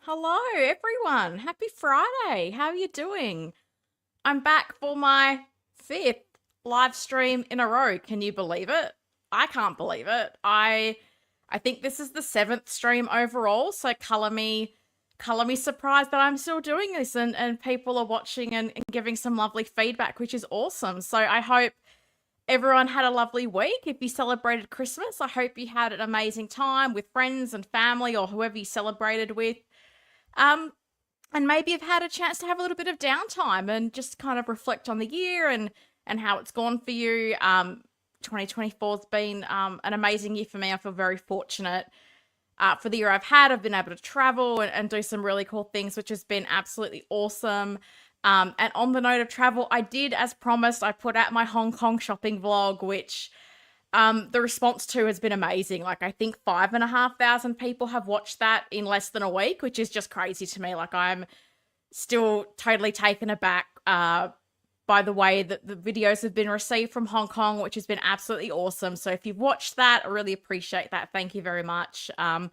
Hello, everyone. Happy Friday. How are you doing? I'm back for my fifth live stream in a row. Can you believe it? I can't believe it. I think this is the seventh stream overall, so color me surprised that I'm still doing this and people are watching and giving some lovely feedback, which is awesome. So I hope everyone had a lovely week. If you celebrated Christmas, I hope you had an amazing time with friends and family or whoever you celebrated with. Um, and maybe you've had a chance to have a little bit of downtime and just kind of reflect on the year and how it's gone for you. 2024's been an amazing year for me. I feel very fortunate for the year I've had. I've been able to travel and do some really cool things, which has been absolutely awesome. And on the note of travel, I did, as promised, I put out my Hong Kong shopping vlog, which the response to has been amazing. Like, I think 5,500 people have watched that in less than a week, which is just crazy to me. Like, I'm still totally taken aback by the way that the videos have been received from Hong Kong, which has been absolutely awesome. So if you've watched that, I really appreciate that. Thank you very much. I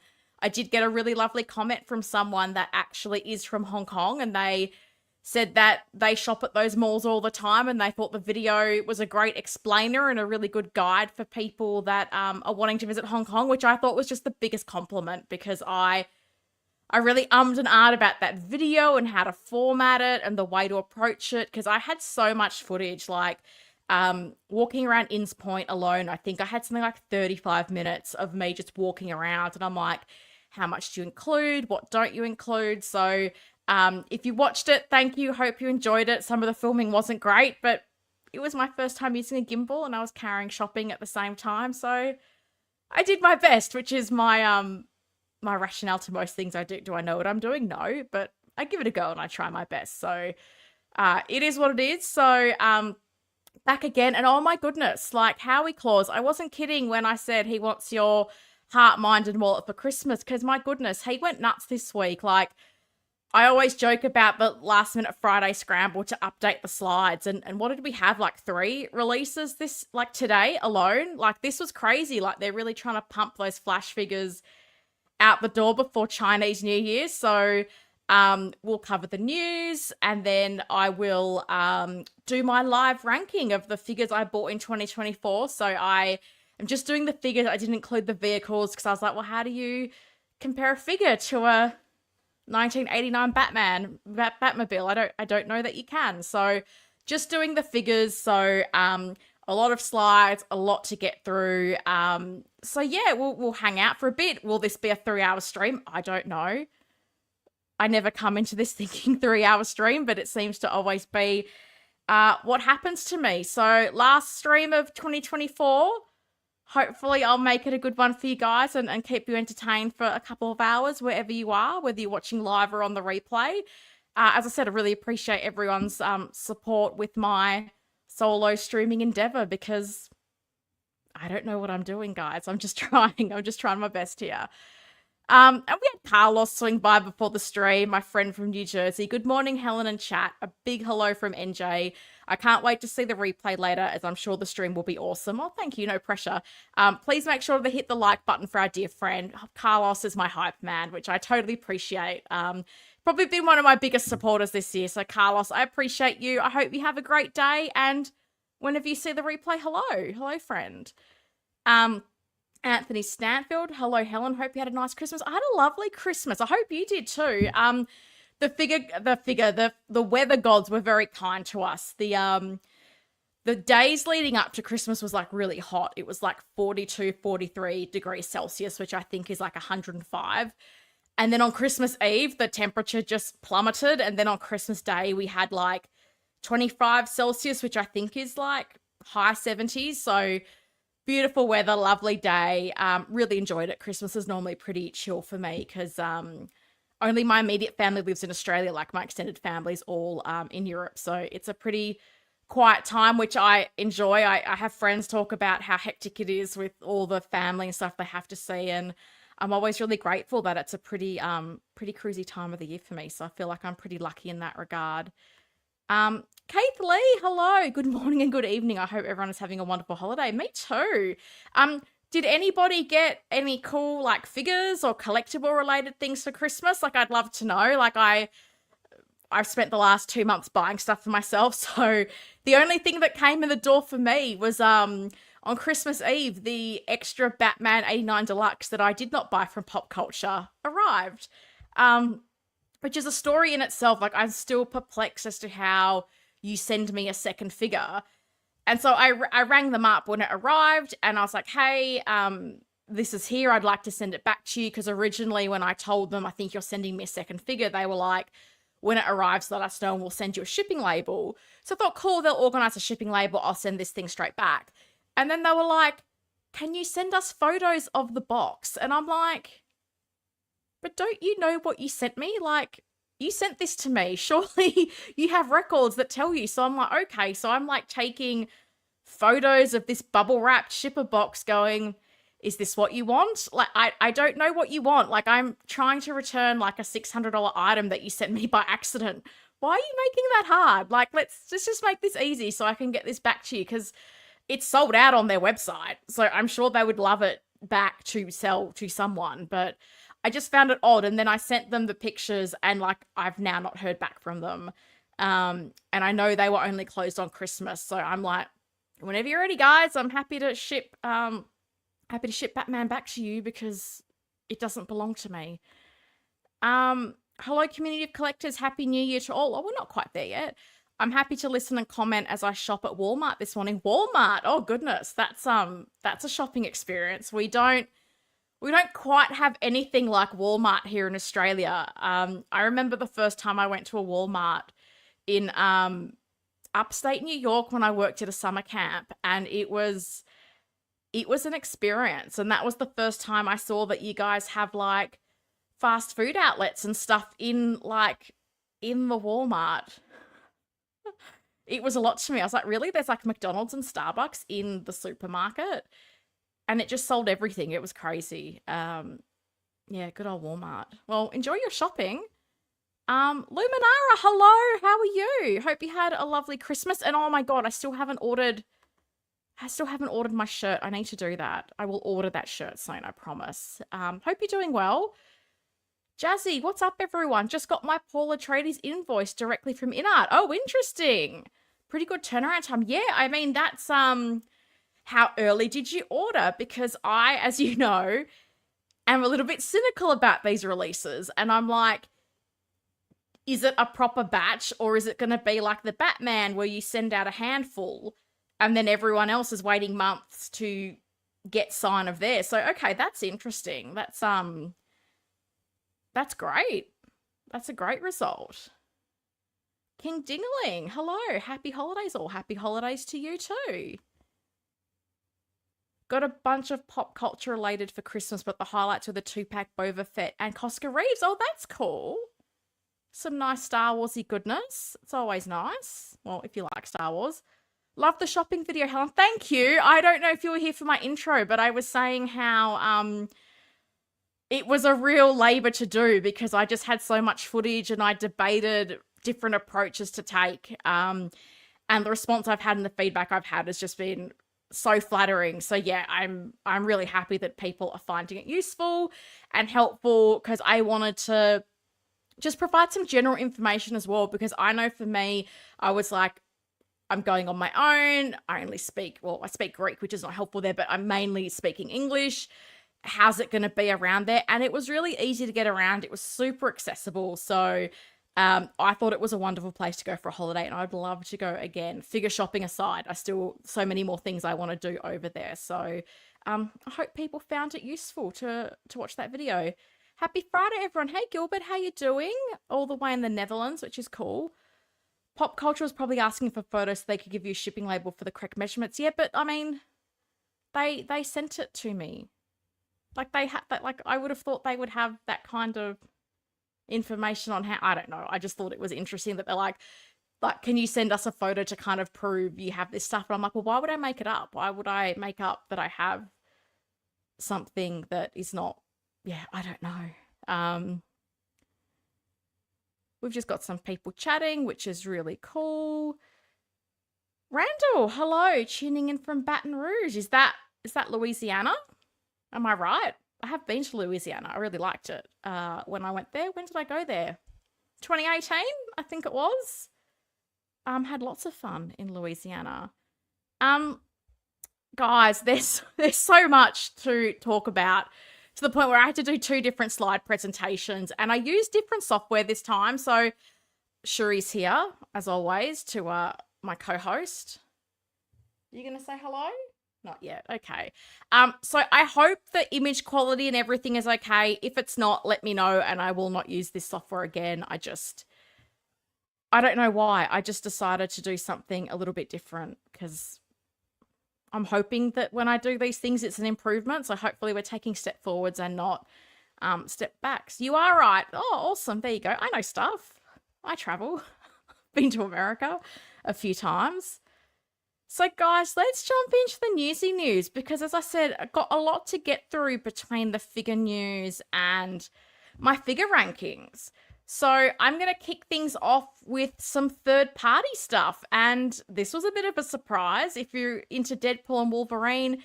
did get a really lovely comment from someone that actually is from Hong Kong, and they said that they shop at those malls all the time and they thought the video was a great explainer and a really good guide for people that are wanting to visit Hong Kong, which I thought was just the biggest compliment, because I really ummed and ahed about that video and how to format it and the way to approach it, because I had so much footage, like walking around Inns Point alone. I think I had something like 35 minutes of me just walking around, and I'm like, how much do you include? What don't you include? So if you watched it, thank you. Hope you enjoyed it. Some of the filming wasn't great, but it was my first time using a gimbal and I was carrying shopping at the same time. So I did my best, which is my rationale to most things I do. Do I know what I'm doing? No, but I give it a go and I try my best. So it is what it is. So back again, and oh my goodness, like Howie Claus, I wasn't kidding when I said he wants your heart, mind, and wallet for Christmas, because my goodness, he went nuts this week. Like, I always joke about the last minute Friday scramble to update the slides. And what did we have? Like 3 releases this, like today alone? Like, this was crazy. Like, they're really trying to pump those flash figures out the door before Chinese New Year. So we'll cover the news, and then I will do my live ranking of the figures I bought in 2024. So I am just doing the figures. I didn't include the vehicles because I was like, well, how do you compare a figure to a 1989 Batmobile? I don't know that you can. So just doing the figures. So a lot of slides, a lot to get through. So yeah, we'll hang out for a bit. Will this be a 3-hour stream? I don't know. I never come into this thinking 3-hour stream, but it seems to always be what happens to me. So last stream of 2024. Hopefully I'll make it a good one for you guys and keep you entertained for a couple of hours wherever you are, whether you're watching live or on the replay. As I said, I really appreciate everyone's support with my solo streaming endeavor, because I don't know what I'm doing, guys. I'm just trying my best here. And we had Carlos swing by before the stream, my friend from New Jersey. Good morning, Helen and chat. A big hello from NJ. I can't wait to see the replay later, as I'm sure the stream will be awesome. Oh, thank you. No pressure. Please make sure to hit the like button for our dear friend. Carlos is my hype man, which I totally appreciate. Probably been one of my biggest supporters this year. So Carlos, I appreciate you. I hope you have a great day. And whenever you see the replay, hello, friend. Anthony Stanfield, hello, Helen. Hope you had a nice Christmas. I had a lovely Christmas. I hope you did too. The weather gods were very kind to us. The days leading up to Christmas was like really hot. It was like 42, 43 degrees Celsius, which I think is like 105. And then on Christmas Eve, the temperature just plummeted. And then on Christmas Day, we had like 25 Celsius, which I think is like high 70s. So beautiful weather, lovely day. Really enjoyed it. Christmas is normally pretty chill for me because only my immediate family lives in Australia. Like, my extended family's all in Europe. So it's a pretty quiet time, which I enjoy. I have friends talk about how hectic it is with all the family and stuff they have to see. And I'm always really grateful that it's a pretty cruisy time of the year for me. So I feel like I'm pretty lucky in that regard. Keith Lee, hello. Good morning and good evening. I hope everyone is having a wonderful holiday. Me too. Did anybody get any cool like figures or collectible related things for Christmas? Like, I'd love to know. Like, I've spent the last 2 months buying stuff for myself, so the only thing that came in the door for me was on Christmas Eve, the extra Batman 89 Deluxe that I did not buy from Pop Culture arrived. Which is a story in itself. Like, I'm still perplexed as to how you send me a second figure. And so I rang them up when it arrived, and I was like, hey, this is here. I'd like to send it back to you, because originally when I told them, I think you're sending me a second figure, they were like, when it arrives, let us know and we'll send you a shipping label. So I thought, cool, they'll organize a shipping label. I'll send this thing straight back. And then they were like, can you send us photos of the box? And I'm like, but don't you know what you sent me? Like, you sent this to me. Surely you have records that tell you. So I'm like, okay. So I'm like taking photos of this bubble wrapped shipper box going, is this what you want? Like, I don't know what you want. Like, I'm trying to return like a $600 item that you sent me by accident. Why are you making that hard? Like, let's just make this easy so I can get this back to you, because it's sold out on their website. So I'm sure they would love it back to sell to someone. But I just found it odd. And then I sent them the pictures, and like, I've now not heard back from them. And I know they were only closed on Christmas. So I'm like, whenever you're ready, guys, I'm happy to ship Batman back to you, because it doesn't belong to me. Hello, community of collectors. Happy New Year to all. Oh, we're not quite there yet. I'm happy to listen and comment as I shop at Walmart this morning. Walmart. Oh goodness. That's a shopping experience. We don't quite have anything like Walmart here in Australia. I remember the first time I went to a Walmart in upstate New York when I worked at a summer camp, and it was an experience. And that was the first time I saw that you guys have like fast food outlets and stuff in the Walmart. It was a lot to me. I was like, really? There's like McDonald's and Starbucks in the supermarket? And it just sold everything. It was crazy. Yeah, good old Walmart. Well, enjoy your shopping. Luminara, hello. How are you? Hope you had a lovely Christmas. And oh my God, I still haven't ordered my shirt. I need to do that. I will order that shirt soon, I promise. Hope you're doing well. Jazzy, what's up, everyone? Just got my Paul Atreides invoice directly from InArt. Oh, interesting. Pretty good turnaround time. Yeah, I mean, that's how early did you order? Because I, as you know, am a little bit cynical about these releases. And I'm like, is it a proper batch, or is it going to be like the Batman where you send out a handful and then everyone else is waiting months to get sign of theirs? So, okay, that's interesting. That's great. That's a great result. King Dingling, hello. Happy holidays all. Happy holidays to you too. Got a bunch of pop culture related for Christmas, but the highlights were the 2-pack Boba Fett and Cosca Reeves. Oh, that's cool. Some nice Star Warsy goodness. It's always nice. Well, if you like Star Wars. Love the shopping video, Helen. Thank you. I don't know if you were here for my intro, but I was saying how it was a real labor to do, because I just had so much footage and I debated different approaches to take. And the response I've had and the feedback I've had has just been so flattering. So yeah, I'm really happy that people are finding it useful and helpful, because I wanted to just provide some general information as well, because I know for me, I was like, I'm going on my own. I speak Greek, which is not helpful there, but I'm mainly speaking English. How's it going to be around there? And it was really easy to get around. It was super accessible. So I thought it was a wonderful place to go for a holiday, and I'd love to go again. Figure shopping aside, so many more things I want to do over there. So I hope people found it useful to watch that video. Happy Friday, everyone. Hey, Gilbert, how you doing? All the way in the Netherlands, which is cool. Pop Culture was probably asking for photos so they could give you a shipping label for the correct measurements. Yeah, but I mean, they sent it to me. Like, they had that. Like, I would have thought they would have that kind of information on how. I don't know. I just thought it was interesting that they're like, can you send us a photo to kind of prove you have this stuff? And I'm like, well, why would I make it up? Why would I make up that I have something that is not? Yeah, I don't know. We've just got some people chatting, which is really cool. Randall, hello, tuning in from Baton Rouge. Is that Louisiana? Am I right? I have been to Louisiana. I really liked it. When I went there, when did I go there? 2018, I think it was. Had lots of fun in Louisiana. Um, Guys, there's so much to talk about to the point where I had to do two different slide presentations, and I used different software this time. So Shuri's here as always to my co-host. You gonna say hello? Not yet. Okay. So I hope the image quality and everything is okay. If it's not, let me know and I will not use this software again. I don't know why. I just decided to do something a little bit different because I'm hoping that when I do these things, it's an improvement. So hopefully we're taking step forwards and not step backs. You are right. Oh, awesome. There you go. I know stuff. I travel. Been to America a few times. So guys, let's jump into the newsy news because as I said, I've got a lot to get through between the figure news and my figure rankings. So I'm going to kick things off with some third-party stuff. And this was a bit of a surprise. If you're into Deadpool and Wolverine,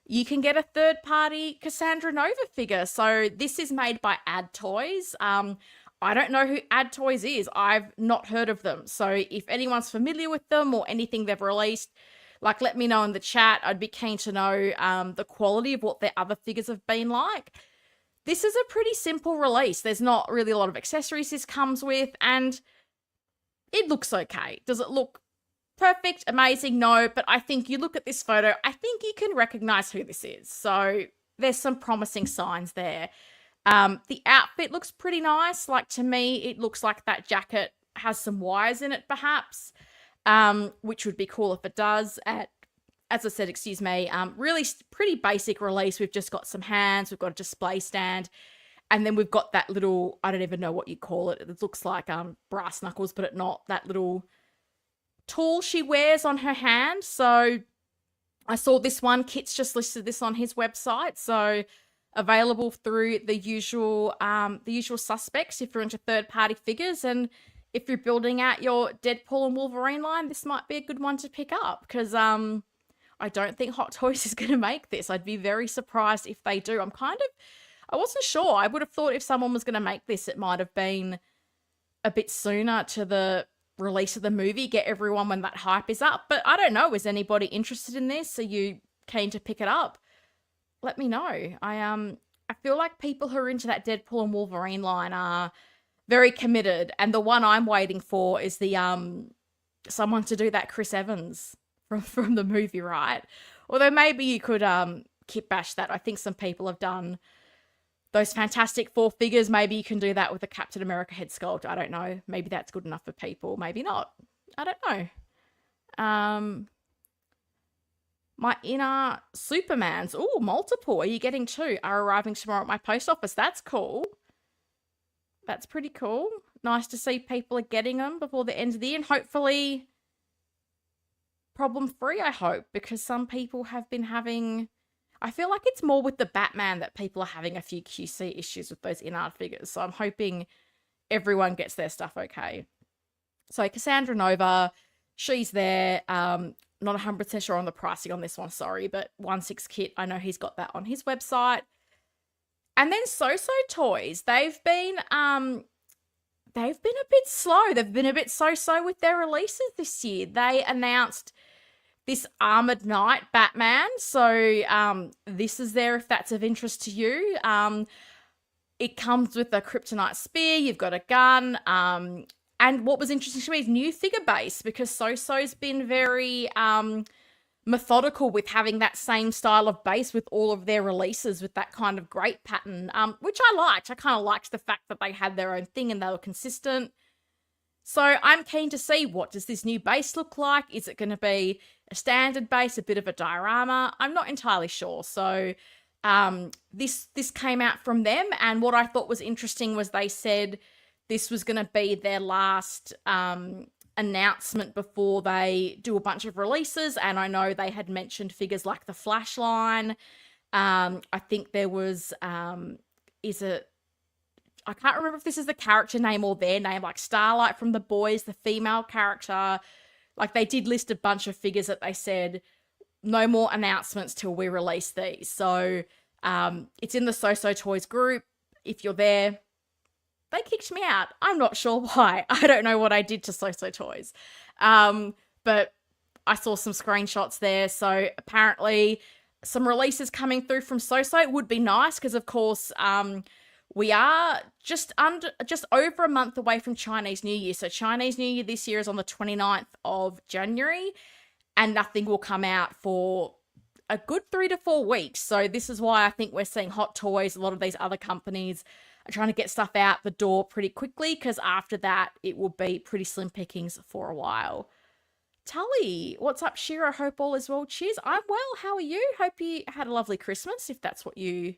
you can get a third-party Cassandra Nova figure. So this is made by Ad Toys. I don't know who Ad Toys is. I've not heard of them. So if anyone's familiar with them or anything they've released, like let me know in the chat. I'd be keen to know the quality of what their other figures have been like. This is a pretty simple release. There's not really a lot of accessories this comes with, and it looks okay. Does it look perfect, amazing? No, but I think you look at this photo, I think you can recognize who this is. So there's some promising signs there. The outfit looks pretty nice. Like to me, it looks like that jacket has some wires in it, perhaps, which would be cool if it does. As I said, excuse me, really pretty basic release. We've just got some hands, we've got a display stand, and then we've got that little, I don't even know what you call it. It looks like brass knuckles, but it's not, that little tool she wears on her hand. So I saw this one, Kit's just listed this on his website. So available through the usual suspects if you're into third-party figures. And if you're building out your Deadpool and Wolverine line, this might be a good one to pick up because I don't think Hot Toys is going to make this. I'd be very surprised if they do. I wasn't sure. I would have thought if someone was going to make this, it might have been a bit sooner to the release of the movie, get everyone when that hype is up. But I don't know. Is anybody interested in this? Are you keen to pick it up? Let me know. I feel like people who are into that Deadpool and Wolverine line are very committed. And the one I'm waiting for is the someone to do that Chris Evans from the movie, right? Although maybe you could kit bash that. I think some people have done those Fantastic Four figures. Maybe you can do that with a Captain America head sculpt. I don't know. Maybe that's good enough for people. Maybe not. I don't know. My inner Supermans. Oh, multiple. Are you getting two? Are arriving tomorrow at my post office. That's cool. That's pretty cool. Nice to see people are getting them before the end of the year. And hopefully problem-free, I hope, because some people have been having... I feel like it's more with the Batman that people are having a few QC issues with those InArt figures. So I'm hoping everyone gets their stuff okay. So Cassandra Nova, she's there. Not 100% sure on the pricing on this one, sorry, but 1/6 kit, I know he's got that on his website. And then So Toys, they've been a bit slow. They've been a bit so with their releases this year. They announced this Armored Knight Batman. So this is there if that's of interest to you. It comes with a kryptonite spear. You've got a gun. And what was interesting to me is new figure base, because So-So's been very methodical with having that same style of base with all of their releases, with that kind of great pattern, which I liked. I kind of liked the fact that they had their own thing and they were consistent. So I'm keen to see, what does this new base look like? Is it going to be a standard base, a bit of a diorama? I'm not entirely sure. So this came out from them, and what I thought was interesting was they said this was going to be their last announcement before they do a bunch of releases. And I know they had mentioned figures like the Flash line. I think there was, I can't remember if this is the character name or their name, like Starlight from The Boys, the female character. Like they did list a bunch of figures that they said, no more announcements till we release these. So It's in the So Toys group. If you're there, they kicked me out. I'm not sure why. I don't know what I did to So Toys. But I saw some screenshots there. So apparently some releases coming through from So would be nice because, of course, we are just over a month away from Chinese New Year. So Chinese New Year this year is on the 29th of January, and nothing will come out for a good 3 to 4 weeks. So this is why I think we're seeing Hot Toys, a lot of these other companies are trying to get stuff out the door pretty quickly, because after that, it will be pretty slim pickings for a while. Tully, what's up, Shira? Hope all is well. Cheers. I'm well. How are you? Hope you had a lovely Christmas, if that's what you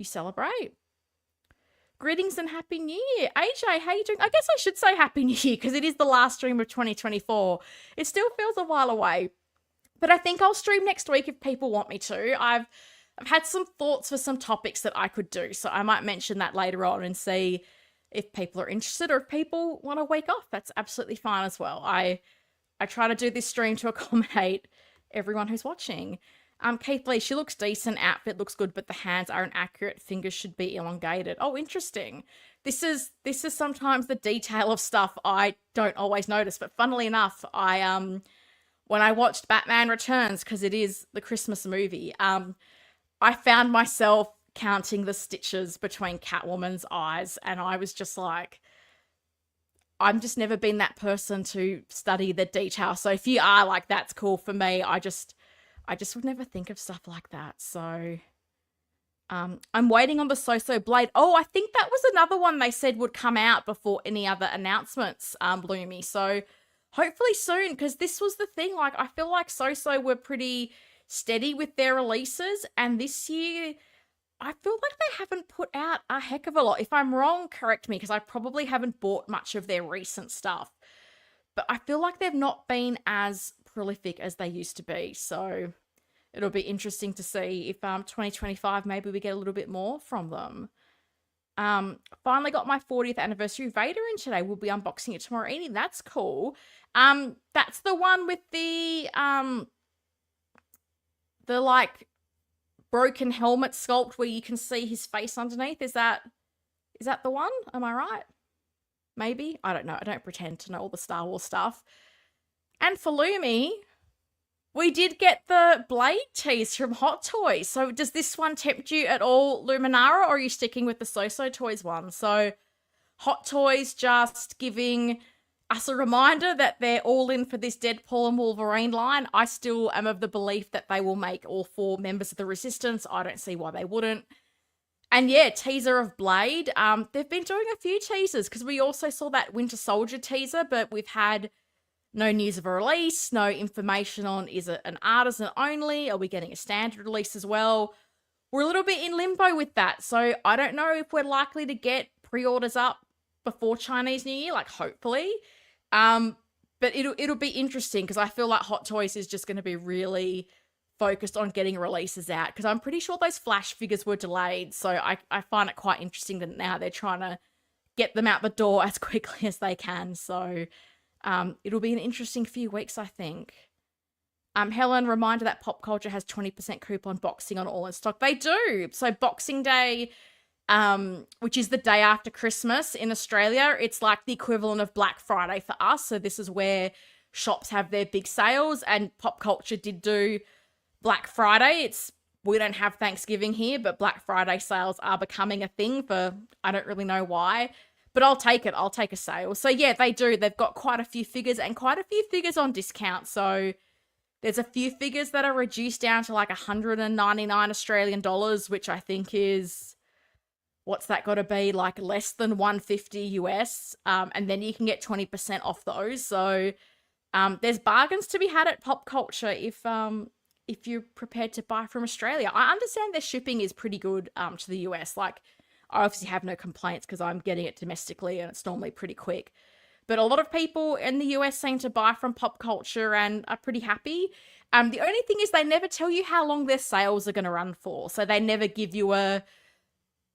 celebrate. Greetings and Happy New Year. AJ, how you doing? I guess I should say Happy New Year because it is the last stream of 2024. It still feels a while away. But I think I'll stream next week if people want me to. I've had some thoughts for some topics that I could do, so I might mention that later on and see if people are interested, or if people want a week off. That's absolutely fine as well. I try to do this stream to accommodate everyone who's watching. Keith Lee, she looks decent, outfit looks good, but the hands aren't accurate. Fingers should be elongated. Oh, interesting. This is sometimes the detail of stuff I don't always notice. But funnily enough, when I watched Batman Returns, because it is the Christmas movie, I found myself counting the stitches between Catwoman's eyes, and I was just like, I'm just never been that person to study the detail. So if you are like, that's cool for me. I just would never think of stuff like that. So I'm waiting on the So Blade. Oh, I think that was another one they said would come out before any other announcements, Bloomy. So hopefully soon, because this was the thing. Like, I feel like So were pretty steady with their releases, and this year I feel like they haven't put out a heck of a lot. If I'm wrong, correct me, because I probably haven't bought much of their recent stuff. But I feel like they've not been as prolific as they used to be. So it'll be interesting to see if 2025 maybe we get a little bit more from them. Finally got my 40th anniversary Vader in today. We'll be unboxing it tomorrow evening. That's cool. That's the one with the like broken helmet sculpt where you can see his face underneath. Is that the one? Am I right? Maybe? I don't know. I don't pretend to know all the Star Wars stuff. And for Lumi, we did get the Blade tease from Hot Toys. So does this one tempt you at all, Luminara, or are you sticking with the So Toys one? So Hot Toys just giving us a reminder that they're all in for this Deadpool and Wolverine line. I still am of the belief that they will make all 4 members of the Resistance. I don't see why they wouldn't. And yeah, teaser of Blade. They've been doing a few teasers, because we also saw that Winter Soldier teaser, but we've had no news of a release, no information on, is it an artisan only? Are we getting a standard release as well? We're a little bit in limbo with that. So I don't know if we're likely to get pre-orders up before Chinese New Year, like hopefully. But it'll be interesting, because I feel like Hot Toys is just going to be really focused on getting releases out, because I'm pretty sure those Flash figures were delayed. So I find it quite interesting that now they're trying to get them out the door as quickly as they can. So it'll be an interesting few weeks, I think. Helen, reminder that Pop Culture has 20% coupon boxing on all in stock. They do. So Boxing Day, which is the day after Christmas in Australia, it's like the equivalent of Black Friday for us. So this is where shops have their big sales, and Pop Culture did do Black Friday. We don't have Thanksgiving here, but Black Friday sales are becoming a thing for, I don't really know why, but I'll take it. I'll take a sale. So yeah, they do. They've got quite a few figures, and quite a few figures on discount. So there's a few figures that are reduced down to like 199 Australian dollars, which I think is, what's that got to be, like less than 150 US. And then you can get 20% off those. So there's bargains to be had at Pop Culture if you're prepared to buy from Australia. I understand their shipping is pretty good to the US. Like, I obviously have no complaints because I'm getting it domestically and it's normally pretty quick. But a lot of people in the US seem to buy from Pop Culture and are pretty happy. The only thing is they never tell you how long their sales are going to run for. So they never give you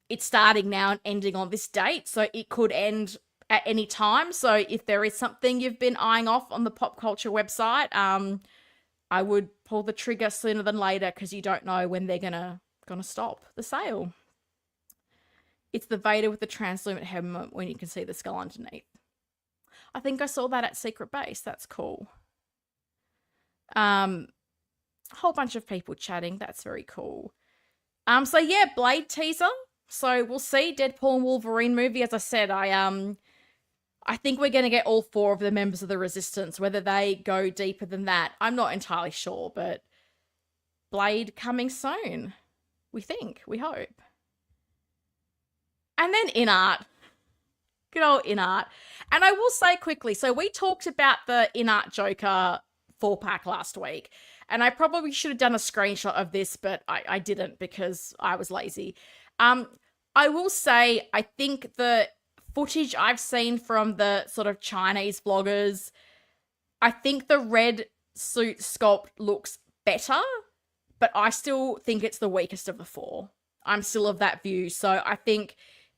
it's starting now and ending on this date. So it could end at any time. So if there is something you've been eyeing off on the Pop Culture website, I would pull the trigger sooner than later, because you don't know when they're going to going to stop the sale. It's the Vader with the translucent helmet when you can see the skull underneath. I think I saw that at Secret Base. That's cool. A whole bunch of people chatting. That's very cool. So yeah, Blade teaser. So we'll see. Deadpool and Wolverine movie. As I said, I think we're going to get all 4 of the members of the Resistance. Whether they go deeper than that, I'm not entirely sure. But Blade coming soon. We think. We hope. And then InArt. Good old InArt. And I will say quickly, so we talked about the InArt Joker 4-pack last week. And I probably should have done a screenshot of this, but I didn't because I was lazy. I will say, I think the footage I've seen from the sort of Chinese vloggers, I think the red suit sculpt looks better, but I still think it's the weakest of the 4. I'm still of that view. So I think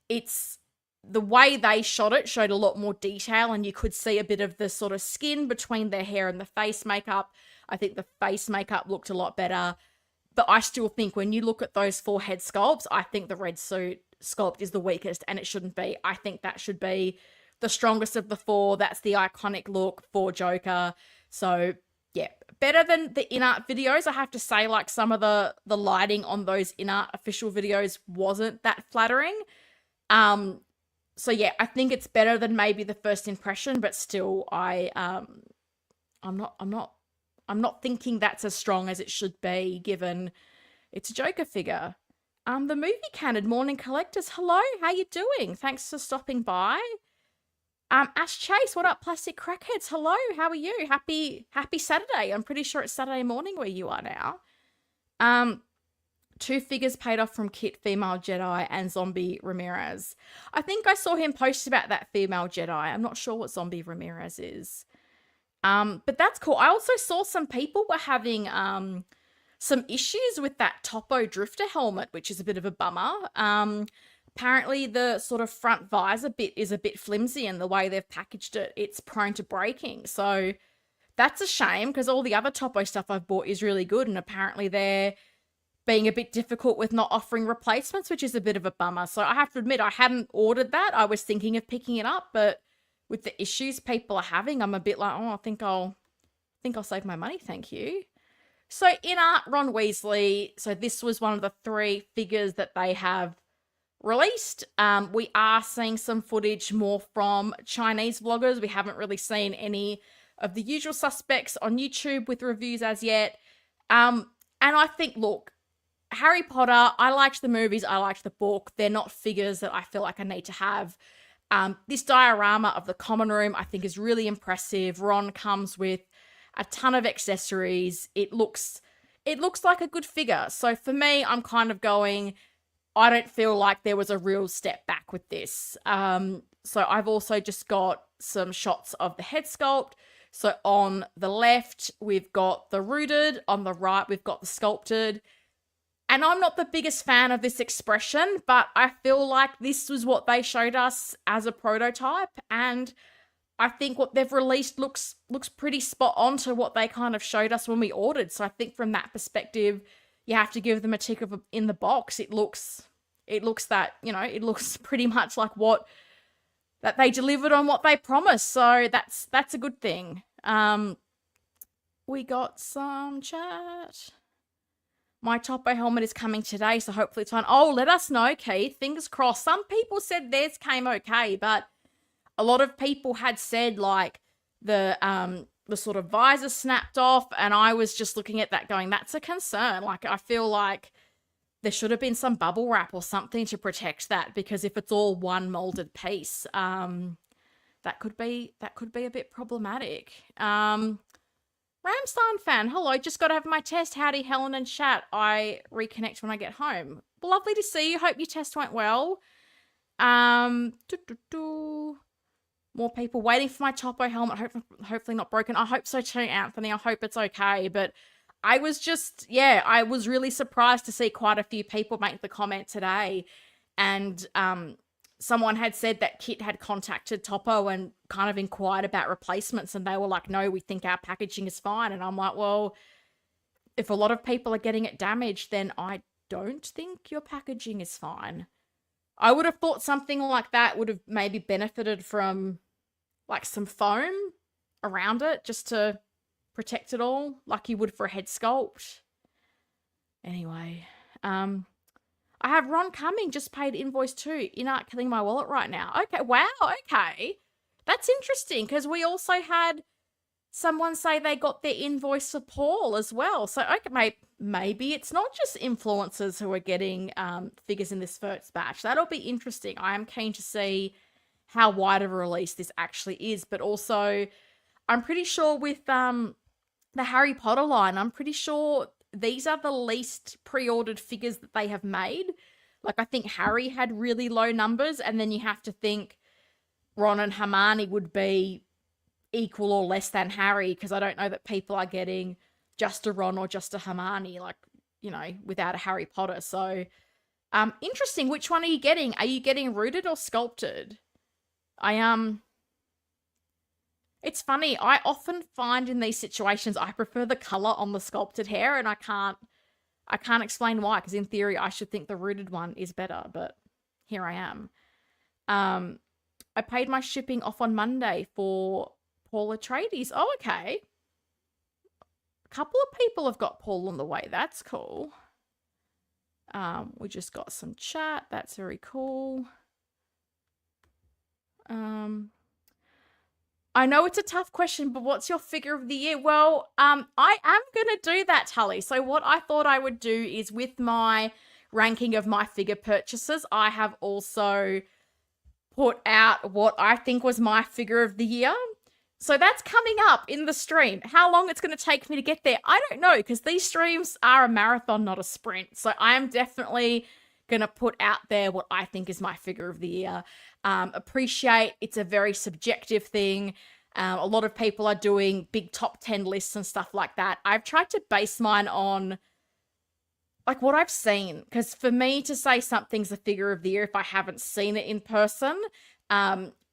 it's the way they shot it showed a lot more detail, and you could see a bit of the sort of skin between their hair and the face makeup. I think the face makeup looked a lot better, but I still think when you look at those 4 head sculpts, I think the red suit sculpt is the weakest, and it shouldn't be. I think that should be the strongest of the 4. That's the iconic look for Joker. So yeah, better than the InArt videos. I have to say, like, some of the lighting on those InArt official videos wasn't that flattering. So yeah, I think it's better than maybe the first impression, but still, I'm not thinking that's as strong as it should be, given it's a Joker figure. The movie canon morning collectors. Hello, how you doing? Thanks for stopping by. Ash Chase, what up, plastic crackheads? Hello, how are you? Happy Saturday. I'm pretty sure it's Saturday morning where you are now. 2 figures paid off from Kit, female Jedi, and Zombie Ramirez. I think I saw him post about that female Jedi. I'm not sure what Zombie Ramirez is. But that's cool. I also saw some people were having some issues with that Topo Drifter helmet, which is a bit of a bummer. Apparently the sort of front visor bit is a bit flimsy, and the way they've packaged it, it's prone to breaking. So that's a shame, because all the other Topo stuff I've bought is really good, and apparently they're being a bit difficult with not offering replacements, which is a bit of a bummer. So I have to admit, I hadn't ordered that. I was thinking of picking it up, but with the issues people are having, I'm a bit like, oh, I think I'll save my money, thank you. So InArt Ron Weasley. So this was one of the 3 figures that they have released. We are seeing some footage more from Chinese vloggers. We haven't really seen any of the usual suspects on YouTube with reviews as yet. And I think, look, Harry Potter, I liked the movies, I liked the book. They're not figures that I feel like I need to have. This diorama of the common room I think is really impressive. Ron comes with a ton of accessories. It looks like a good figure. So for me, I'm kind of going, I don't feel like there was a real step back with this. So I've also just got some shots of the head sculpt. So on the left, we've got the rooted. On the right, we've got the sculpted. And I'm not the biggest fan of this expression, but I feel like this was what they showed us as a prototype. And I think what they've released looks pretty spot on to what they kind of showed us when we ordered. So I think from that perspective, you have to give them a tick in the box. It looks that, it looks pretty much like that they delivered on what they promised. So that's a good thing. We got some chat. My Topo helmet is coming today, so hopefully it's fine. Oh, let us know, Keith. Fingers crossed. Some people said theirs came okay, but a lot of people had said, like, the sort of visor snapped off, and I was just looking at that going, that's a concern. Like, I feel like there should have been some bubble wrap or something to protect that, because if it's all one molded piece, that could be a bit problematic. Ramstein fan, hello, just got to have my test. Howdy, Helen and chat. I reconnect when I get home. Lovely to see you. Hope your test went well. More people waiting for my Topo helmet. Hopefully not broken. I hope so too, Anthony. I hope it's okay. But I was really surprised to see quite a few people make the comment today. And someone had said that Kit had contacted Topo and kind of inquired about replacements, and they were like, no, we think our packaging is fine. And I'm like, well, if a lot of people are getting it damaged, then I don't think your packaging is fine. I would have thought something like that would have maybe benefited from like some foam around it just to protect it all, like you would for a head sculpt. Anyway, I have Ron coming, just paid invoice too. InArt killing my wallet right now. Okay, wow, okay. That's interesting because we also had someone say they got their invoice for Paul as well. So, okay, maybe it's not just influencers who are getting figures in this first batch. That'll be interesting. I am keen to see how wide of a release this actually is. But also, I'm pretty sure with the Harry Potter line, I'm pretty sure these are the least pre-ordered figures that they have made. Like, I think Harry had really low numbers, and then you have to think Ron and Hermione would be equal or less than Harry, because I don't know that people are getting just a Ron or just a Hermione, like, you know, without a Harry Potter. So, interesting. Which one are you getting? Are you getting rooted or sculpted? It's funny. I often find in these situations, I prefer the color on the sculpted hair, and I can't explain why, because in theory, I should think the rooted one is better, but here I am. I paid my shipping off on Monday for Paul Atreides. Oh, okay. A couple of people have got Paul on the way. That's cool. We just got some chat. That's very cool. I know it's a tough question, but what's your figure of the year? Well, I am going to do that, Tully. So what I thought I would do is with my ranking of my figure purchases, I have also put out what I think was my figure of the year. So that's coming up in the stream. How long it's going to take me to get there, I don't know, because these streams are a marathon, not a sprint. So I am definitely going to put out there what I think is my figure of the year. Appreciate it's a very subjective thing. A lot of people are doing big top 10 lists and stuff like that. I've tried to base mine on like what I've seen, because for me to say something's a figure of the year if I haven't seen it in person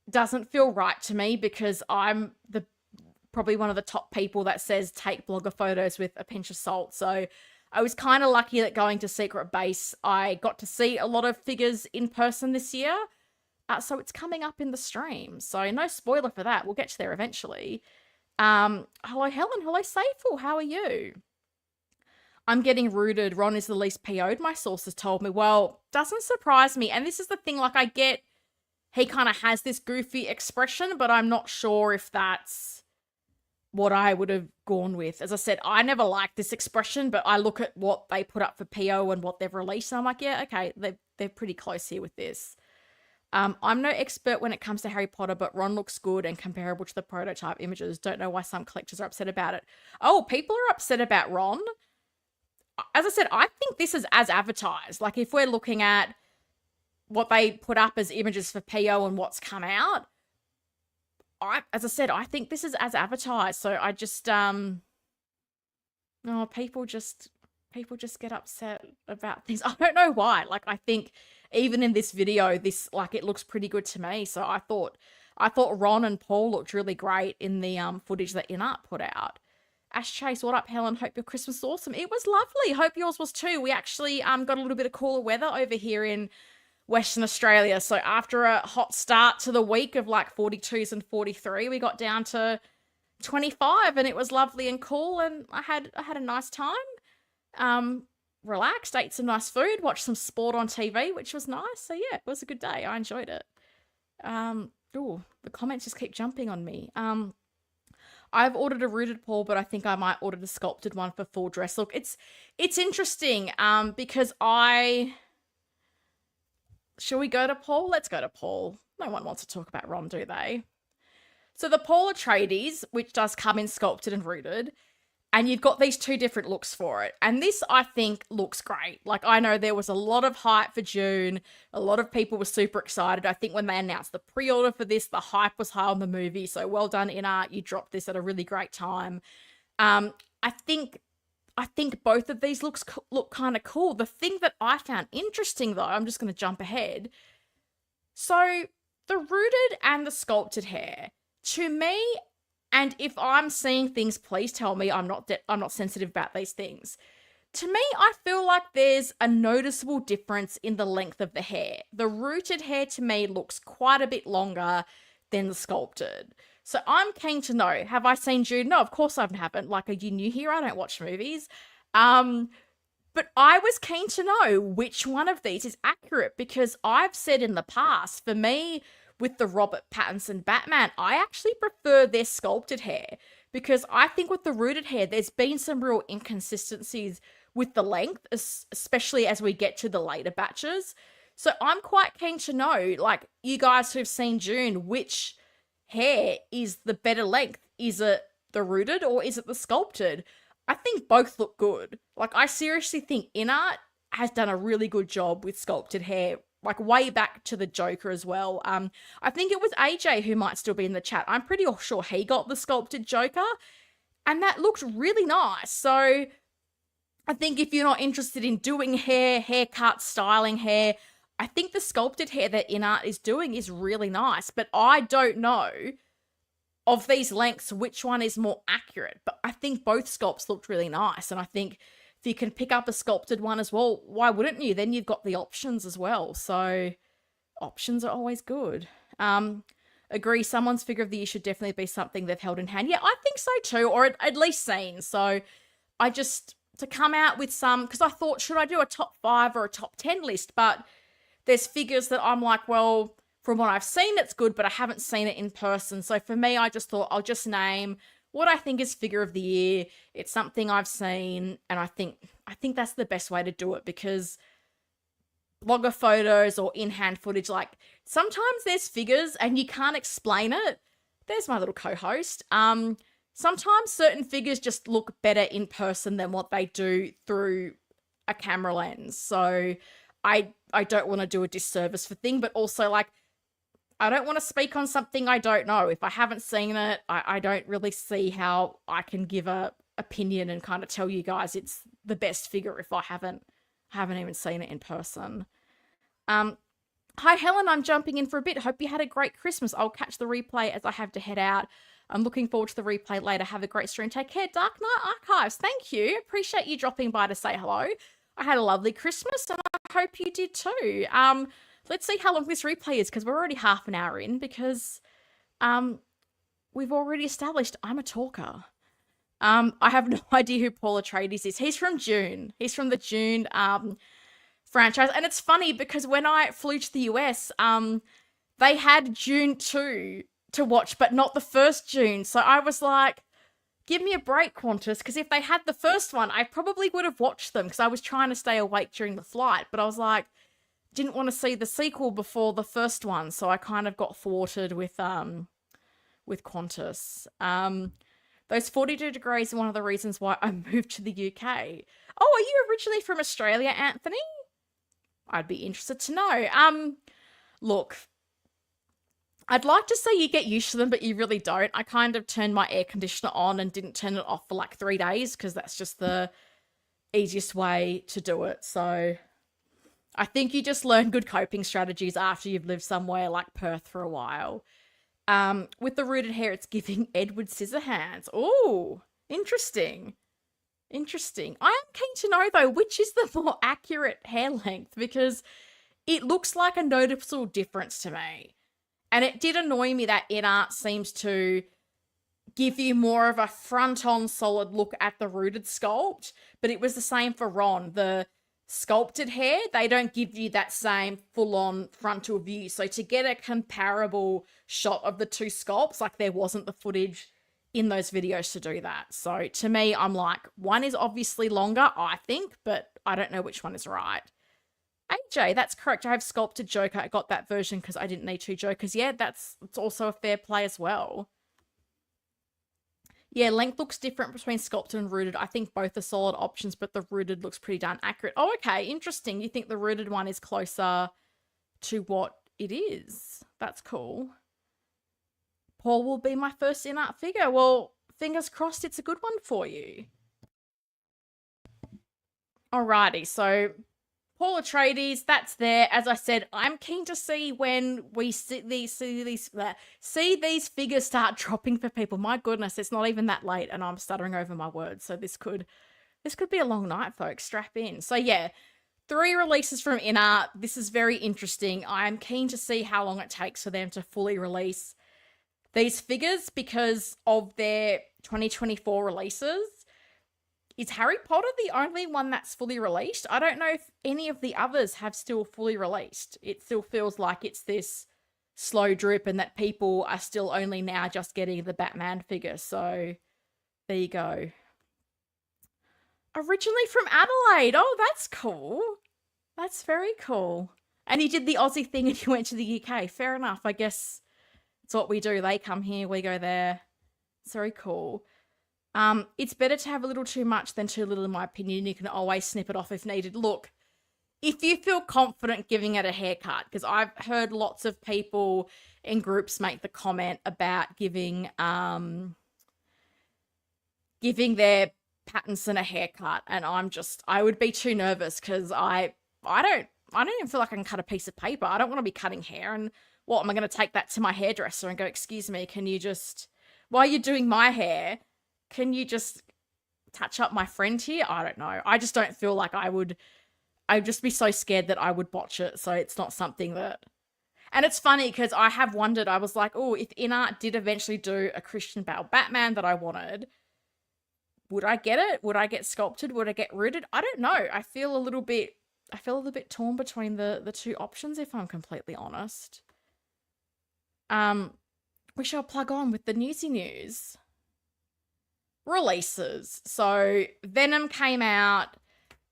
doesn't feel right to me, because I'm probably one of the top people that says take blogger photos with a pinch of salt. So I was kind of lucky that going to Secret Base, I got to see a lot of figures in person this year. So it's coming up in the stream. So no spoiler for that. We'll get to there eventually. Hello, Helen. Hello, Safel. How are you? I'm getting rooted. Ron is the least PO'd, my sources told me. Well, doesn't surprise me. And this is the thing, like, I get he kind of has this goofy expression, but I'm not sure if that's what I would have gone with. As I said, I never liked this expression, but I look at what they put up for PO and what they've released, and I'm like, yeah, okay, they're pretty close here with this. I'm no expert when it comes to Harry Potter, but Ron looks good and comparable to the prototype images. Don't know why some collectors are upset about it. Oh, people are upset about Ron? As I said, I think this is as advertised. Like, if we're looking at what they put up as images for PO and what's come out, as I said, I think this is as advertised. So I just, people just get upset about things. I don't know why. Like, I think even in this video, it looks pretty good to me. So I thought Ron and Paul looked really great in the footage that InArt put out. Ash Chase, what up, Helen? Hope your Christmas was awesome. It was lovely. Hope yours was too. We actually got a little bit of cooler weather over here in Western Australia. So after a hot start to the week of like 42s and 43, we got down to 25, and it was lovely and cool, and I had a nice time. Relaxed, ate some nice food, watched some sport on TV, which was nice. So yeah, it was a good day. I enjoyed it. The comments just keep jumping on me. I've ordered a rooted Paul, but I think I might order the sculpted one for full dress. Look, it's interesting because shall we go to Paul? Let's go to Paul. No one wants to talk about Ron, do they? So the Paul Atreides, which does come in sculpted and rooted, and you've got these two different looks for it. And this, I think, looks great. Like, I know there was a lot of hype for Dune. A lot of people were super excited. I think when they announced the pre-order for this, the hype was high on the movie. So well done, InArt. You dropped this at a really great time. I think both of these look kind of cool. The thing that I found interesting, though, I'm just going to jump ahead. So the rooted and the sculpted hair, to me, and if I'm seeing things, please tell me I'm not sensitive about these things. To me, I feel like there's a noticeable difference in the length of the hair. The rooted hair to me looks quite a bit longer than the sculpted. So I'm keen to know, have I seen Dune? No, of course I haven't. Like, are you new here? I don't watch movies. Um, but I was keen to know which one of these is accurate because I've said in the past, for me, with the Robert Pattinson Batman, I actually prefer their sculpted hair because I think with the rooted hair, there's been some real inconsistencies with the length, especially as we get to the later batches. So I'm quite keen to know, like, you guys who've seen Dune, which hair is the better length? Is it the rooted or is it the sculpted? I think both look good. Like, I seriously think InArt has done a really good job with sculpted hair, like way back to the Joker as well. I think it was AJ who might still be in the chat. I'm pretty sure he got the sculpted Joker, and that looked really nice. So I think if you're not interested in doing hair, haircut, styling hair, I think the sculpted hair that InArt is doing is really nice, but I don't know of these lengths which one is more accurate. But I think both sculpts looked really nice, and I think if you can pick up a sculpted one as well, why wouldn't you? Then you've got the options as well. So options are always good. Agree, someone's figure of the year should definitely be something they've held in hand. Yeah, I think so too, or at least seen. So I just, to come out with some, because I thought, should I do a top 5 or a top 10 list? But there's figures that I'm like, well, from what I've seen, it's good, but I haven't seen it in person. So for me, I just thought I'll just name what I think is figure of the year. It's something I've seen, and I think that's the best way to do it, because blogger photos or in-hand footage, like, sometimes there's figures and you can't explain it. There's my little co-host. Sometimes certain figures just look better in person than what they do through a camera lens. So I don't want to do a disservice for thing, but also, like, I don't want to speak on something I don't know. If I haven't seen it, I don't really see how I can give a opinion and kind of tell you guys it's the best figure if I haven't even seen it in person. Hi, Helen. I'm jumping in for a bit. Hope you had a great Christmas. I'll catch the replay as I have to head out. I'm looking forward to the replay later. Have a great stream. Take care. Dark Knight Archives. Thank you. Appreciate you dropping by to say hello. I had a lovely Christmas, and I hope you did too. Let's see how long this replay is, because we're already half an hour in, because we've already established I'm a talker. I have no idea who Paul Atreides is. He's from Dune. He's from the Dune franchise. And it's funny because when I flew to the US, they had Dune 2 to watch, but not the first Dune. So I was like, give me a break, Qantas, because if they had the first one, I probably would have watched them, because I was trying to stay awake during the flight. But I was like, didn't want to see the sequel before the first one, so I kind of got thwarted with Qantas. Those 42 degrees are one of the reasons why I moved to the UK. Oh, are you originally from Australia, Anthony? I'd be interested to know. Look, I'd like to say you get used to them, but you really don't. I kind of turned my air conditioner on and didn't turn it off for like 3 days, because that's just the easiest way to do it. So I think you just learn good coping strategies after you've lived somewhere like Perth for a while. With the rooted hair, it's giving Edward Scissorhands. Oh, interesting. Interesting. I am keen to know, though, which is the more accurate hair length, because it looks like a noticeable difference to me. And it did annoy me that InArt seems to give you more of a front-on solid look at the rooted sculpt, but it was the same for Ron. The sculpted hair, they don't give you that same full-on frontal view. So to get a comparable shot of the two sculpts, like, there wasn't the footage in those videos to do that. So to me, I'm like, one is obviously longer, I think, but I don't know which one is right. AJ, that's correct. I have sculpted Joker. I got that version because I didn't need 2 Jokers. Yeah, it's also a fair play as well. Yeah, length looks different between sculpted and rooted. I think both are solid options, but the rooted looks pretty darn accurate. Oh, okay, interesting. You think the rooted one is closer to what it is. That's cool. Paul will be my first InArt figure. Well, fingers crossed it's a good one for you. Alrighty, so Paul Atreides, that's there. As I said, I'm keen to see when we see these figures start dropping for people. My goodness, it's not even that late and I'm stuttering over my words, so this could This could be a long night, folks. Strap in. So yeah, 3 releases from InArt. This is very interesting. I'm keen to see how long it takes for them to fully release these figures because of their 2024 releases. Is Harry Potter the only one that's fully released? I don't know if any of the others have still fully released. It still feels like it's this slow drip and that people are still only now just getting the Batman figure. So there you go. Originally from Adelaide. Oh, that's cool. That's very cool. And he did the Aussie thing and he went to the UK. Fair enough. I guess it's what we do. They come here, we go there. It's very cool. It's better to have a little too much than too little, in my opinion. You can always snip it off if needed. Look, if you feel confident giving it a haircut, because I've heard lots of people in groups make the comment about giving their Pattinson a haircut, and I would be too nervous because I don't even feel like I can cut a piece of paper. I don't want to be cutting hair, and what am I going to take that to my hairdresser and go, excuse me, can you just, while you're doing my hair, can you just touch up my friend here? I don't know. I just don't feel like I'd just be so scared that I would botch it. So it's not something that, and it's funny because I have wondered, I was like, oh, if InArt did eventually do a Christian Bale Batman that I wanted, would I get it? Would I get sculpted? Would I get rooted? I don't know. I feel a little bit torn between the two options, if I'm completely honest. We shall plug on with the newsy news. Releases. So Venom came out.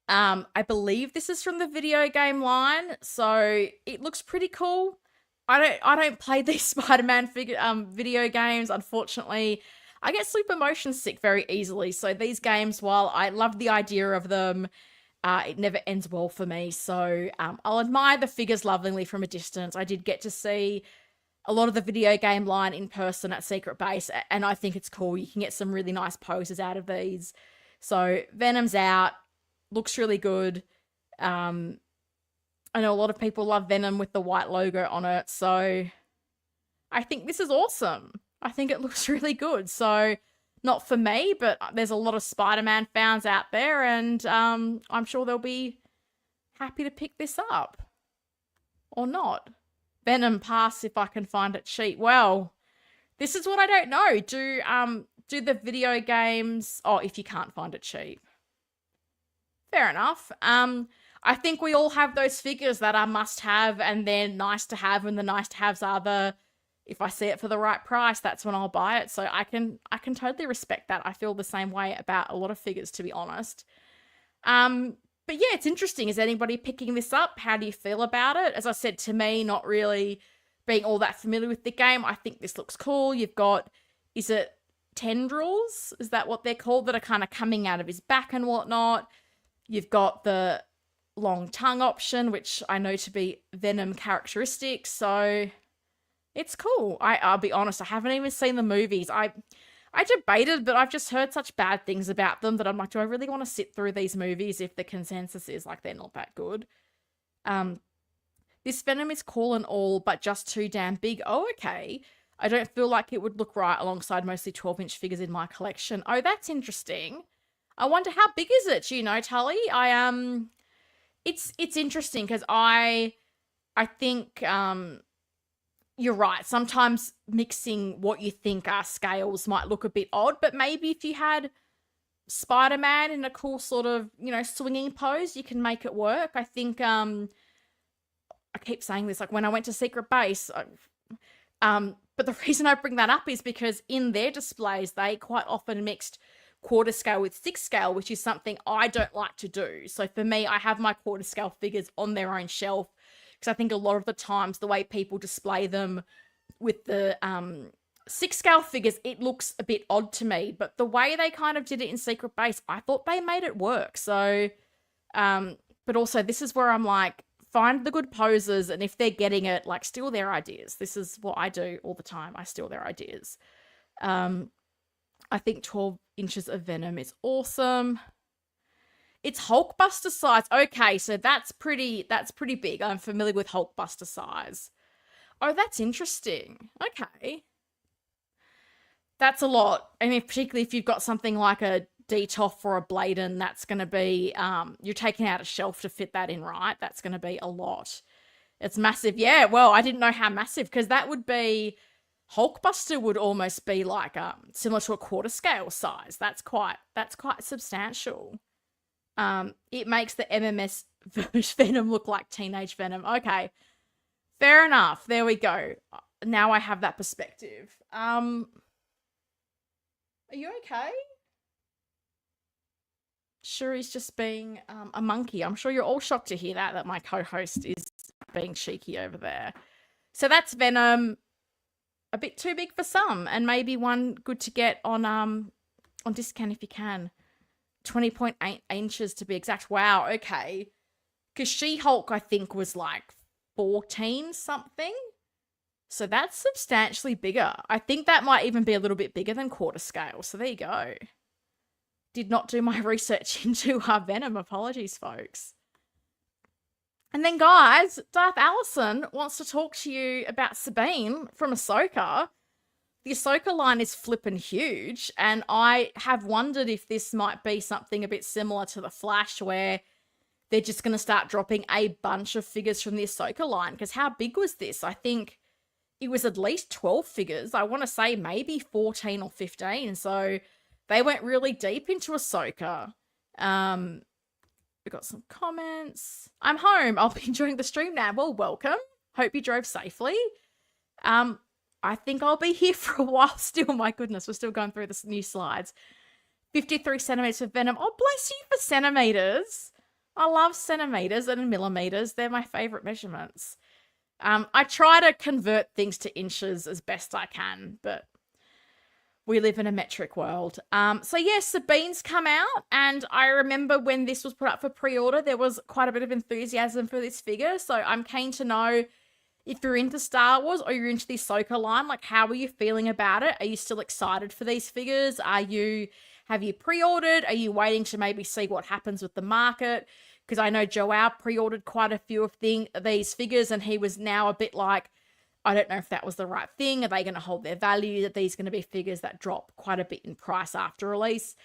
I believe this is from the video game line, so it looks pretty cool. I don't play these Spider-Man video games, unfortunately. I get super motion sick very easily, so these games, while I love the idea of them, it never ends well for me. So I'll admire the figures lovingly from a distance. I did get to see a lot of the video game line in person at Secret Base, and I think it's cool. You can get some really nice poses out of these. So Venom's out. Looks really good. I know a lot of people love Venom with the white logo on it, so I think this is awesome. I think it looks really good. So not for me, but there's a lot of Spider-Man fans out there, and I'm sure they'll be happy to pick this up. Or not. Venom pass if I can find it cheap. Well, this is what I don't know. Do the video games... Oh, if you can't find it cheap. Fair enough. I think we all have those figures that are must-have and they're nice to have, and the nice-to-haves are the, if I see it for the right price, that's when I'll buy it. So I can totally respect that. I feel the same way about a lot of figures, to be honest. But yeah, it's interesting. Is anybody picking this up? How do you feel about it? As I said, to me, not really being all that familiar with the game, I think this looks cool. You've got, is it tendrils? Is that what they're called? That are kind of coming out of his back and whatnot. You've got the long tongue option, which I know to be Venom characteristics. So it's cool. I'll be honest, I haven't even seen the movies. I debated, but I've just heard such bad things about them that I'm like, do I really want to sit through these movies if the consensus is like they're not that good? This Venom is cool and all, but just too damn big. Oh, okay. I don't feel like it would look right alongside mostly 12-inch figures in my collection. Oh, that's interesting. I wonder how big is it? You know, Tully? It's interesting because I think you're right. Sometimes mixing what you think are scales might look a bit odd, but maybe if you had Spider-Man in a cool sort of, you know, swinging pose, you can make it work. I think I keep saying this, like when I went to Secret Base, but the reason I bring that up is because in their displays, they quite often mixed quarter scale with 6 scale, which is something I don't like to do. So for me, I have my quarter scale figures on their own shelf because I think a lot of the times the way people display them with the 6 scale figures, it looks a bit odd to me. But the way they kind of did it in Secret Base, I thought they made it work. So, but also this is where I'm like, find the good poses, and if they're getting it, like, steal their ideas. This is what I do all the time. I steal their ideas. I think 12 inches of Venom is awesome. It's Hulkbuster size. Okay, so that's pretty big. I'm familiar with Hulkbuster size. Oh, that's interesting. Okay. That's a lot. I mean, particularly if you've got something like a Detolf for a Bladen, that's going to be, you're taking out a shelf to fit that in, right? That's going to be a lot. It's massive. Yeah, well, I didn't know how massive, because that would be, Hulkbuster would almost be like similar to a quarter scale size. That's quite substantial. It makes the MMS Venom look like teenage Venom. Okay, fair enough. There we go. Now I have that perspective. Are you okay? Sure, he's just being a monkey. I'm sure you're all shocked to hear that my co-host is being cheeky over there. So that's Venom. A bit too big for some, and maybe one good to get on discount if you can. 20.8 inches to be exact. Wow, okay. Because She-Hulk, I think, was like 14 something. So that's substantially bigger. I think that might even be a little bit bigger than quarter scale. So there you go. Did not do my research into Venom. Apologies, folks. And then, guys, Darth Allison wants to talk to you about Sabine from Ahsoka. The Ahsoka line is flippin' huge, and I have wondered if this might be something a bit similar to The Flash, where they're just going to start dropping a bunch of figures from the Ahsoka line. Because how big was this? I think it was at least 12 figures. I want to say maybe 14 or 15. So they went really deep into Ahsoka. We got some comments. I'm home. I'll be enjoying the stream now. Well, welcome. Hope you drove safely. I think I'll be here for a while still. My goodness, we're still going through this new slides. 53 centimeters for Venom. Oh, bless you for centimeters. I love centimeters and millimeters. They're my favorite measurements. I try to convert things to inches as best I can, but we live in a metric world. So yes, Sabine's come out, and I remember when this was put up for pre-order, there was quite a bit of enthusiasm for this figure. So I'm keen to know if you're into Star Wars or you're into the Ahsoka line, like how are you feeling about it? Are you still excited for these figures? Have you pre-ordered? Are you waiting to maybe see what happens with the market? Because I know Joao pre-ordered quite a few of these figures, and he was now a bit like, I don't know if that was the right thing. Are they going to hold their value? Are these going to be figures that drop quite a bit in price after release?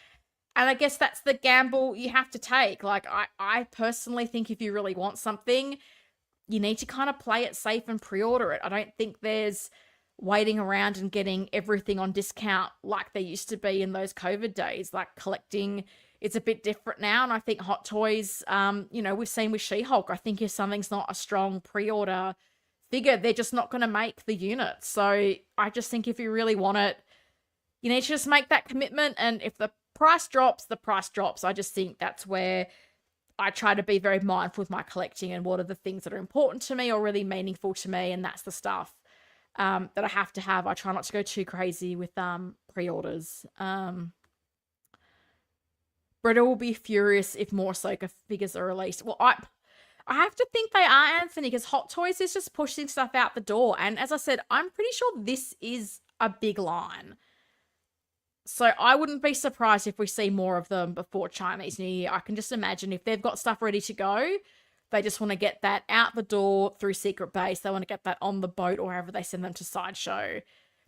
And I guess that's the gamble you have to take. Like, I personally think if you really want something, you need to kind of play it safe and pre-order it. I don't think there's waiting around and getting everything on discount like there used to be in those COVID days. Like, collecting, it's a bit different now. And I think Hot Toys, we've seen with She-Hulk, I think if something's not a strong pre-order figure, they're just not going to make the units. So I just think if you really want it, you need to just make that commitment. And if the price drops, the price drops. I just think that's where I try to be very mindful with my collecting and what are the things that are important to me or really meaningful to me. And that's the stuff that I have to have. I try not to go too crazy with pre-orders. Britta will be furious if more Ahsoka figures are released. Well, I have to think they are, Anthony, because Hot Toys is just pushing stuff out the door. And as I said, I'm pretty sure this is a big line. So I wouldn't be surprised if we see more of them before Chinese New Year. I can just imagine if they've got stuff ready to go, they just want to get that out the door through Secret Base. They want to get that on the boat or however they send them to Sideshow.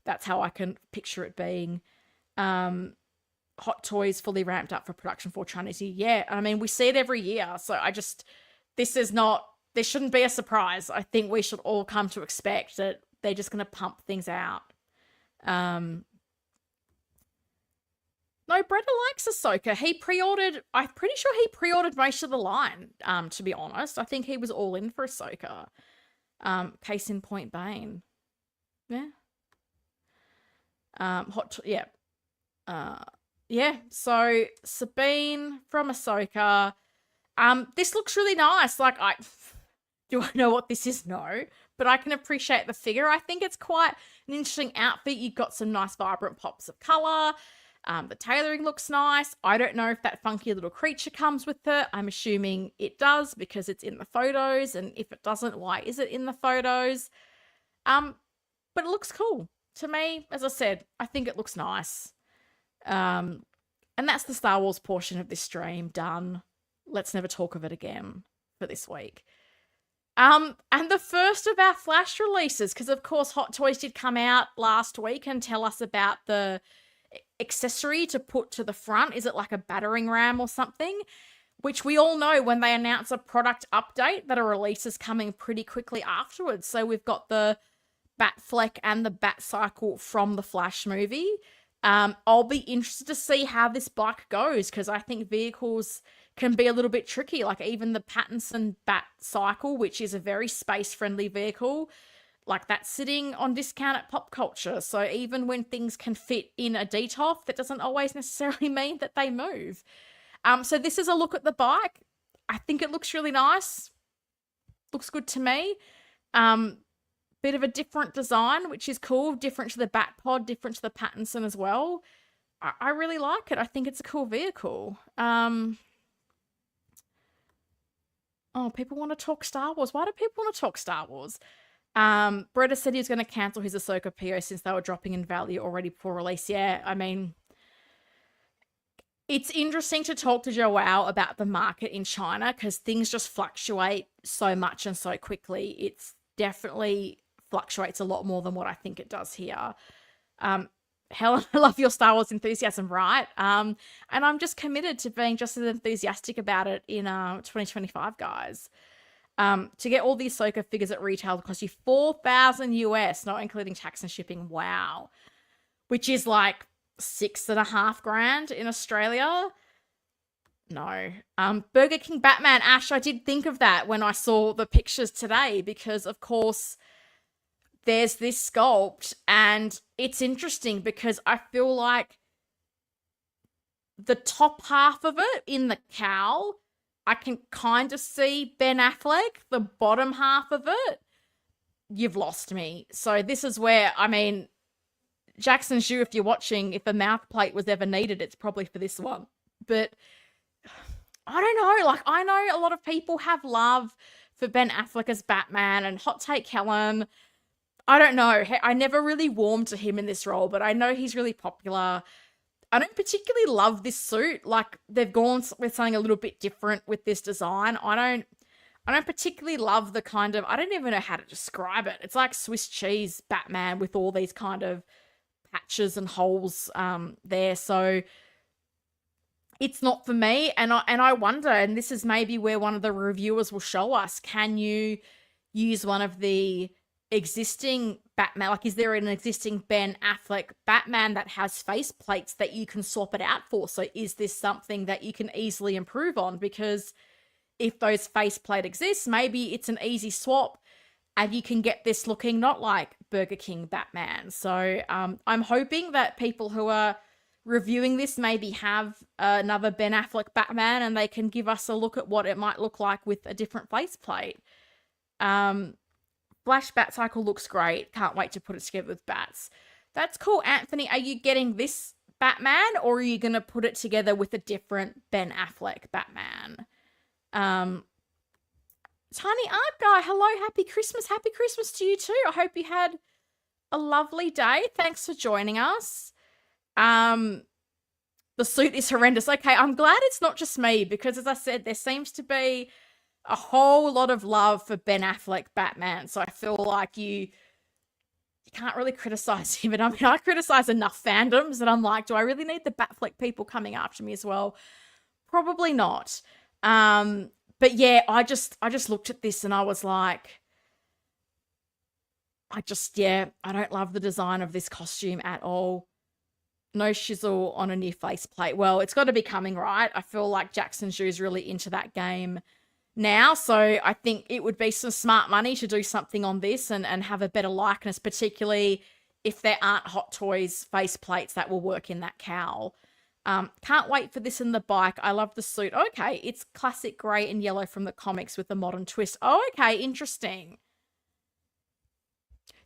That's how I can picture it being. Hot Toys fully ramped up for production for Chinese New Year. Yeah, I mean, we see it every year. So this shouldn't be a surprise. I think we should all come to expect that they're just going to pump things out. No, Bretta likes Ahsoka. I'm pretty sure he pre-ordered most of the line, to be honest. I think he was all in for Ahsoka. Case in point, Bane. Yeah. So Sabine from Ahsoka. This looks really nice. Like, do I know what this is? No. But I can appreciate the figure. I think it's quite an interesting outfit. You've got some nice vibrant pops of colour. The tailoring looks nice. I don't know if that funky little creature comes with it. I'm assuming it does because it's in the photos. And if it doesn't, why is it in the photos? But it looks cool. To me, as I said, I think it looks nice. And that's the Star Wars portion of this stream done. Let's never talk of it again for this week. And the first of our Flash releases, because of course Hot Toys did come out last week and tell us about the accessory to put to the front. Is it like a battering ram or something? Which we all know when they announce a product update that a release is coming pretty quickly afterwards. So we've got the Batfleck and the Bat Cycle from the Flash movie. I'll be interested to see how this bike goes, because I think vehicles can be a little bit tricky. Like even the Pattinson Bat Cycle, which is a very space-friendly vehicle, like that's sitting on discount at Pop Culture. So even when things can fit in a DTOF, that doesn't always necessarily mean that they move. So this is a look at the bike. I think it looks really nice. Looks good to me. Bit of a different design, which is cool. Different to the Bat Pod, different to the Pattinson as well. I really like it. I think it's a cool vehicle. Oh, people want to talk Star Wars. Why do people want to talk Star Wars? Bretta said he was going to cancel his Ahsoka PO since they were dropping in value already before release. Yeah, I mean, it's interesting to talk to Joao about the market in China because things just fluctuate so much and so quickly. It's definitely fluctuates a lot more than what I think it does here. Helen, I love your Star Wars enthusiasm, right? And I'm just committed to being just as enthusiastic about it in 2025, guys. To get all these Ahsoka figures at retail will cost you $4,000 US, not including tax and shipping. Wow. Which is like $6,500 in Australia. No. Burger King Batman, Ash, I did think of that when I saw the pictures today because, of course, there's this sculpt and it's interesting because I feel like the top half of it in the cowl, I can kind of see Ben Affleck. The bottom half of it, you've lost me. So this is where, I mean, Jackson Zhu, if you're watching, if a mouth plate was ever needed, it's probably for this one. But I don't know. Like, I know a lot of people have love for Ben Affleck as Batman and Hot Take Helen. I don't know. I never really warmed to him in this role, but I know he's really popular. I don't particularly love this suit. Like, they've gone with something a little bit different with this design. I don't particularly love the kind of, I don't even know how to describe it. It's like Swiss cheese Batman with all these kind of patches and holes there. So it's not for me. And I wonder, and this is maybe where one of the reviewers will show us, can you use one of the existing Batman? Like, is there an existing Ben Affleck Batman that has face plates that you can swap it out for? So is this something that you can easily improve on? Because if those face plate exists, maybe it's an easy swap and you can get this looking not like Burger King Batman. So I'm hoping that people who are reviewing this maybe have another Ben Affleck Batman and they can give us a look at what it might look like with a different faceplate. Flash Bat Cycle looks great. Can't wait to put it together with bats. That's cool. Anthony, are you getting this Batman or are you going to put it together with a different Ben Affleck Batman? Tiny Art Guy, hello, happy Christmas. Happy Christmas to you too. I hope you had a lovely day. Thanks for joining us. The suit is horrendous. Okay, I'm glad it's not just me because, as I said, there seems to be a whole lot of love for Ben Affleck Batman. So I feel like you can't really criticize him. And I mean, I criticize enough fandoms that I'm like, do I really need the Batfleck people coming after me as well? Probably not. But yeah, I just looked at this and I was like, I don't love the design of this costume at all. No shizzle on a new faceplate. Well, it's got to be coming, right? I feel like Jackson Zhu is really into that game now. So I think it would be some smart money to do something on this and have a better likeness, particularly if there aren't Hot Toys faceplates that will work in that cowl. Can't wait for this in the bike. I love the suit. Okay, it's classic grey and yellow from the comics with a modern twist. Oh, okay, interesting.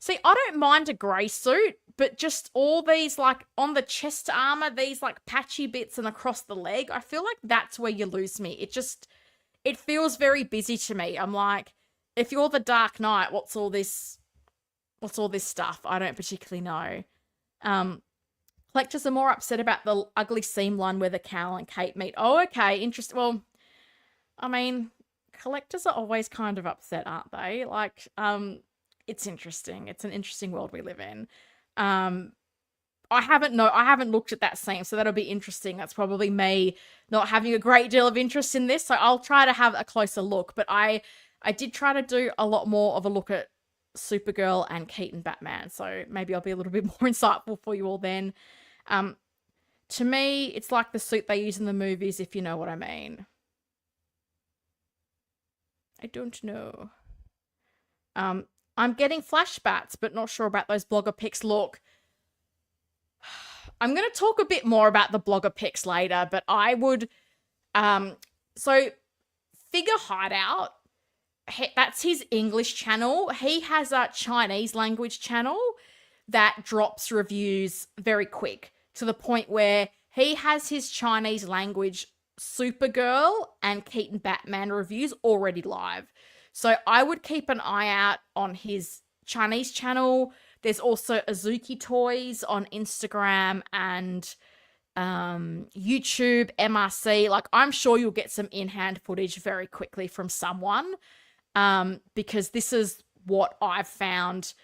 See, I don't mind a grey suit, but just all these, like, on the chest armor, these, like, patchy bits and across the leg, I feel like that's where you lose me. It feels very busy to me. I'm like, if you're the Dark Knight, what's all this stuff? I don't particularly know. Collectors are more upset about the ugly seam line where the cowl and cape meet. Oh, okay, interesting. Well, I mean, collectors are always kind of upset, aren't they? Like, it's interesting. It's an interesting world we live in. I haven't looked at that scene, so that'll be interesting. That's probably me not having a great deal of interest in this, so I'll try to have a closer look. But I did try to do a lot more of a look at Supergirl and Keaton Batman, so maybe I'll be a little bit more insightful for you all then. To me, it's like the suit they use in the movies, if you know what I mean. I don't know. I'm getting flashbacks, but not sure about those blogger pics. Look, I'm going to talk a bit more about the blogger pics later, but I would, so Figure Hideout, that's his English channel. He has a Chinese language channel that drops reviews very quick to the point where he has his Chinese language Supergirl and Keaton Batman reviews already live. So I would keep an eye out on his Chinese channel. There's also Azuki Toys on Instagram and YouTube, MRC. Like, I'm sure you'll get some in-hand footage very quickly from someone, because this is what I've found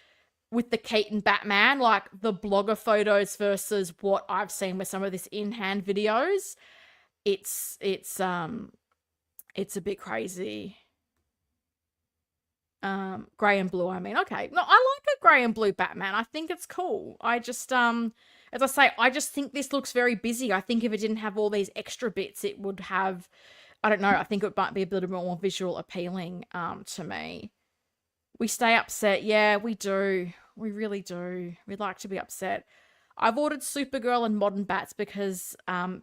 with the Keaton Batman, like the blogger photos versus what I've seen with some of this in-hand videos. It's a bit crazy. Grey and blue, I mean. Okay. No, I like a grey and blue Batman. I think it's cool. I just, as I say, I just think this looks very busy. I think if it didn't have all these extra bits, it would have, I don't know, I think it might be a little bit more visual appealing, to me. We stay upset. Yeah, we do. We really do. We like to be upset. I've ordered Supergirl and Modern Bats because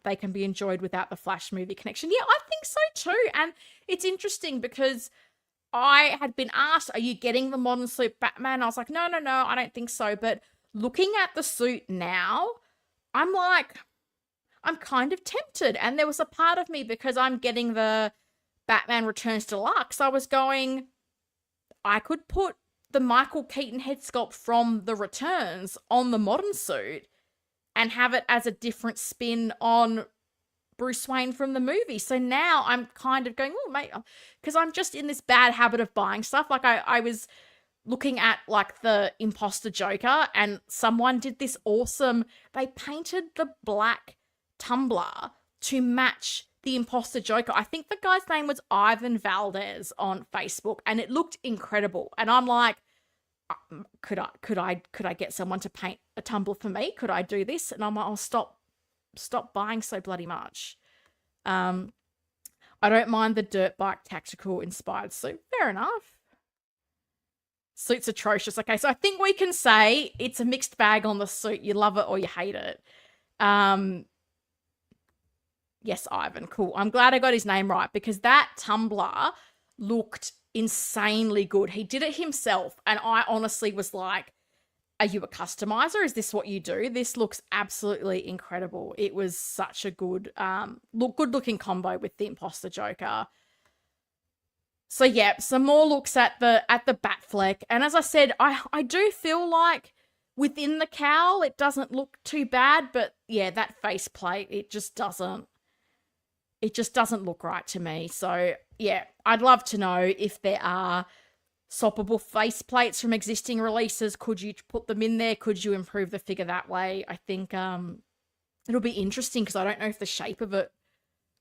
they can be enjoyed without the Flash movie connection. Yeah, I think so too. And it's interesting because I had been asked, are you getting the modern suit Batman? I was like, no, I don't think so. But looking at the suit now, I'm like, I'm kind of tempted. And there was a part of me, because I'm getting the Batman Returns Deluxe, I was going, I could put the Michael Keaton head sculpt from the Returns on the modern suit and have it as a different spin on Bruce Wayne from the movie. So now I'm kind of going, oh, mate, because I'm just in this bad habit of buying stuff. Like I was looking at like the Imposter Joker, and someone did this awesome, they painted the black tumbler to match the Imposter Joker. I think the guy's name was Ivan Valdez on Facebook, and it looked incredible. And I'm like, could I get someone to paint a tumbler for me? Could I do this? And I'm like, oh, stop buying so bloody much. I don't mind the dirt bike tactical inspired suit. Fair enough. Suit's atrocious. Okay, so I think we can say it's a mixed bag on the suit. You love it or you hate it. Yes, Ivan. Cool. I'm glad I got his name right, because that tumbler looked insanely good. He did it himself, and I honestly was like, are you a customizer? Is this what you do? This looks absolutely incredible. It was such a good looking combo with the Imposter Joker. So yeah, some more looks at the Batfleck. And as I said, I do feel like within the cowl it doesn't look too bad, but yeah, that faceplate, it just doesn't look right to me. So yeah, I'd love to know if there are swappable faceplates from existing releases. Could you put them in there? Could you improve the figure that way? I think it'll be interesting, because I don't know if the shape of it,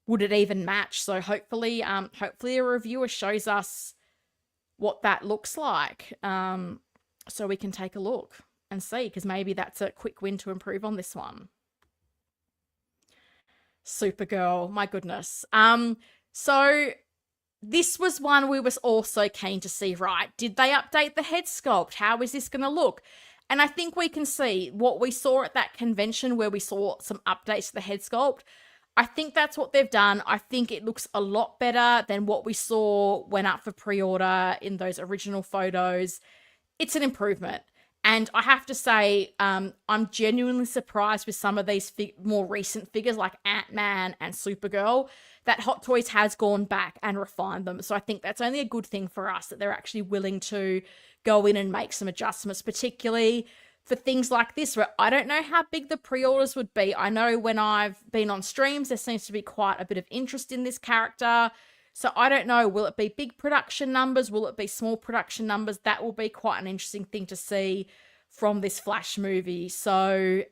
would it even match? So hopefully a reviewer shows us what that looks like, so we can take a look and see, because maybe that's a quick win to improve on this one. Supergirl, my goodness. So this was one we was also keen to see, right? Did they update the head sculpt? How is this going to look? And I think we can see what we saw at that convention where we saw some updates to the head sculpt. I think that's what they've done. I think it looks a lot better than what we saw when up for pre-order in those original photos. It's an improvement. And I have to say, I'm genuinely surprised with some of these more recent figures like Ant-Man and Supergirl, that Hot Toys has gone back and refined them. So I think that's only a good thing for us, that they're actually willing to go in and make some adjustments, particularly for things like this, where I don't know how big the pre-orders would be. I know when I've been on streams, there seems to be quite a bit of interest in this character. So I don't know, will it be big production numbers? Will it be small production numbers? That will be quite an interesting thing to see from this Flash movie. So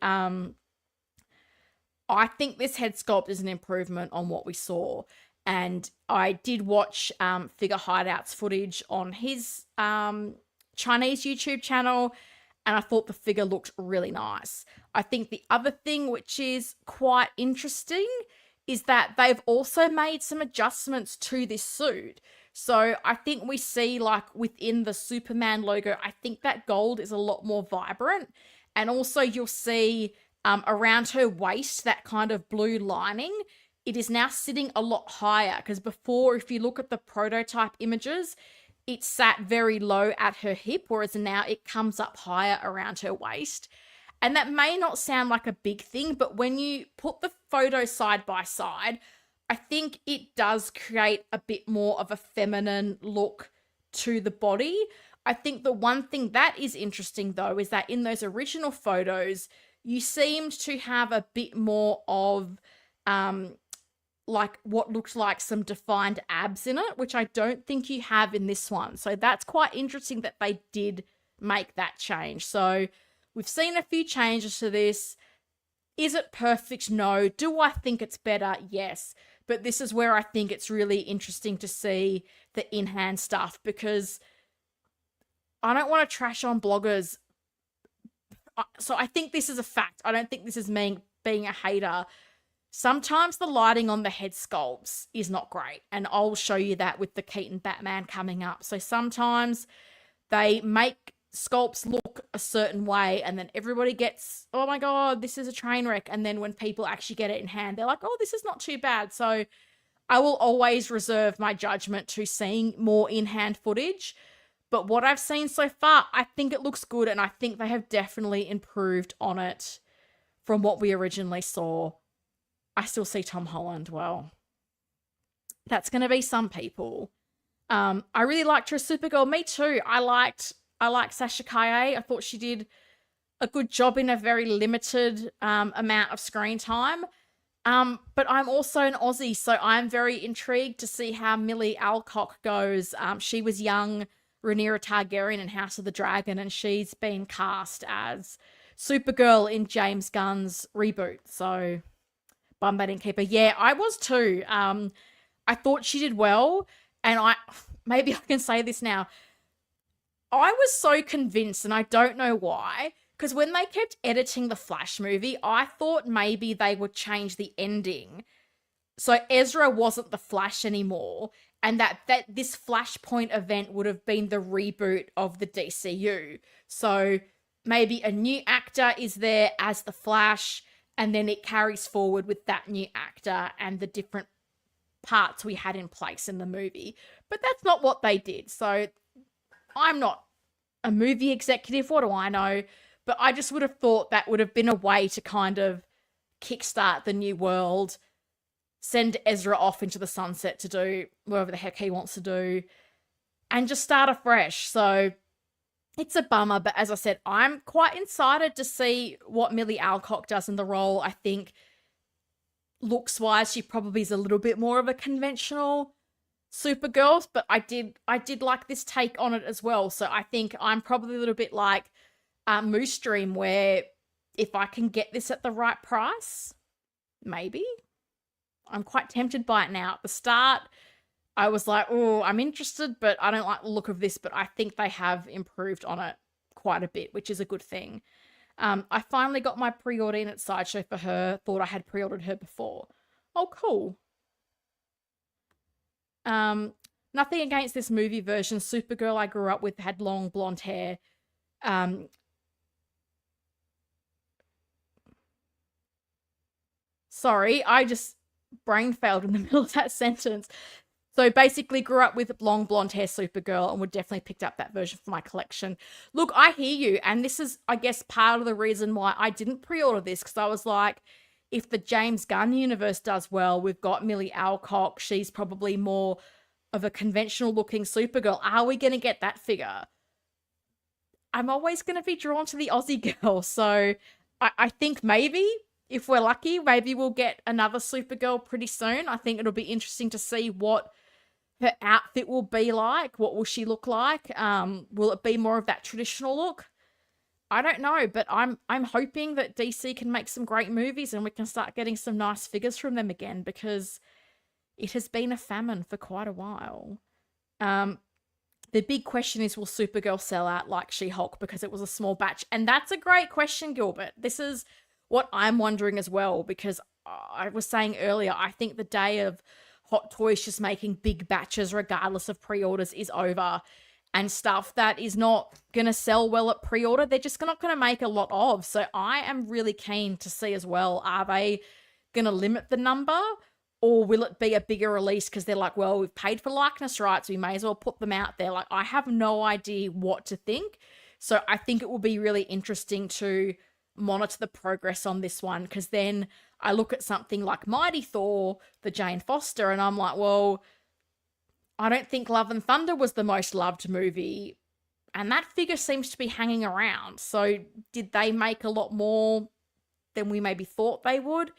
I think this head sculpt is an improvement on what we saw. And I did watch Figure Hideout's footage on his Chinese YouTube channel, and I thought the figure looked really nice. I think the other thing which is quite interesting is that they've also made some adjustments to this suit. So I think we see, like, within the Superman logo, I think that gold is a lot more vibrant. And also you'll see around her waist, that kind of blue lining, it is now sitting a lot higher, because before, if you look at the prototype images, it sat very low at her hip, whereas now it comes up higher around her waist. And that may not sound like a big thing, but when you put the photos side by side, I think it does create a bit more of a feminine look to the body. I think the one thing that is interesting, though, is that in those original photos, you seemed to have a bit more of like what looked like some defined abs in it, which I don't think you have in this one. So that's quite interesting that they did make that change. So we've seen a few changes to this. Is it perfect? No. Do I think it's better? Yes. But this is where I think it's really interesting to see the in-hand stuff, because I don't want to trash on bloggers. So I think this is a fact. I don't think this is me being a hater. Sometimes the lighting on the head sculpts is not great, and I'll show you that with the Keaton Batman coming up. So sometimes they make sculpts look a certain way, and then everybody gets, oh my god, this is a train wreck. And then when people actually get it in hand, they're like, oh, this is not too bad. So I will always reserve my judgment to seeing more in-hand footage. But what I've seen so far, I think it looks good, and I think they have definitely improved on it from what we originally saw. I still see Tom Holland. Well, that's going to be some people. I really liked her as Supergirl. Me too. I liked Sasha Calle. I thought she did a good job in a very limited amount of screen time. But I'm also an Aussie, so I'm very intrigued to see how Millie Alcock goes. She was young Rhaenyra Targaryen in House of the Dragon, and she's been cast as Supergirl in James Gunn's reboot. So bummed they didn't keep her. Yeah, I was too. I thought she did well, and maybe I can say this now. I was so convinced, and I don't know why, because when they kept editing the Flash movie, I thought maybe they would change the ending so Ezra wasn't the Flash anymore, and that this Flashpoint event would have been the reboot of the DCU. So maybe a new actor is there as the Flash, and then it carries forward with that new actor and the different parts we had in place in the movie. But that's not what they did. So I'm not a movie executive. What do I know? But I just would have thought that would have been a way to kind of kickstart the new world, send Ezra off into the sunset to do whatever the heck he wants to do, and just start afresh. So it's a bummer, but as I said, I'm quite excited to see what Millie Alcock does in the role. I think looks-wise, she probably is a little bit more of a conventional Supergirl, but I did like this take on it as well. So I think I'm probably a little bit like Moose Dream, where if I can get this at the right price, maybe. I'm quite tempted by it now. At the start, I was like, oh, I'm interested, but I don't like the look of this. But I think they have improved on it quite a bit, which is a good thing. I finally got my pre-order in at Sideshow for her. Thought I had pre-ordered her before. Oh, cool. Nothing against this movie version. Supergirl I grew up with had long blonde hair. Sorry, I just brain failed in the middle of that sentence. So basically grew up with long blonde hair Supergirl and would definitely picked up that version for my collection. Look, I hear you. And this is, I guess, part of the reason why I didn't pre-order this, because I was like, if the James Gunn universe does well, we've got Millie Alcock. She's probably more of a conventional looking Supergirl. Are we going to get that figure? I'm always going to be drawn to the Aussie girl. So I think maybe, if we're lucky, maybe we'll get another Supergirl pretty soon. I think it'll be interesting to see what her outfit will be like. What will she look like? Will it be more of that traditional look? I don't know, but I'm hoping that DC can make some great movies and we can start getting some nice figures from them again, because it has been a famine for quite a while. Um, the big question is, will Supergirl sell out like She-Hulk because it was a small batch? And that's a great question, Gilbert. This is what I'm wondering as well, because I was saying earlier, I think the day of Hot Toys just making big batches regardless of pre-orders is over, and stuff that is not going to sell well at pre-order, they're just not going to make a lot of. So I am really keen to see as well, are they going to limit the number, or will it be a bigger release because they're like, well, we've paid for likeness rights, we may as well put them out there. Like, I have no idea what to think. So I think it will be really interesting to monitor the progress on this one, because then I look at something like Mighty Thor, the Jane Foster, and I'm like, well, I don't think Love and Thunder was the most loved movie, and that figure seems to be hanging around. So did they make a lot more than we maybe thought they would?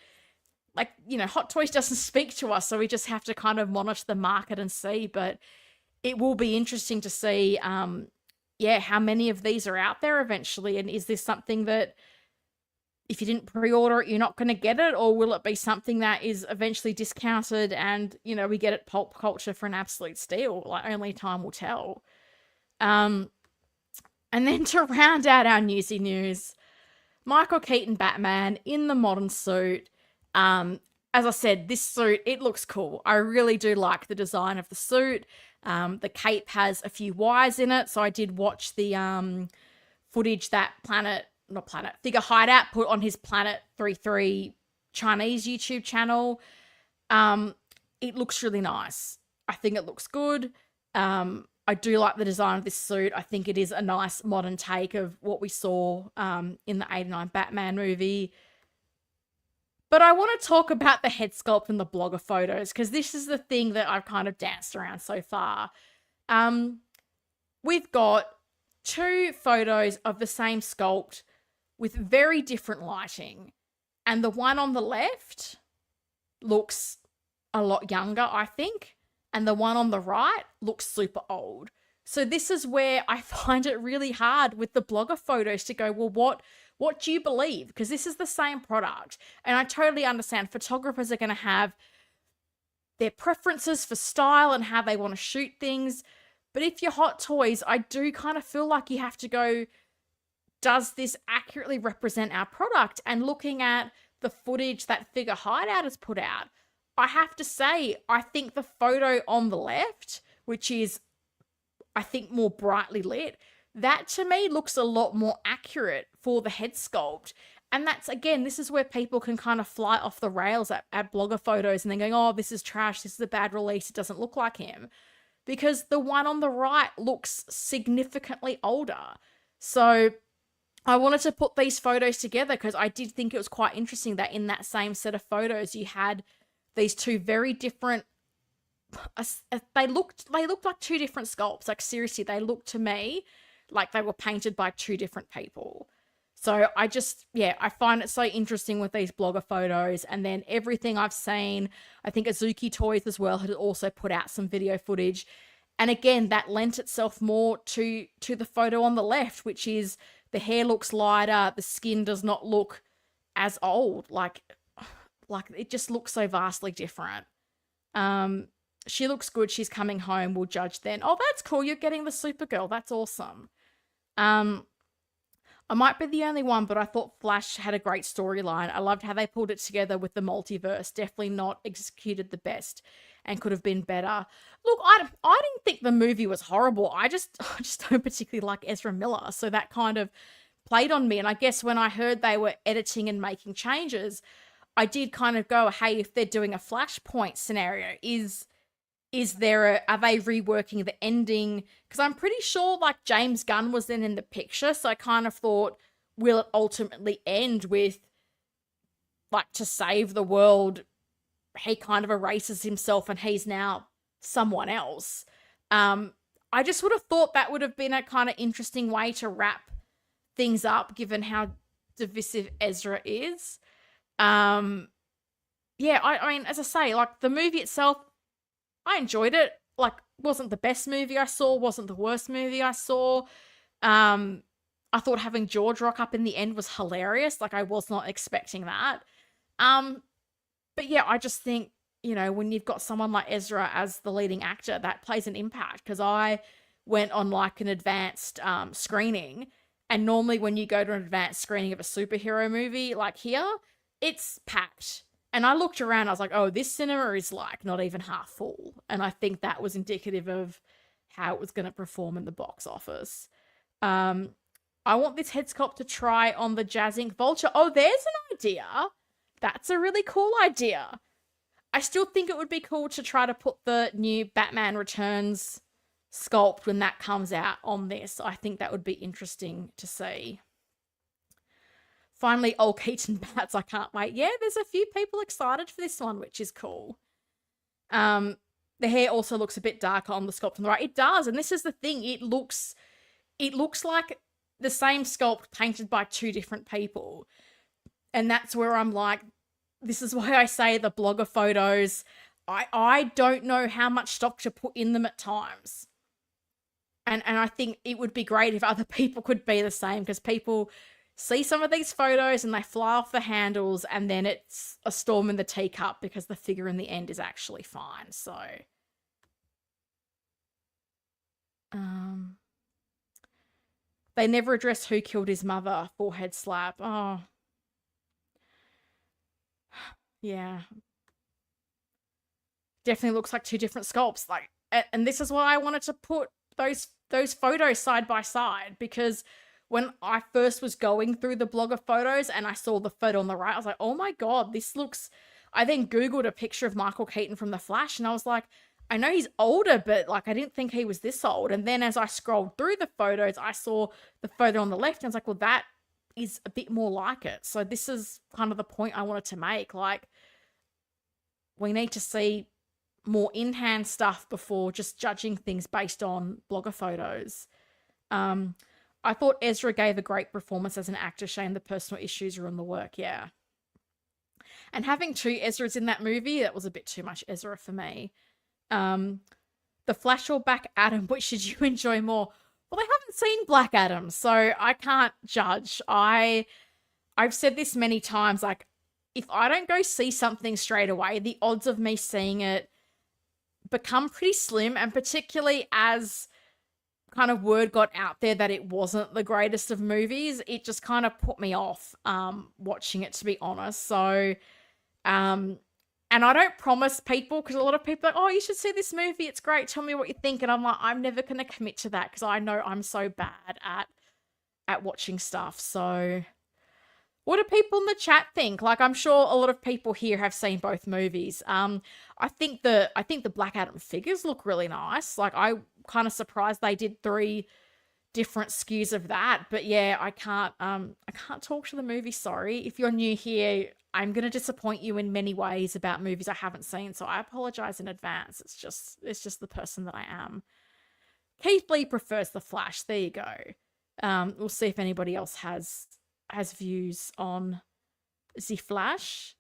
Like, you know, Hot Toys doesn't speak to us, so we just have to kind of monitor the market and see. But it will be interesting to see, how many of these are out there eventually, and is this something that if you didn't pre-order it, you're not going to get it, or will it be something that is eventually discounted and, you know, we get it pulp culture for an absolute steal? Like, only time will tell. And then to round out our newsy news, Michael Keaton Batman in the modern suit. As I said, this suit, it looks cool. I really do like the design of the suit. The cape has a few wires in it, so I did watch the footage that Figure Hideout put on his Planet 33 Chinese YouTube channel. It looks really nice. I think it looks good. I do like the design of this suit. I think it is a nice modern take of what we saw in the 89 Batman movie. But I want to talk about the head sculpt and the blogger photos, because this is the thing that I've kind of danced around so far. We've got 2 photos of the same sculpt with very different lighting. And the one on the left looks a lot younger, I think. And the one on the right looks super old. So this is where I find it really hard with the blogger photos to go, well, what do you believe? Because this is the same product. And I totally understand photographers are going to have their preferences for style and how they want to shoot things. But if you're Hot Toys, I do kind of feel like you have to go, does this accurately represent our product? And looking at the footage that Figure Hideout has put out, I have to say, I think the photo on the left, which is, I think, more brightly lit, that to me looks a lot more accurate for the head sculpt. And that's, again, this is where people can kind of fly off the rails at blogger photos and then going, oh, this is trash, this is a bad release, it doesn't look like him. Because the one on the right looks significantly older. So I wanted to put these photos together because I did think it was quite interesting that in that same set of photos you had these 2 very different, they looked like 2 different sculpts. Like, seriously, they looked to me like they were painted by 2 different people. So I find it so interesting with these blogger photos. And then everything I've seen, I think Azuki Toys as well had also put out some video footage. And again, that lent itself more to the photo on the left, which is the hair looks lighter, the skin does not look as old. Like it just looks so vastly different. She looks good. She's coming home. We'll judge then. Oh, that's cool. You're getting the Supergirl. That's awesome. I might be the only one, but I thought Flash had a great storyline. I loved how they pulled it together with the multiverse. Definitely not executed the best and could have been better. Look, I didn't think the movie was horrible. I just don't particularly like Ezra Miller. So that kind of played on me. And I guess when I heard they were editing and making changes, I did kind of go, hey, if they're doing a Flashpoint scenario, are they reworking the ending? Because I'm pretty sure like James Gunn was then in the picture. So I kind of thought, will it ultimately end with, like, to save the world, he kind of erases himself and he's now someone else. I just would have thought that would have been a kind of interesting way to wrap things up, given how divisive Ezra is. I mean, as I say, like, the movie itself, I enjoyed it. Like, wasn't the best movie I saw, wasn't the worst movie I saw. I thought having George rock up in the end was hilarious. Like, I was not expecting that. Um, but yeah, I just think, when you've got someone like Ezra as the leading actor, that plays an impact. Because I went on like an advanced screening, and normally when you go to an advanced screening of a superhero movie, like here, it's packed. And I looked around, I was like, oh, this cinema is like not even half full. And I think that was indicative of how it was going to perform in the box office. Um, I want this head sculpt to try on the Jazz Ink Vulture. Oh, there's an idea. That's a really cool idea. I still think it would be cool to try to put the new Batman Returns sculpt when that comes out on this. I think that would be interesting to see. Finally, old Keaton Bats. I can't wait. Yeah, there's a few people excited for this one, which is cool. The hair also looks a bit darker on the sculpt on the right. It does, and this is the thing. It looks like the same sculpt painted by two different people. And that's where I'm like, this is why I say the blogger photos, I don't know how much stock to put in them at times. And I think it would be great if other people could be the same, because people see some of these photos and they fly off the handles, and then it's a storm in the teacup because the figure in the end is actually fine. So, they never address who killed his mother. Forehead slap. Oh, yeah. Definitely looks like two different sculpts. Like, and this is why I wanted to put those photos side by side, because when I first was going through the blogger photos and I saw the photo on the right, I was like, oh my God, this looks... I then Googled a picture of Michael Keaton from The Flash, and I was like, I know he's older, but like, I didn't think he was this old. And then as I scrolled through the photos, I saw the photo on the left, and I was like, well, that is a bit more like it. So this is kind of the point I wanted to make. Like, we need to see more in-hand stuff before just judging things based on blogger photos. I thought Ezra gave a great performance as an actor. Shame the personal issues ruined the work. Yeah. And having two Ezras in that movie, that was a bit too much Ezra for me. The Flash or Black Adam, which did you enjoy more? Well, I haven't seen Black Adam, so I can't judge. I've said this many times, like, if I don't go see something straight away, the odds of me seeing it become pretty slim, and particularly as kind of word got out there that it wasn't the greatest of movies, it just kind of put me off watching it, to be honest. So, and I don't promise people, because a lot of people are like, oh, you should see this movie, it's great, tell me what you think. And I'm like, I'm never going to commit to that, because I know I'm so bad at watching stuff. So what do people in the chat think? Like, I'm sure a lot of people here have seen both movies. I think the Black Adam figures look really nice. Like, I kind of surprised they did 3 different SKUs of that. But yeah, I can't talk to the movie, sorry. If you're new here, I'm going to disappoint you in many ways about movies I haven't seen, so I apologize in advance. It's just the person that I am. Keith Lee prefers The Flash. There you go. We'll see if anybody else has views on The Flash.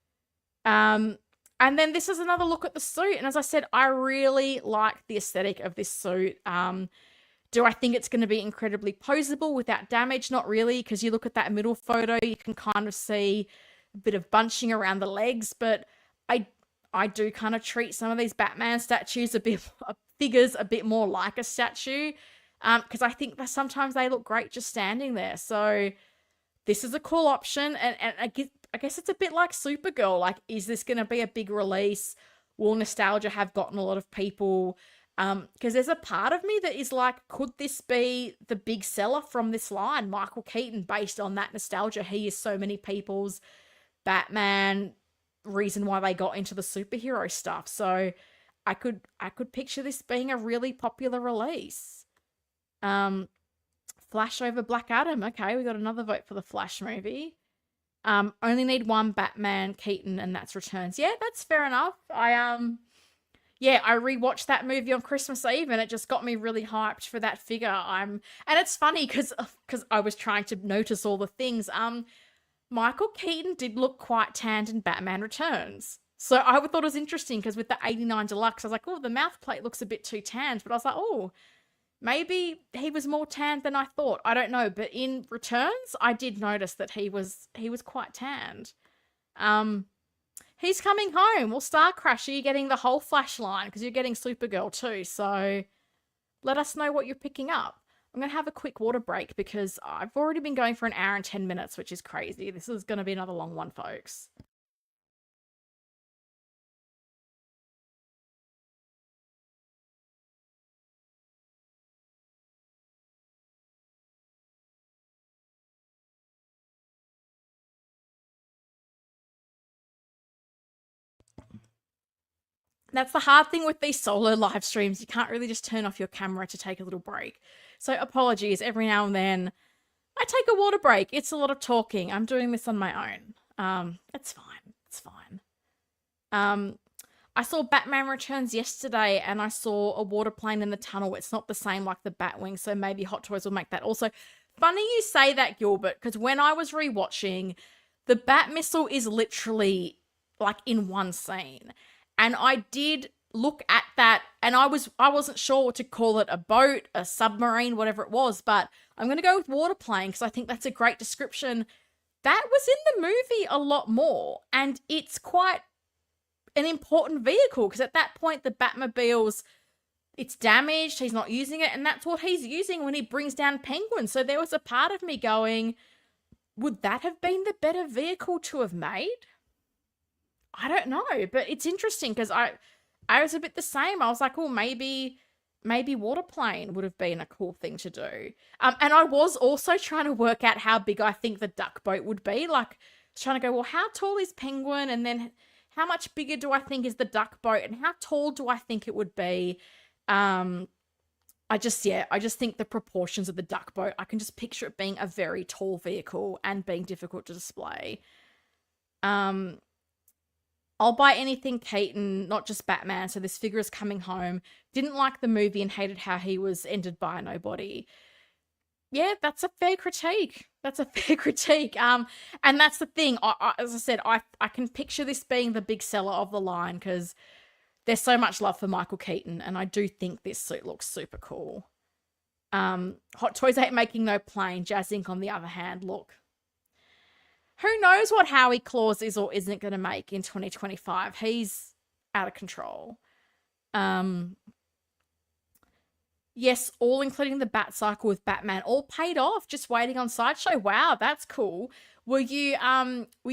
And then this is another look at the suit. And as I said, I really like the aesthetic of this suit. Do I think it's going to be incredibly poseable without damage? Not really, because you look at that middle photo, you can kind of see a bit of bunching around the legs. But I do kind of treat some of these Batman statues figures a bit more like a statue, because I think that sometimes they look great just standing there. So this is a cool option, and I guess it's a bit like Supergirl. Like, is this going to be a big release? Will nostalgia have gotten a lot of people? Because there's a part of me that is like, could this be the big seller from this line, Michael Keaton, based on that nostalgia? He is so many people's Batman, reason why they got into the superhero stuff. So I could picture this being a really popular release. Flash over Black Adam. Okay, we got another vote for the Flash movie. Only need one Batman Keaton, and that's Returns. Yeah, that's fair enough. I rewatched that movie on Christmas Eve, and it just got me really hyped for that figure. And it's funny because I was trying to notice all the things. Michael Keaton did look quite tanned in Batman Returns. So I thought it was interesting, because with the 89 Deluxe, I was like, oh, the mouth plate looks a bit too tanned. But I was like, oh, Maybe he was more tanned than I thought. I don't know, but in Returns, I did notice that he was quite tanned. Um, he's coming home. Well, Star Crasher, you're getting the whole Flash line because you're getting Supergirl too. So let us know what you're picking up. I'm going to have a quick water break because I've already been going for an hour and 10 minutes, which is crazy. This is going to be another long one, folks. That's the hard thing with these solo live streams. You can't really just turn off your camera to take a little break. So apologies every now and then. I take a water break. It's a lot of talking. I'm doing this on my own. It's fine. It's fine. I saw Batman Returns yesterday and I saw a water plane in the tunnel. It's not the same like the Batwing, so maybe Hot Toys will make that. Also, funny you say that, Gilbert, because when I was rewatching, the Bat Missile is literally like in one scene. And I did look at that and I wasn't sure what to call it, a boat, a submarine, whatever it was, but I'm going to go with water plane because I think that's a great description. That was in the movie a lot more, and it's quite an important vehicle because at that point the Batmobile's it's damaged, he's not using it, and that's what he's using when he brings down Penguin. So there was a part of me going, would that have been the better vehicle to have made? I don't know, but it's interesting because I was a bit the same. I was like, oh, maybe water plane would have been a cool thing to do. And I was also trying to work out how big I think the duck boat would be. Like, trying to go, well, how tall is Penguin? And then how much bigger do I think is the duck boat? And how tall do I think it would be? I just think the proportions of the duck boat, I can just picture it being a very tall vehicle and being difficult to display. I'll buy anything Keaton, not just Batman. So this figure is coming home. Didn't like the movie and hated how he was ended by a nobody. Yeah, that's a fair critique. That's a fair critique. And that's the thing. As I said, I can picture this being the big seller of the line because there's so much love for Michael Keaton, and I do think this suit looks super cool. Hot Toys ain't making no plane. Jazz Inc. on the other hand, look. Who knows what Howie Claus is or isn't going to make in 2025? He's out of control. Yes, all including the Bat Cycle with Batman, all paid off. Just waiting on Sideshow. Wow, that's cool. Were you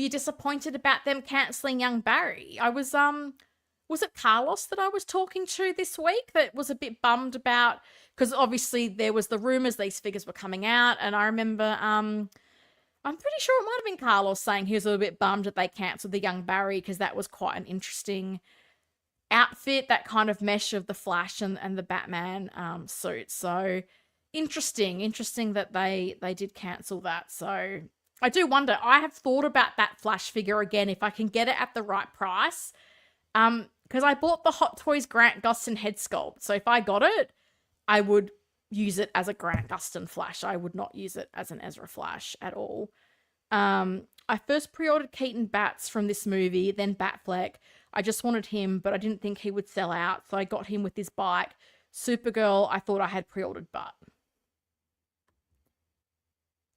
disappointed about them canceling Young Barry? I was it Carlos that I was talking to this week that was a bit bummed about, because obviously there was the rumors these figures were coming out, and I remember I'm pretty sure it might have been Carlos saying he was a little bit bummed that they cancelled the Young Barry because that was quite an interesting outfit, that kind of mesh of the Flash and the Batman suit. So interesting that they did cancel that. So I do wonder. I have thought about that Flash figure again if I can get it at the right price. Because I bought the Hot Toys Grant Gustin head sculpt. So if I got it, I would use it as a Grant Gustin Flash. I would not use it as an Ezra Flash at all. I first pre-ordered Keaton Bats from this movie, then Batfleck. I just wanted him, but I didn't think he would sell out, so I got him with his bike. Supergirl, I thought I had pre-ordered, but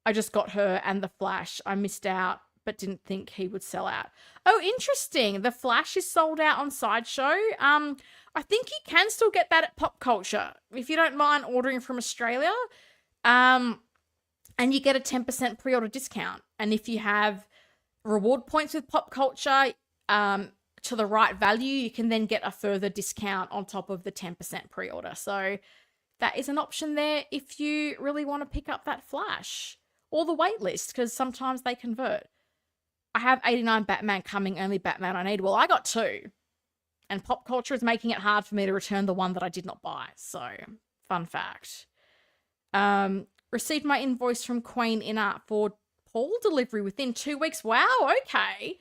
I just got her and the Flash. I missed out, but didn't think he would sell out. Oh, interesting. The Flash is sold out on Sideshow. I think you can still get that at Pop Culture if you don't mind ordering from Australia. And you get a 10% pre-order discount. And if you have reward points with Pop Culture to the right value, you can then get a further discount on top of the 10% pre-order. So that is an option there if you really want to pick up that Flash or the wait list, because sometimes they convert. I have 89 Batman coming, only Batman I need. Well, I got 2. And Pop Culture is making it hard for me to return the one that I did not buy. So, fun fact. Received my invoice from Queen InArt for Paul delivery within 2 weeks. Wow, okay.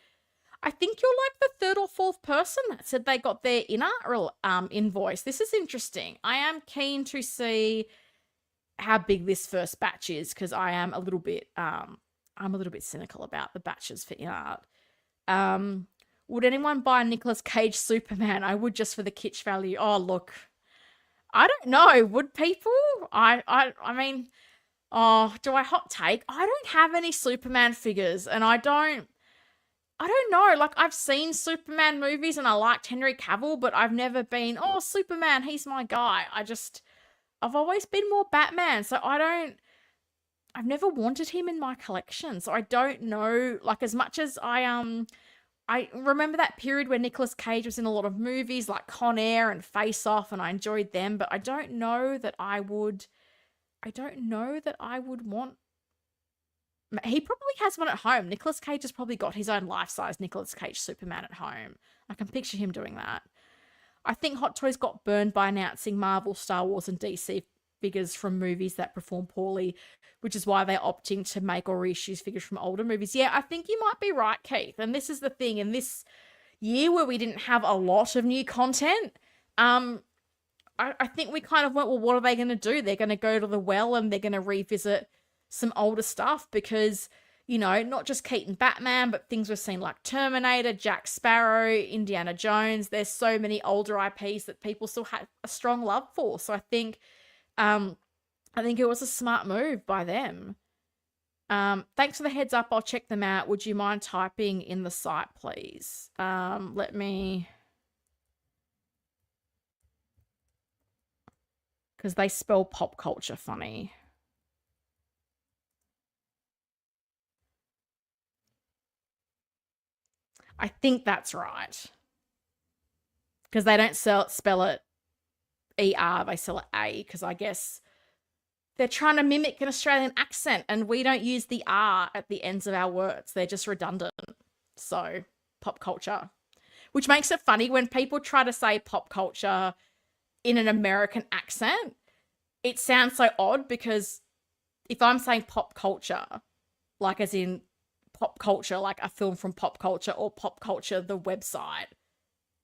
I think you're like the 3rd or 4th person that said they got their InArt invoice. This is interesting. I am keen to see how big this first batch is, because I am a little bit cynical about the batches for InArt. Would anyone buy Nicolas Cage Superman? I would, just for the kitsch value. Oh, look. I don't know. Would people? I mean, oh, do I hot take? I don't have any Superman figures, and I don't know. Like, I've seen Superman movies and I liked Henry Cavill, but I've never been, oh, Superman, he's my guy. I've always been more Batman. So I've never wanted him in my collection. So I don't know. Like, as much as I remember that period where Nicolas Cage was in a lot of movies like Con Air and Face Off, and I enjoyed them, but I don't know that I would want. He probably has one at home. Nicolas Cage has probably got his own life-size Nicolas Cage Superman at home. I can picture him doing that. I think Hot Toys got burned by announcing Marvel, Star Wars, and DC figures from movies that perform poorly, which is why they're opting to make or reissue figures from older movies. Yeah, I think you might be right, Keith. And this is the thing. In this year where we didn't have a lot of new content, I think we kind of went, well, what are they going to do? They're going to go to the well and they're going to revisit some older stuff because, not just Keaton Batman, but things we've seen like Terminator, Jack Sparrow, Indiana Jones. There's so many older IPs that people still have a strong love for. So I think it was a smart move by them. Thanks for the heads up. I'll check them out. Would you mind typing in the site, please? Let me... Because they spell pop culture funny. I think that's right. Because they don't spell it ER, they spell it A, because I guess they're trying to mimic an Australian accent and we don't use the R at the ends of our words. They're just redundant. So, pop culture. Which makes it funny when people try to say pop culture in an American accent. It sounds so odd because if I'm saying pop culture, like as in pop culture, like a film from pop culture, or pop culture, the website,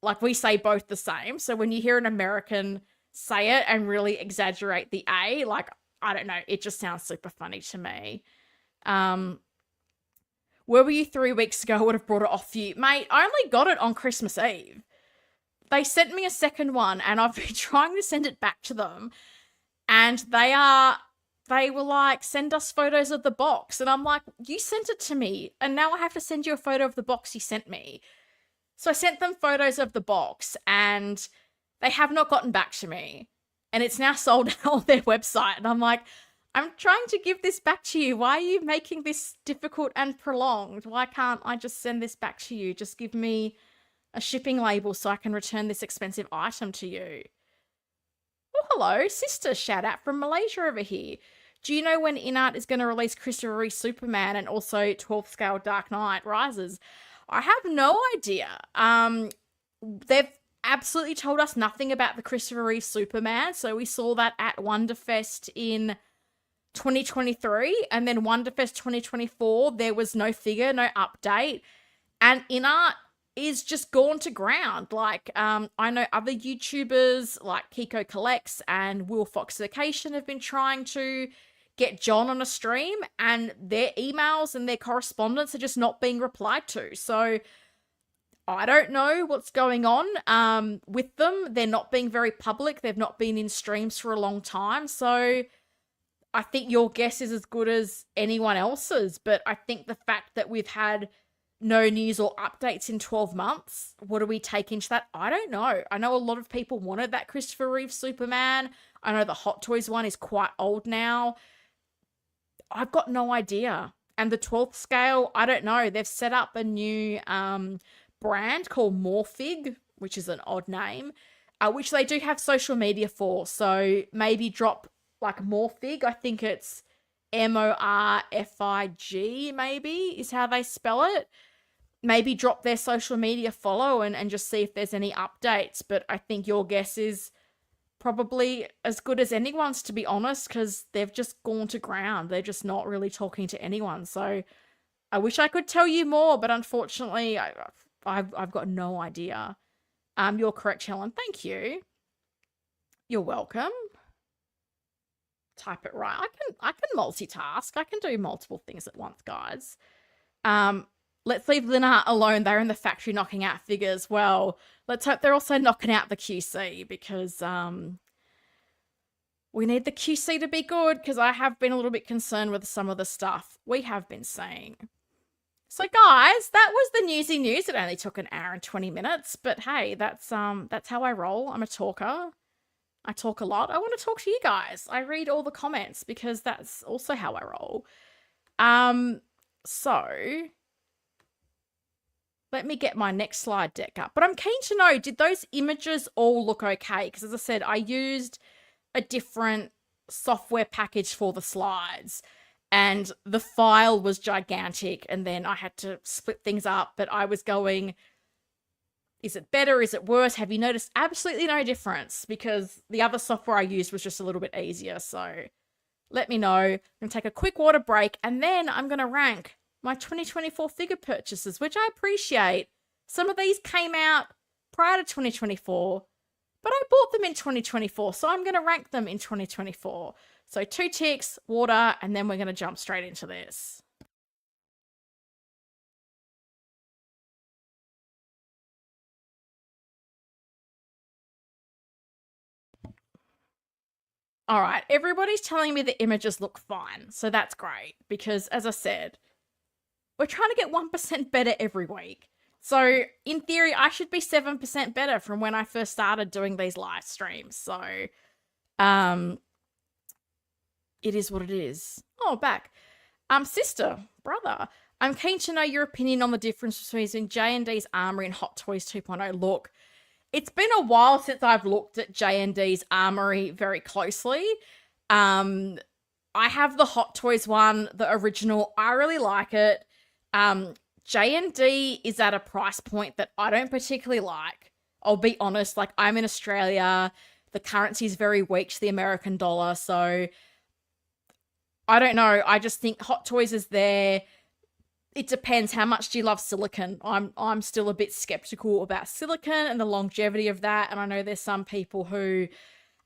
like we say both the same. So when you hear an American say it and really exaggerate the A, like, I don't know, it just sounds super funny to me. Where were you 3 weeks ago? I would have brought it off for you. Mate, I only got it on Christmas Eve. They sent me a second one and I've been trying to send it back to them. And they were like, send us photos of the box. And I'm like, you sent it to me. And now I have to send you a photo of the box you sent me. So I sent them photos of the box and they have not gotten back to me. And it's now sold out on their website. And I'm like, I'm trying to give this back to you. Why are you making this difficult and prolonged? Why can't I just send this back to you? Just give me a shipping label so I can return this expensive item to you. Oh, hello, sister. Shout out from Malaysia over here. Do you know when InArt is going to release Christopher Reeve Superman and also 12th scale Dark Knight Rises? I have no idea. They've absolutely told us nothing about the Christopher Reeve Superman. So we saw that at Wonderfest in 2023, and then Wonderfest 2024, there was no figure, no update, and InArt is just gone to ground. Like, I know other YouTubers like Kiko Collects and Will Foxification have been trying to get John on a stream, and their emails and their correspondence are just not being replied to. So I don't know what's going on with them. They're not being very public. They've not been in streams for a long time. So I think your guess is as good as anyone else's. But I think the fact that we've had no news or updates in 12 months, what do we take into that? I don't know. I know a lot of people wanted that Christopher Reeve Superman. I know the Hot Toys one is quite old now. I've got no idea. And the 12th scale, I don't know. They've set up a new brand called Morphig, which is an odd name, which they do have social media for. So maybe drop like Morphig. I think it's Morfig, maybe is how they spell it. Maybe drop their social media follow and just see if there's any updates. But I think your guess is probably as good as anyone's, to be honest, because they've just gone to ground. They're just not really talking to anyone. So I wish I could tell you more, but unfortunately, I've got no idea. You're correct, Helen. Thank you. You're welcome. Type it right. I can multitask. I can do multiple things at once, guys. Let's leave Linhart alone. They're in the factory knocking out figures. Well, let's hope they're also knocking out the QC, because We need the QC to be good because I have been a little bit concerned with some of the stuff we have been saying. So guys, that was the newsy news. It only took an hour and 20 minutes, but hey, that's how I roll. I'm a talker. I talk a lot. I want to talk to you guys. I read all the comments because that's also how I roll. So let me get my next slide deck up. But I'm keen to know, did those images all look okay? Because as I said, I used a different software package for the slides and the file was gigantic and then I had to split things up, but I was going, is it better? Is it worse? Have you noticed absolutely no difference? Because the other software I used was just a little bit easier. So let me know. I'm going to take a quick water break and then I'm going to rank my 2024 figure purchases, which I appreciate. Some of these came out prior to 2024, but I bought them in 2024, so I'm going to rank them in 2024. So 2 ticks, water, and then we're going to jump straight into this. All right, everybody's telling me the images look fine, so that's great because, as I said, we're trying to get 1% better every week. So in theory, I should be 7% better from when I first started doing these live streams. So it is what it is. Oh, back. Sister, brother, I'm keen to know your opinion on the difference between J&D's Armory and Hot Toys 2.0. Look, it's been a while since I've looked at J&D's Armory very closely. I have the Hot Toys one, the original. I really like it. J&D is at a price point that I don't particularly like. I'll be honest, like I'm in Australia, the currency is very weak to the American dollar, so I don't know. I just think Hot Toys is there. It depends. How much do you love silicone? I'm still a bit skeptical about silicone and the longevity of that, and I know there's some people who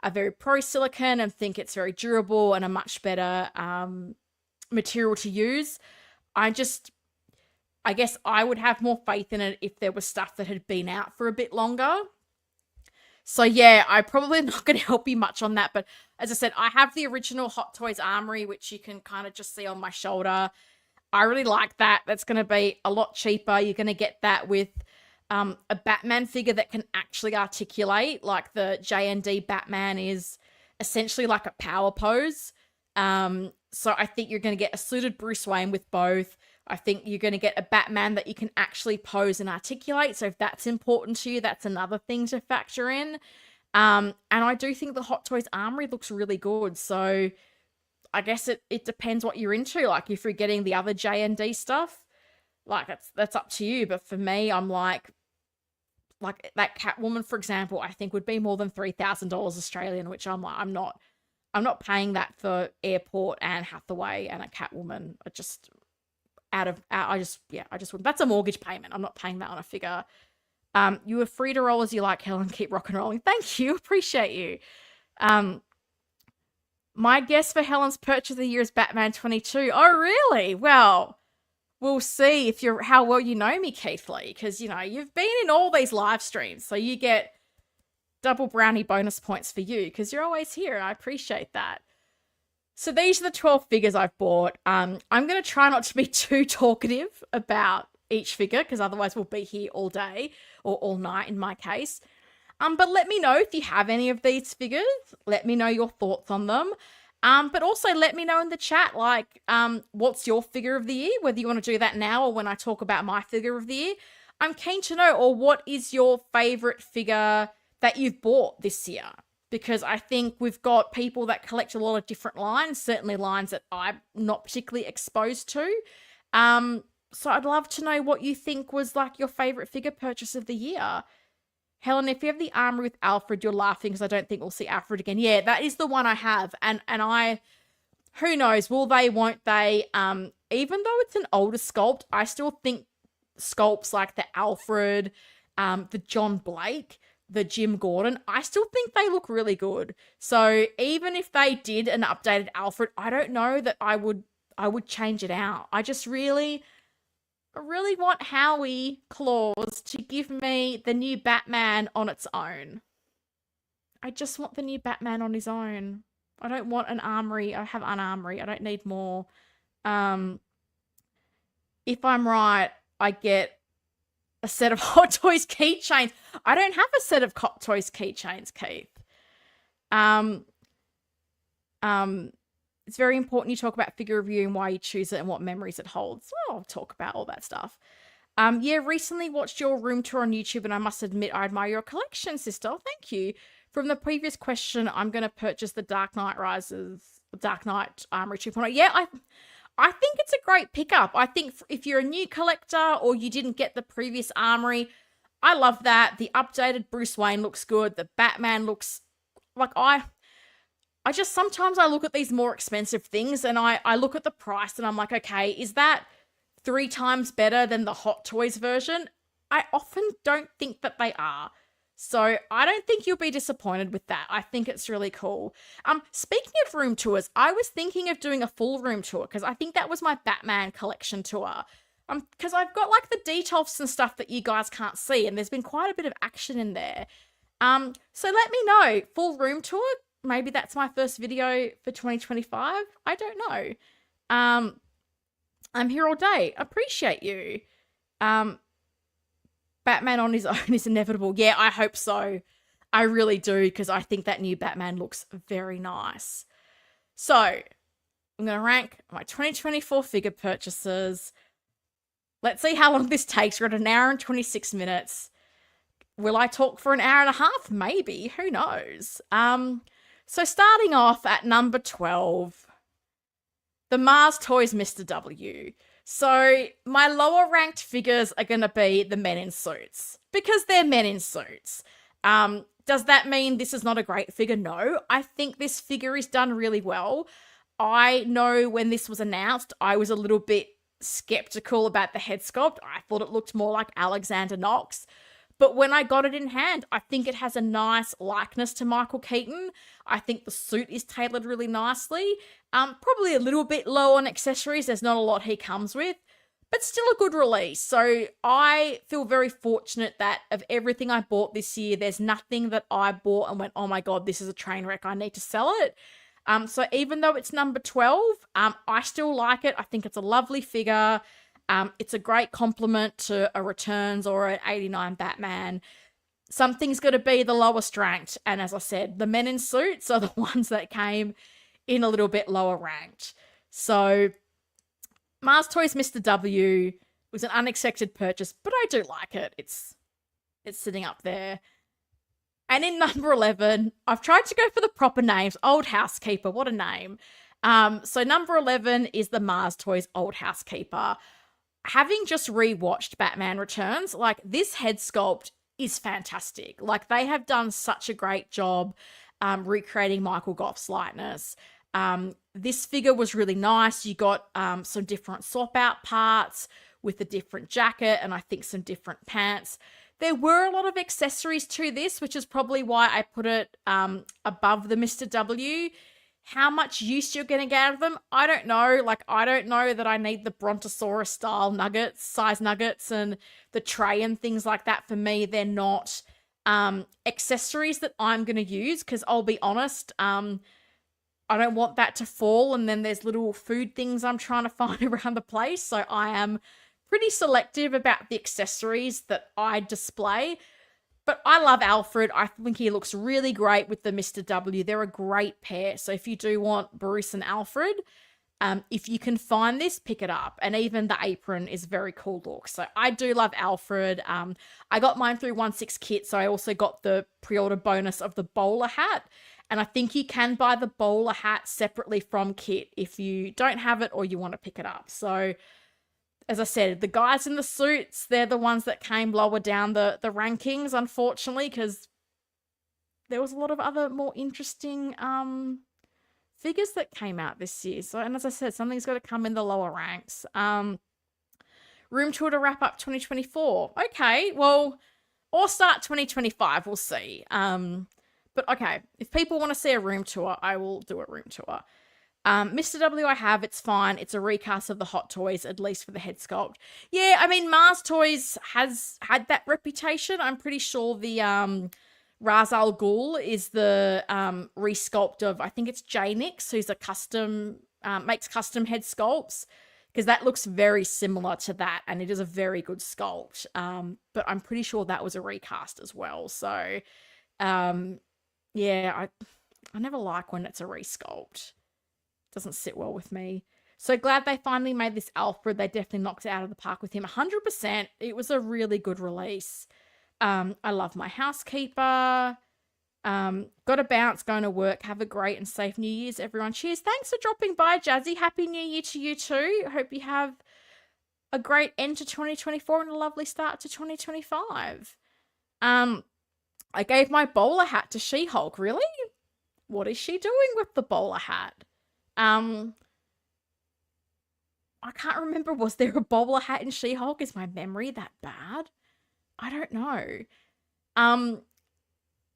are very pro silicone and think it's very durable and a much better material to use. I guess I would have more faith in it if there was stuff that had been out for a bit longer. So yeah, I'm probably not going to help you much on that. But as I said, I have the original Hot Toys Armory, which you can kind of just see on my shoulder. I really like that. That's going to be a lot cheaper. You're going to get that with a Batman figure that can actually articulate. Like the J&D Batman is essentially like a power pose. So I think you're going to get a suited Bruce Wayne with both. I think you're going to get a Batman that you can actually pose and articulate. So if that's important to you, that's another thing to factor in. And I do think the Hot Toys Armory looks really good. So I guess it depends what you're into. Like if you're getting the other J&D stuff, like that's up to you. But for me, I'm like that Catwoman, for example, I think would be more than $3,000 Australian, which I'm like, I'm not paying that for Airport and Hathaway and a Catwoman. I just wouldn't. That's a mortgage payment. I'm not paying that on a figure. You are free to roll as you like, Helen. Keep rock and rolling. Thank you. Appreciate you. My guess for Helen's purchase of the year is Batman 22. Oh, really? Well, we'll see how well you know me, Keith Lee, because, you've been in all these live streams, so you get double brownie bonus points for you because you're always here, and I appreciate that. So these are the 12 figures I've bought. I'm going to try not to be too talkative about each figure because otherwise we'll be here all day or all night in my case. But let me know if you have any of these figures. Let me know your thoughts on them. But also let me know in the chat, like, what's your figure of the year? Whether you want to do that now or when I talk about my figure of the year. I'm keen to know, or what is your favorite figure that you've bought this year? Because I think we've got people that collect a lot of different lines, certainly lines that I'm not particularly exposed to. So I'd love to know what you think was like your favorite figure purchase of the year. Helen, if you have the Armory with Alfred, you're laughing because I don't think we'll see Alfred again. Yeah, that is the one I have. And who knows, will they, won't they? Even though it's an older sculpt, I still think sculpts like the Alfred, the John Blake, the Jim Gordon, I still think they look really good. So even if they did an updated Alfred, I don't know that I would change it out. I really want Howie Claus to give me the new Batman on its own. I just want the new Batman on his own. I don't want an armory. I have an armory. I don't need more. Um, if I'm right, I get a set of Hot Toys keychains. I don't have a set of Hot Toys keychains, Keith. Um, it's very important you talk about figure review and why you choose it and what memories it holds. Well, I'll talk about all that stuff. Yeah, recently watched your room tour on YouTube, and I must admit I admire your collection, sister. Oh, thank you. From the previous question, I'm going to purchase the Dark Knight Armory 2.0. Yeah, I think it's a great pickup. I think if you're a new collector or you didn't get the previous Armory, I love that. The updated Bruce Wayne looks good. The Batman looks like I just sometimes I look at these more expensive things and I look at the price and I'm like, okay, is that 3 times better than the Hot Toys version? I often don't think that they are. So I don't think you'll be disappointed with that. I think it's really cool. Speaking of room tours, I was thinking of doing a full room tour because I think that was my Batman collection tour. Because I've got like the detolfs and stuff that you guys can't see, and there's been quite a bit of action in there. So let me know. Full room tour. Maybe that's my first video for 2025. I don't know. I'm here all day. Appreciate you. Batman on his own is inevitable. Yeah, I hope so. I really do, because I think that new Batman looks very nice. So, I'm going to rank my 2024 figure purchases. Let's see how long this takes. We're at 1 hour and 26 minutes. Will I talk for 1 hour and a half? Maybe. Who knows? So starting off at number 12, the Mars Toys Mr. W. So my lower ranked figures are going to be the men in suits because they're men in suits. Does that mean this is not a great figure? No, I think this figure is done really well. I know when this was announced, I was a little bit skeptical about the head sculpt. I thought it looked more like Alexander Knox. But when I got it in hand, I think it has a nice likeness to Michael Keaton. I think the suit is tailored really nicely. Probably a little bit low on accessories. There's not a lot he comes with, but still a good release. So I feel very fortunate that of everything I bought this year, there's nothing that I bought and went, oh my God, this is a train wreck. I need to sell it. So even though it's number 12, I still like it. I think it's a lovely figure. It's a great compliment to a Returns or an 89 Batman. Something's going to be the lowest ranked. And as I said, the men in suits are the ones that came in a little bit lower ranked. So Mars Toys Mr. W was an unexpected purchase, but I do like it. It's sitting up there. And in number 11, I've tried to go for the proper names. Old Housekeeper, what a name. So number 11 is the Mars Toys Old Housekeeper. Having just rewatched Batman Returns, like this head sculpt is fantastic. Like they have done such a great job recreating Michael Goff's likeness. This figure was really nice. You got some different swap out parts with a different jacket and I think some different pants. There were a lot of accessories to this, which is probably why I put it above the Mr. W. How much use you're going to get out of them, I don't know. Like, I don't know that I need the Brontosaurus style nuggets, size nuggets, and the tray and things like that. For me, they're not accessories that I'm going to use because I'll be honest, I don't want that to fall. And then there's little food things I'm trying to find around the place. So I am pretty selective about the accessories that I display. But I love Alfred. I think he looks really great with the Mr. W. They're a great pair. So if you do want Bruce and Alfred, if you can find this, pick it up. And even the apron is very cool look. So I do love Alfred. I got mine through 1/6 Kit. So I also got the pre-order bonus of the bowler hat. And I think you can buy the bowler hat separately from Kit if you don't have it or you want to pick it up. So as I said, the guys in the suits, they're the ones that came lower down the rankings, unfortunately, because there was a lot of other more interesting figures that came out this year. So, and as I said, something's got to come in the lower ranks. Room tour to wrap up 2024. Okay, well, or start 2025, we'll see. But okay, if people want to see a room tour, I will do a room tour. Mr. W I have, it's fine. It's a recast of the Hot Toys, at least for the head sculpt. Yeah, I mean, Mars Toys has had that reputation. I'm pretty sure the Ra's al Ghul is the resculpt of, I think it's J Nix, who's a makes custom head sculpts, because that looks very similar to that, and it is a very good sculpt. But I'm pretty sure that was a recast as well. So, yeah, I never like when it's a resculpt. Doesn't sit well with me. So glad they finally made this Alfred. They definitely knocked it out of the park with him. 100%. It was a really good release. I love my housekeeper. Got to bounce, going to work. Have a great and safe New Year's, everyone. Cheers. Thanks for dropping by, Jazzy. Happy New Year to you too. Hope you have a great end to 2024 and a lovely start to 2025. I gave my bowler hat to She-Hulk. Really? What is she doing with the bowler hat? I can't remember. Was there a bowler hat in She-Hulk? Is my memory that bad? I don't know.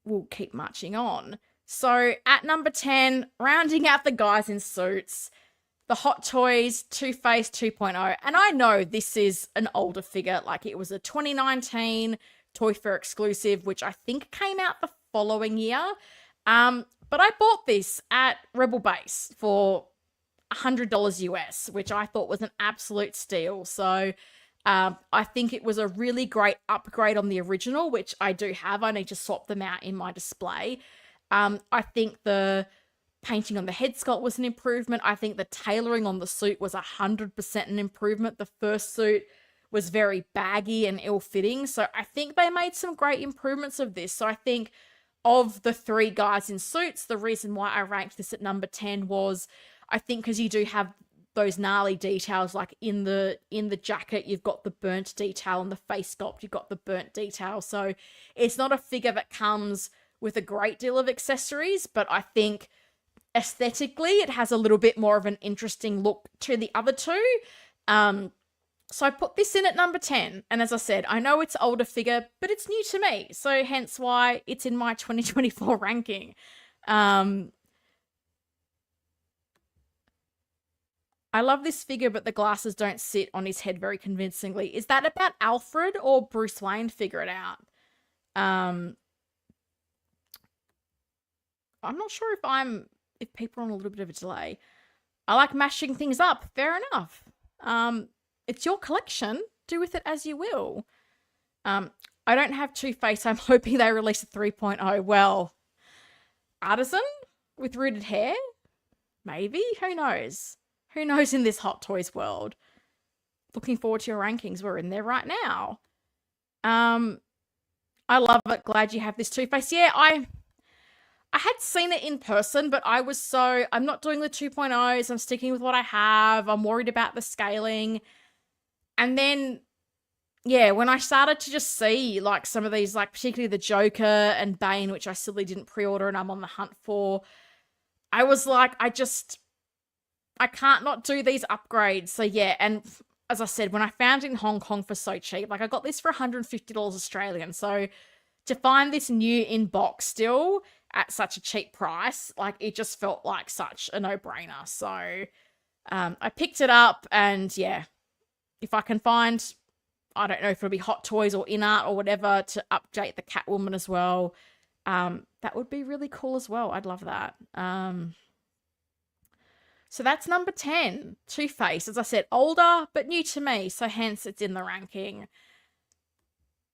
We'll keep marching on. So at number 10, rounding out the guys in suits, the Hot Toys Two-Face 2.0. And I know this is an older figure. Like, it was a 2019 Toy Fair exclusive, which I think came out the following year. But I bought this at Rebel Base for $100 US, which I thought was an absolute steal. So I think it was a really great upgrade on the original, which I do have. I need to swap them out in my display. I think the painting on the head sculpt was an improvement. I think the tailoring on the suit was 100% an improvement. The first suit was very baggy and ill-fitting. So I think they made some great improvements of this. So I think of the three guys in suits, the reason why I ranked this at number 10 was, I think, because you do have those gnarly details, like in the jacket, you've got the burnt detail, and the face sculpt, you've got the burnt detail. So it's not a figure that comes with a great deal of accessories, but I think aesthetically it has a little bit more of an interesting look to the other two. So I put this in at number 10. And as I said, I know it's an older figure, but it's new to me. So hence why it's in my 2024 ranking. I love this figure, but the glasses don't sit on his head very convincingly. Is that about Alfred or Bruce Wayne? Figure it out. I'm not sure if people are on a little bit of a delay. I like mashing things up. Fair enough. It's your collection. Do with it as you will. I don't have Two-Face. I'm hoping they release a 3.0. Well, Artisan with rooted hair? Maybe? Who knows? Who knows in this Hot Toys world? Looking forward to your rankings. We're in there right now. I love it. Glad you have this Two-Face. Yeah, I had seen it in person, but I'm not doing the 2.0s. I'm sticking with what I have. I'm worried about the scaling. And then, yeah, when I started to just see, like, some of these, like, particularly the Joker and Bane, which I still didn't pre-order and I'm on the hunt for, I was like, I can't not do these upgrades. So, yeah, and as I said, when I found it in Hong Kong for so cheap, like, I got this for $150 Australian. So, to find this new in box still at such a cheap price, like, it just felt like such a no-brainer. So, I picked it up, and, yeah, if I can find, I don't know if it'll be Hot Toys or InArt or whatever, to update the Catwoman as well, that would be really cool as well. I'd love that. So that's number 10, Two-Face. As I said, older, but new to me, so hence it's in the ranking.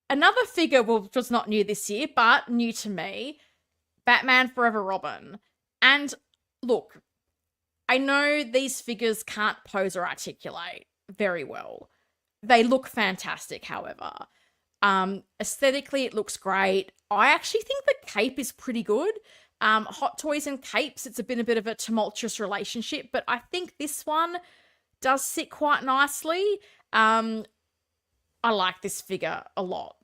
Another figure, well, was not new this year, but new to me, Batman Forever Robin. And look, I know these figures can't pose or articulate very well. They look fantastic, however. Aesthetically, it looks great. I actually think the cape is pretty good. Hot Toys and capes, it's been a bit of a tumultuous relationship, but I think this one does sit quite nicely. I like this figure a lot.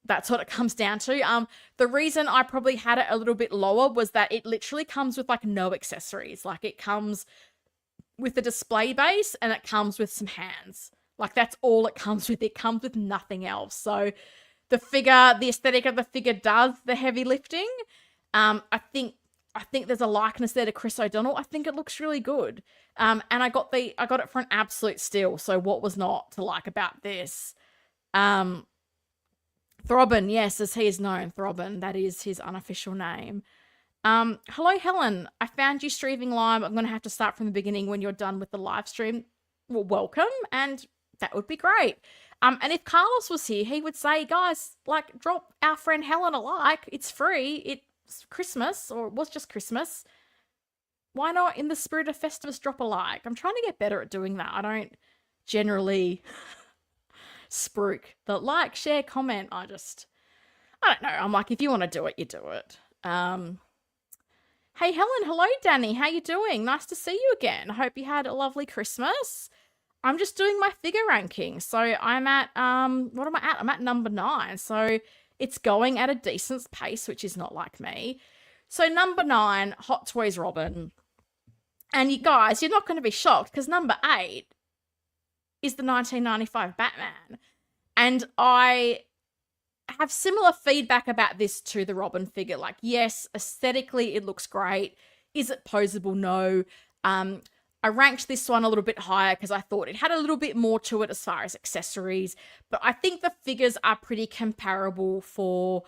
That's what it comes down to. The reason I probably had it a little bit lower was that it literally comes with, like, no accessories. Like, it comes with a display base and it comes with some hands. Like, that's all it comes with. It comes with nothing else. So the aesthetic of the figure does the heavy lifting. I think there's a likeness there to Chris O'Donnell. I think it looks really good. And I got it for an absolute steal. So what was not to like about this? Throbbin, yes, as he is known, Throbbin. That is his unofficial name. Hello, Helen. I found you streaming live. I'm going to have to start from the beginning when you're done with the live stream. Well, welcome, and that would be great. And if Carlos was here, he would say, guys, like, drop our friend Helen a like. It's free. It's Christmas, or it was just Christmas. Why not, in the spirit of Festivus, drop a like? I'm trying to get better at doing that. I don't generally spruik the like, share, comment. I don't know. I'm like, if you want to do it, you do it. Hey, Helen. Hello, Danny. How you doing? Nice to see you again. I hope you had a lovely Christmas. I'm just doing my figure ranking. So I'm at, what am I at? I'm at number 9. So it's going at a decent pace, which is not like me. So number 9, Hot Toys Robin. And you guys, you're not going to be shocked because number 8 is the 1995 Batman. And I have similar feedback about this to the Robin figure. Like, yes, aesthetically it looks great. Is it posable? No. I ranked this one a little bit higher because I thought it had a little bit more to it as far as accessories, but I think the figures are pretty comparable for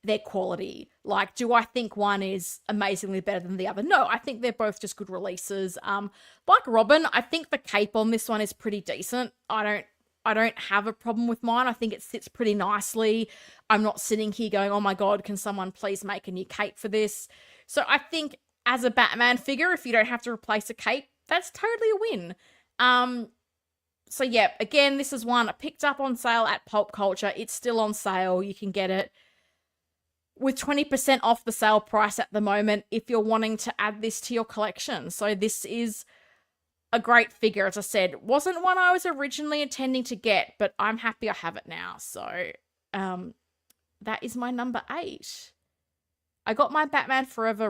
their quality. Like, do I think one is amazingly better than the other? No, I think they're both just good releases. Like Robin, I think the cape on this one is pretty decent. I don't have a problem with mine. I think it sits pretty nicely. I'm not sitting here going, oh my God, can someone please make a new cape for this? So I think as a Batman figure, if you don't have to replace a cape, that's totally a win. So yeah, again, this is one I picked up on sale at Pulp Culture. It's still on sale. You can get it with 20% off the sale price at the moment if you're wanting to add this to your collection. So this is a great figure. As I said, wasn't one I was originally intending to get, but I'm happy I have it now. So that is my number 8. I got my Batman Forever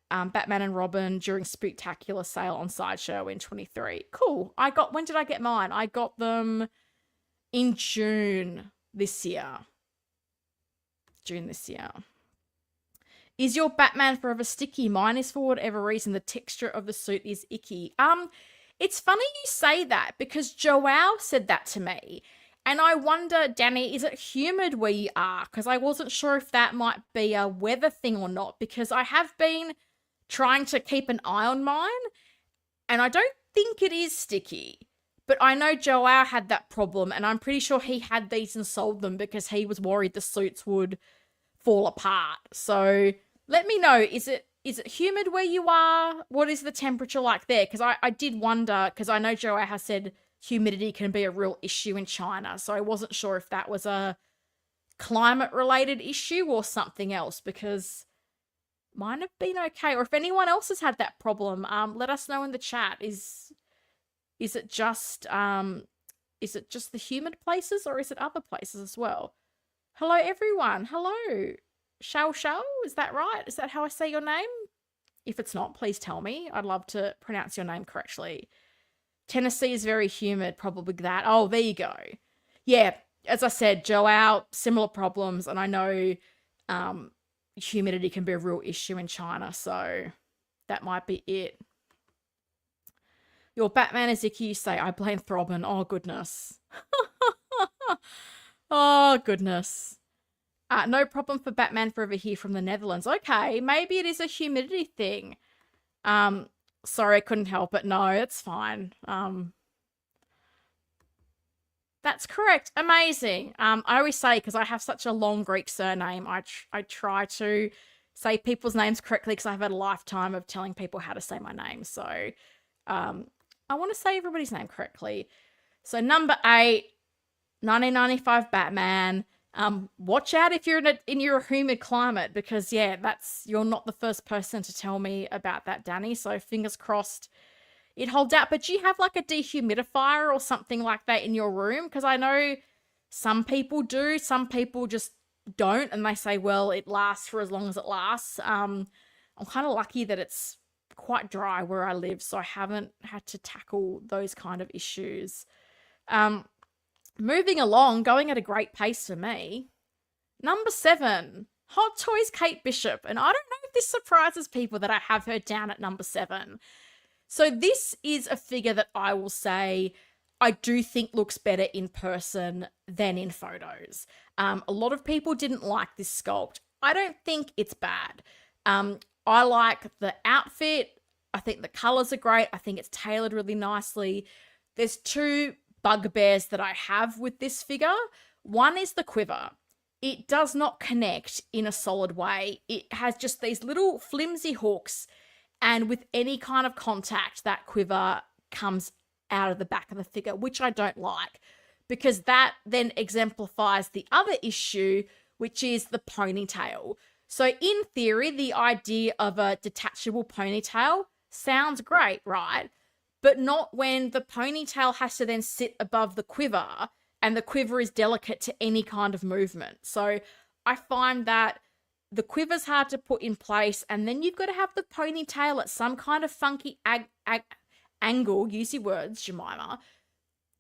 Batman and Robin during Spooktacular sale on Sideshow in 23. Cool. When did I get mine? I got them in June this year. Is your Batman Forever sticky? Mine is, for whatever reason, the texture of the suit is icky. It's funny you say that because Joao said that to me. And I wonder, Danny, is it humid where you are? Because I wasn't sure if that might be a weather thing or not, because I have been trying to keep an eye on mine, and I don't think it is sticky. But I know Joao had that problem, and I'm pretty sure he had these and sold them because he was worried the suits would fall apart. So let me know, is it humid where you are? What is the temperature like there? Because I did wonder, because I know Joao has said humidity can be a real issue in China. So I wasn't sure if that was a climate-related issue or something else, because mine have been okay. Or if anyone else has had that problem, let us know in the chat. Is it just the humid places, or is it other places as well? Hello, everyone. Hello. Shao, is that right? Is that how I say your name? If it's not, please tell me. I'd love to pronounce your name correctly. Tennessee is very humid, probably that. Oh, there you go. Yeah, as I said, Joao, similar problems, and I know humidity can be a real issue in China, so that might be it. Your Batman is icky, you say. I blame Throbbin. Oh, goodness. Oh, goodness. No problem for Batman Forever here from the Netherlands. Okay, maybe it is a humidity thing. Sorry, I couldn't help it. No, it's fine. That's correct. Amazing. I always say, because I have such a long Greek surname, I try to say people's names correctly because I've had a lifetime of telling people how to say my name. So I want to say everybody's name correctly. So number 8, 1995 Batman. Watch out if you're in your humid climate, because yeah, you're not the first person to tell me about that, Danny. So fingers crossed it holds out. But do you have like a dehumidifier or something like that in your room? Because I know some people do, some people just don't, and they say, well, it lasts for as long as it lasts. I'm kind of lucky that it's quite dry where I live, so I haven't had to tackle those kind of issues. Moving along, going at a great pace for me. Number 7, Hot Toys Kate Bishop. And I don't know if this surprises people that I have her down at number 7. So this is a figure that I will say I do think looks better in person than in photos. A lot of people didn't like this sculpt. I don't think it's bad. I like the outfit. I think the colors are great. I think it's tailored really nicely. There's two bugbears that I have with this figure. One is the quiver. It does not connect in a solid way. It has just these little flimsy hooks, and with any kind of contact, that quiver comes out of the back of the figure, which I don't like, because that then exemplifies the other issue, which is the ponytail. So in theory, the idea of a detachable ponytail sounds great, right? But not when the ponytail has to then sit above the quiver, and the quiver is delicate to any kind of movement. So I find that the quiver's hard to put in place, and then you've got to have the ponytail at some kind of funky angle, use your words, Jemima,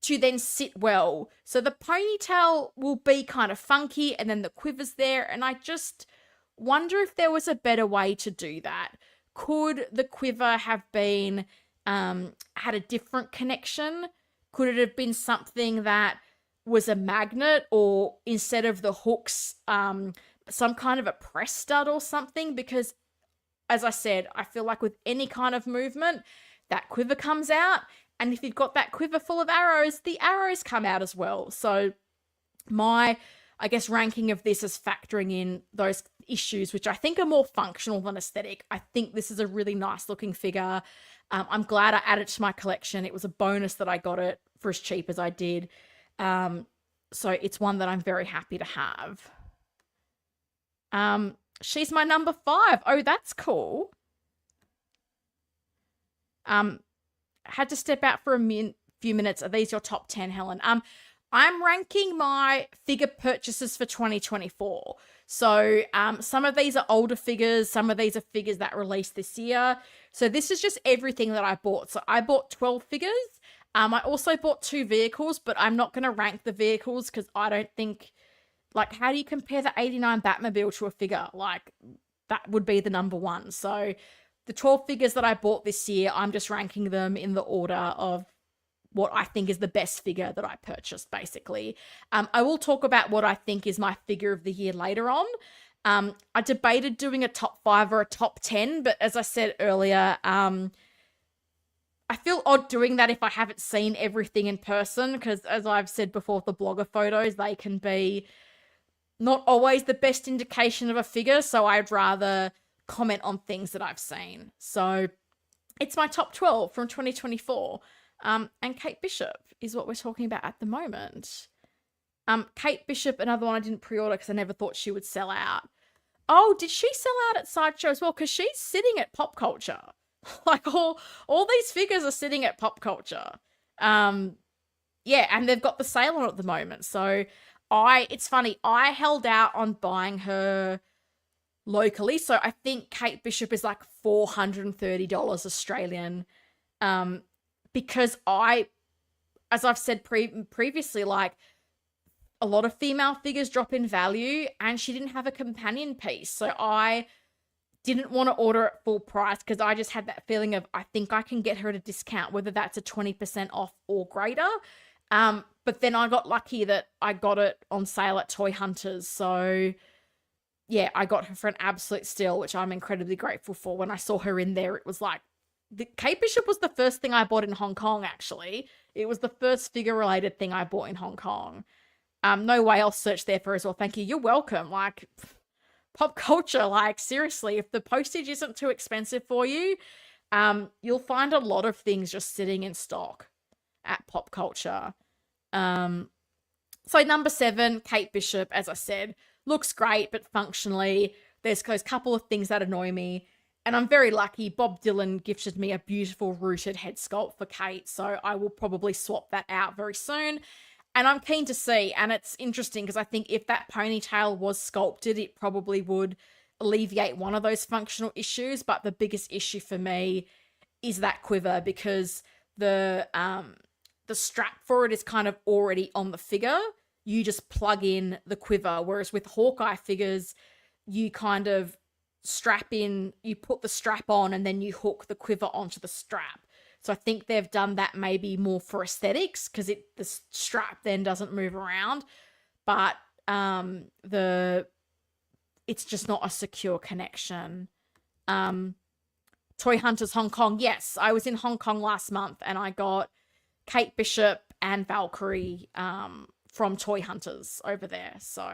to then sit well. So the ponytail will be kind of funky, and then the quiver's there, and I just wonder if there was a better way to do that. Could the quiver have been had a different connection? Could it have been something that was a magnet, or instead of the hooks, some kind of a press stud or something? Because, as I said, I feel like with any kind of movement, that quiver comes out, and if you've got that quiver full of arrows, the arrows come out as well. So my, I guess, ranking of this is factoring in those issues, which I think are more functional than aesthetic. I think this is a really nice looking figure. I'm glad I added it to my collection. It was a bonus that I got it for as cheap as I did. So it's one that I'm very happy to have. She's my number 5. Oh, that's cool. Had to step out for a few minutes. Are these your top 10, Helen? I'm ranking my figure purchases for 2024. So some of these are older figures. Some of these are figures that released this year. So this is just everything that I bought. So I bought 12 figures. I also bought 2 vehicles, but I'm not going to rank the vehicles because I don't think, like, how do you compare the 89 Batmobile to a figure? Like, that would be the number one. So the 12 figures that I bought this year, I'm just ranking them in the order of what I think is the best figure that I purchased, basically. I will talk about what I think is my figure of the year later on. I debated doing a top 5 or a top 10, but as I said earlier, I feel odd doing that if I haven't seen everything in person, because as I've said before, the blogger photos, they can be not always the best indication of a figure, so I'd rather comment on things that I've seen. So it's my top 12 from 2024. And Kate Bishop is what we're talking about at the moment. Kate Bishop, another one I didn't pre-order because I never thought she would sell out. Oh, did she sell out at Sideshow as well? Because she's sitting at Pop Culture. Like all these figures are sitting at Pop Culture. Yeah, and they've got the sale on at the moment. So it's funny, I held out on buying her locally. So I think Kate Bishop is like $430 Australian. Because as I've said previously, like, a lot of female figures drop in value, and she didn't have a companion piece. So I didn't want to order at full price because I just had that feeling of, I think I can get her at a discount, whether that's a 20% off or greater. But then I got lucky that I got it on sale at Toy Hunters. So yeah, I got her for an absolute steal, which I'm incredibly grateful for. When I saw her in there, it was like, the Kate Bishop was the first thing I bought in Hong Kong, actually. It was the first figure-related thing I bought in Hong Kong. No way, I'll search there for as well. Thank you. You're welcome. Like, Pop Culture, like, seriously, if the postage isn't too expensive for you, you'll find a lot of things just sitting in stock at Pop Culture. So number 7, Kate Bishop, as I said, looks great, but functionally, there's a couple of things that annoy me. And I'm very lucky. Bob Dylan gifted me a beautiful rooted head sculpt for Kate, so I will probably swap that out very soon. And I'm keen to see, and it's interesting because I think if that ponytail was sculpted, it probably would alleviate one of those functional issues. But the biggest issue for me is that quiver, because the strap for it is kind of already on the figure. You just plug in the quiver, whereas with Hawkeye figures, you kind of strap in, you put the strap on, and then you hook the quiver onto the strap. So I think they've done that maybe more for aesthetics because the strap then doesn't move around. But it's just not a secure connection. Toy Hunters Hong Kong. Yes, I was in Hong Kong last month and I got Kate Bishop and Valkyrie from Toy Hunters over there. So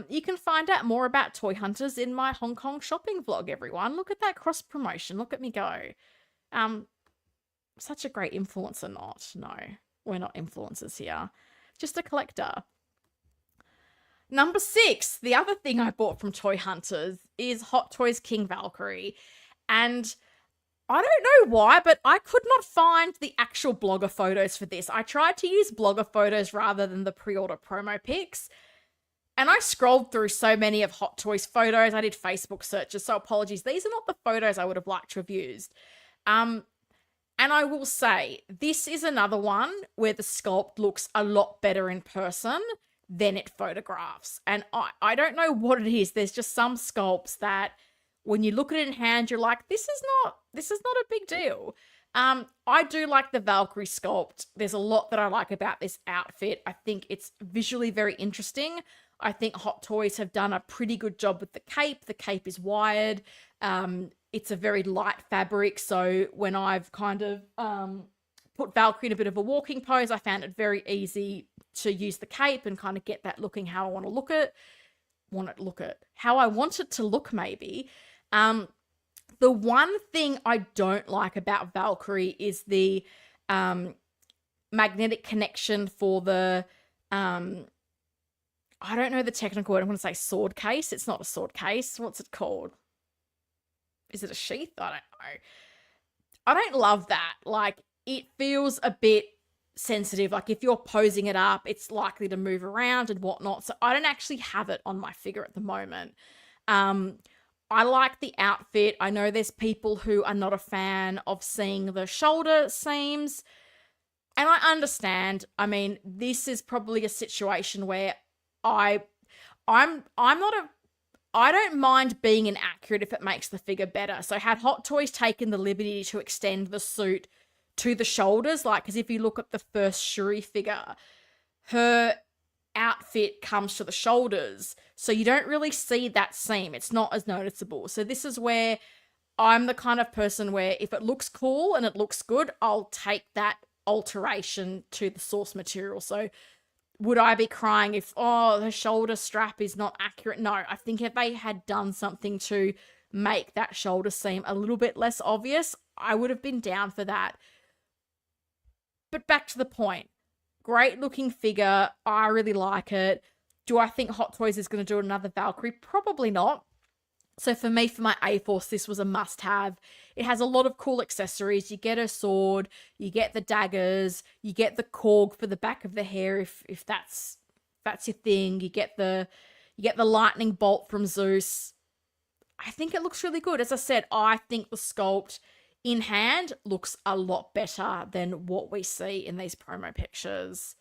you can find out more about Toy Hunters in my Hong Kong shopping vlog, everyone. Look at that cross promotion. Look at me go. Such a great influencer, not. No, we're not influencers here. Just a collector. Number 6, the other thing I bought from Toy Hunters is Hot Toys King Valkyrie. And I don't know why, but I could not find the actual blogger photos for this. I tried to use blogger photos rather than the pre-order promo pics. And I scrolled through so many of Hot Toys photos. I did Facebook searches, so apologies. These are not the photos I would have liked to have used. And I will say, this is another one where the sculpt looks a lot better in person than it photographs. And I don't know what it is. There's just some sculpts that when you look at it in hand, you're like, this is not a big deal. I do like the Valkyrie sculpt. There's a lot that I like about this outfit. I think it's visually very interesting. I think Hot Toys have done a pretty good job with the cape. The cape is wired. It's a very light fabric. So when I've kind of put Valkyrie in a bit of a walking pose, I found it very easy to use the cape and kind of get that looking how I want to look it. How I want it to look, maybe. The one thing I don't like about Valkyrie is the magnetic connection for the I don't know the technical word. I'm going to say sword case. It's not a sword case. What's it called? Is it a sheath? I don't know. I don't love that. Like, it feels a bit sensitive. Like, if you're posing it up, it's likely to move around and whatnot. So I don't actually have it on my figure at the moment. I like the outfit. I know there's people who are not a fan of seeing the shoulder seams. And I understand. I mean, this is probably a situation where I don't mind being inaccurate if it makes the figure better. So had Hot Toys taken the liberty to extend the suit to the shoulders, like, because if you look at the first Shuri figure, her outfit comes to the shoulders, so you don't really see that seam. It's not as noticeable. So this is where I'm the kind of person where if it looks cool and it looks good, I'll take that alteration to the source material. So would I be crying if, the shoulder strap is not accurate? No, I think if they had done something to make that shoulder seam a little bit less obvious, I would have been down for that. But back to the point. Great looking figure. I really like it. Do I think Hot Toys is going to do another Valkyrie? Probably not. So for me, for my A-Force, this was a must-have. It has a lot of cool accessories. You get a sword, you get the daggers, you get the corg for the back of the hair if that's your thing. You get the lightning bolt from Zeus. I think it looks really good. As I said, I think the sculpt in hand looks a lot better than what we see in these promo pictures.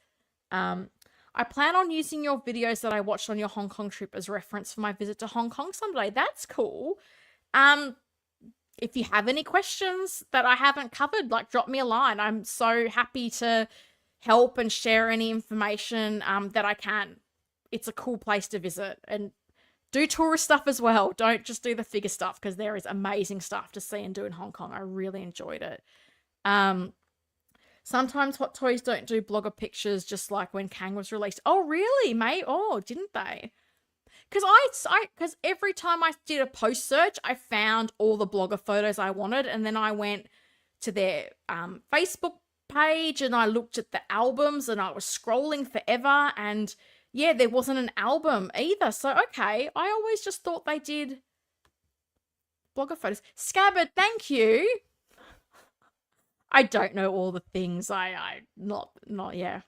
I plan on using your videos that I watched on your Hong Kong trip as reference for my visit to Hong Kong someday. That's cool. If you have any questions that I haven't covered, like, drop me a line. I'm so happy to help and share any information that I can. It's a cool place to visit, and do tourist stuff as well. Don't just do the figure stuff, because there is amazing stuff to see and do in Hong Kong. I really enjoyed it. Sometimes Hot Toys don't do blogger pictures, just like when Kang was released. Oh, really, mate? Oh, didn't they? Because every time I did a post search, I found all the blogger photos I wanted, and then I went to their Facebook page and I looked at the albums, and I was scrolling forever, and yeah, there wasn't an album either. So, okay, I always just thought they did blogger photos. Scabbard, thank you. I don't know all the things. Yeah.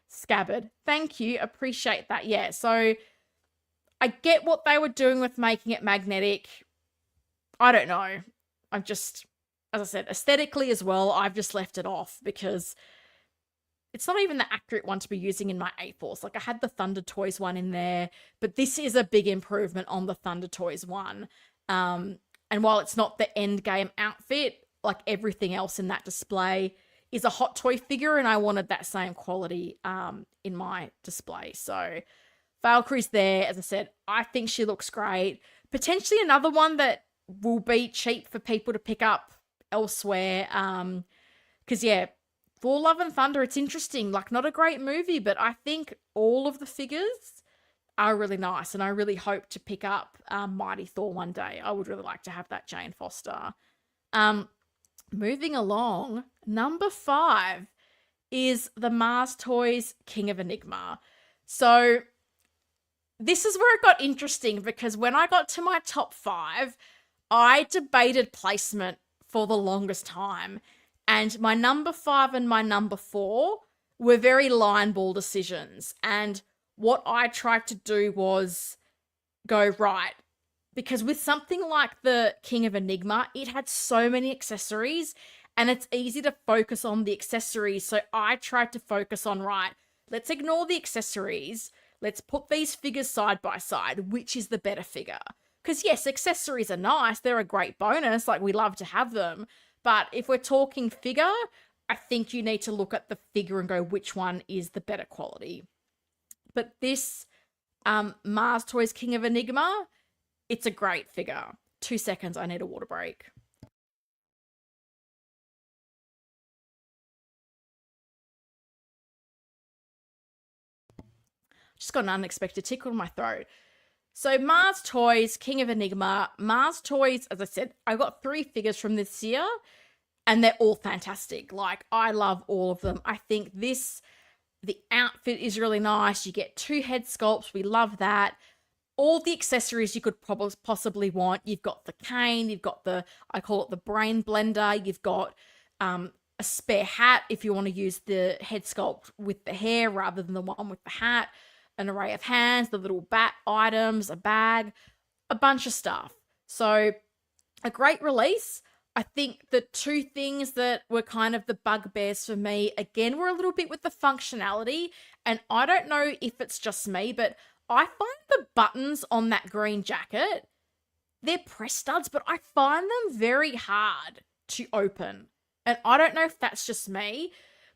Scabbard, thank you. Appreciate that. Yeah, so I get what they were doing with making it magnetic. I don't know. I've just, as I said, aesthetically as well, I've just left it off because it's not even the accurate one to be using in my A-Force. Like, I had the Thunder Toys one in there, but this is a big improvement on the Thunder Toys one. And while it's not the end game outfit, like everything else in that display is a Hot Toy figure, and I wanted that same quality in my display. So Valkyrie's there. As I said, I think she looks great. Potentially another one that will be cheap for people to pick up elsewhere. Because, yeah, Thor Love and Thunder, it's interesting. Like, not a great movie, but I think all of the figures are really nice, and I really hope to pick up Mighty Thor one day. I would really like to have that Jane Foster. Moving along, number 5 is the Mars Toys King of Enigma. So this is where it got interesting, because when I got to my top 5, I debated placement for the longest time. And my number 5 and my number 4 were very line ball decisions. And what I tried to do was go, right, because with something like the King of Enigma, it had so many accessories and it's easy to focus on the accessories. So I tried to focus on, right, let's ignore the accessories. Let's put these figures side by side. Which is the better figure? Because yes, accessories are nice. They're a great bonus. Like, we love to have them. But if we're talking figure, I think you need to look at the figure and go, which one is the better quality? But this Mars Toys King of Enigma, it's a great figure. 2 seconds, I need a water break. Just got an unexpected tickle in my throat. So Mars Toys, King of Enigma. Mars Toys, as I said, I got 3 figures from this year and they're all fantastic. Like, I love all of them. I think the outfit is really nice. You get 2 head sculpts. We love that. All the accessories you could possibly want. You've got the cane. You've got I call it the brain blender. You've got a spare hat if you want to use the head sculpt with the hair rather than the one with the hat. An array of hands, the little bat items, a bag, a bunch of stuff. So a great release. I think the 2 things that were kind of the bugbears for me, again, were a little bit with the functionality. And I don't know if it's just me, but I find the buttons on that green jacket, they're press studs, but I find them very hard to open. And I don't know if that's just me.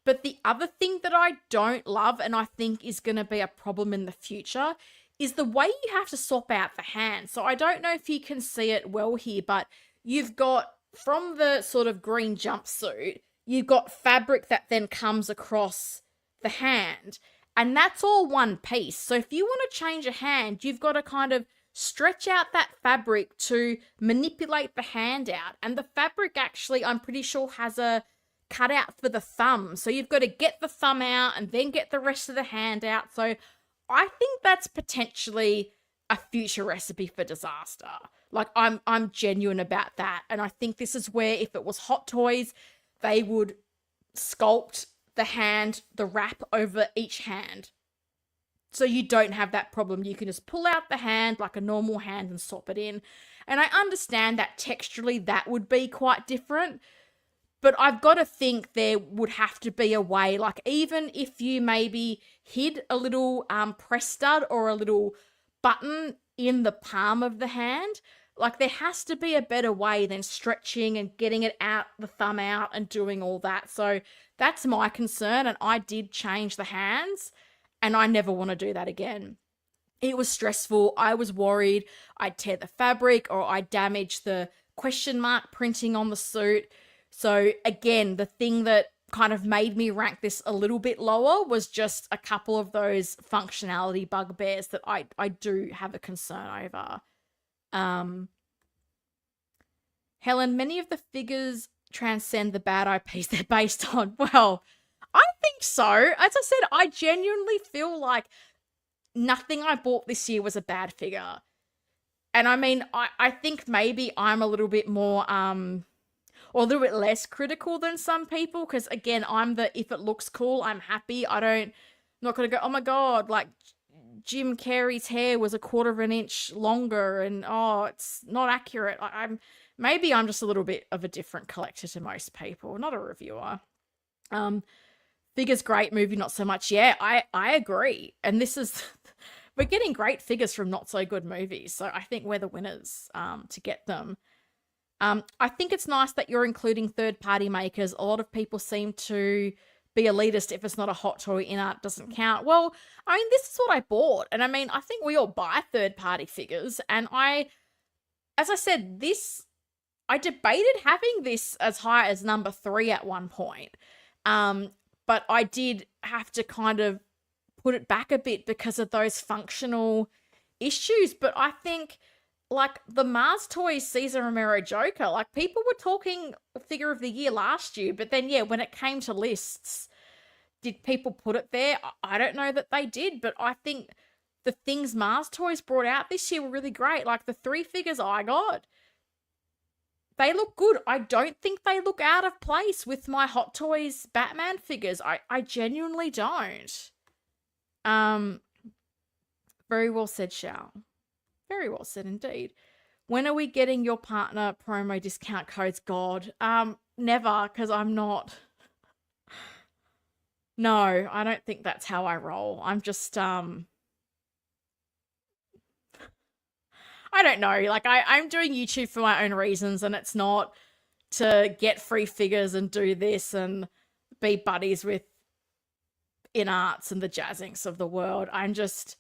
But the other thing that I don't love, and I think is going to be a problem in the future, is the way you have to swap out the hands. So I don't know if you can see it well here, but you've got, from the sort of green jumpsuit, you've got fabric that then comes across the hand. And that's all one piece. So if you want to change a hand, you've got to kind of stretch out that fabric to manipulate the hand out. And the fabric actually, I'm pretty sure, has a cut out for the thumb. So you've got to get the thumb out and then get the rest of the hand out. So I think that's potentially a future recipe for disaster. Like, I'm genuine about that. And I think this is where, if it was Hot Toys, they would sculpt the hand, the wrap over each hand. So you don't have that problem. You can just pull out the hand like a normal hand and swap it in. And I understand that texturally that would be quite different. But I've got to think there would have to be a way, like, even if you maybe hid a little press stud or a little button in the palm of the hand, like, there has to be a better way than stretching and getting it out, the thumb out, and doing all that. So that's my concern, and I did change the hands, and I never want to do that again. It was stressful. I was worried I'd tear the fabric or I'd damage the question mark printing on the suit. So again, the thing that kind of made me rank this a little bit lower was just a couple of those functionality bugbears that I do have a concern over. Helen, many of the figures transcend the bad IPs they're based on. Well, I think so. As I said, I genuinely feel like nothing I bought this year was a bad figure. And I mean, I think maybe I'm a little bit more or a little bit less critical than some people, because again, I'm the, if it looks cool, I'm happy. I'm not going to go, oh my God, like Jim Carrey's hair was 1/4 of an inch longer and oh, it's not accurate. Maybe I'm just a little bit of a different collector to most people, not a reviewer. Figures great, movie not so much. Yeah, I agree. And this is, we're getting great figures from not so good movies. So I think we're the winners to get them. I think it's nice that you're including third-party makers. A lot of people seem to be elitist if it's not a hot toy. InArt doesn't count. Well, I mean, this is what I bought. And I mean, I think we all buy third-party figures. And as I said, I debated having this as high as number 3 at one point. But I did have to kind of put it back a bit because of those functional issues. But I think, like, the Mars Toys Cesar Romero Joker, like, people were talking figure of the year last year, but then, yeah, when it came to lists, did people put it there? I don't know that they did, but I think the things Mars Toys brought out this year were really great. Like, the 3 figures I got, they look good. I don't think they look out of place with my Hot Toys Batman figures. I genuinely don't. Very well said, Shao. Very well said indeed. When are we getting your partner promo discount codes? God, never, because I'm not. No, I don't think that's how I roll. I'm just, I don't know. Like, I'm doing YouTube for my own reasons, and it's not to get free figures and do this and be buddies with InArts and the Jazzinks of the world. I'm just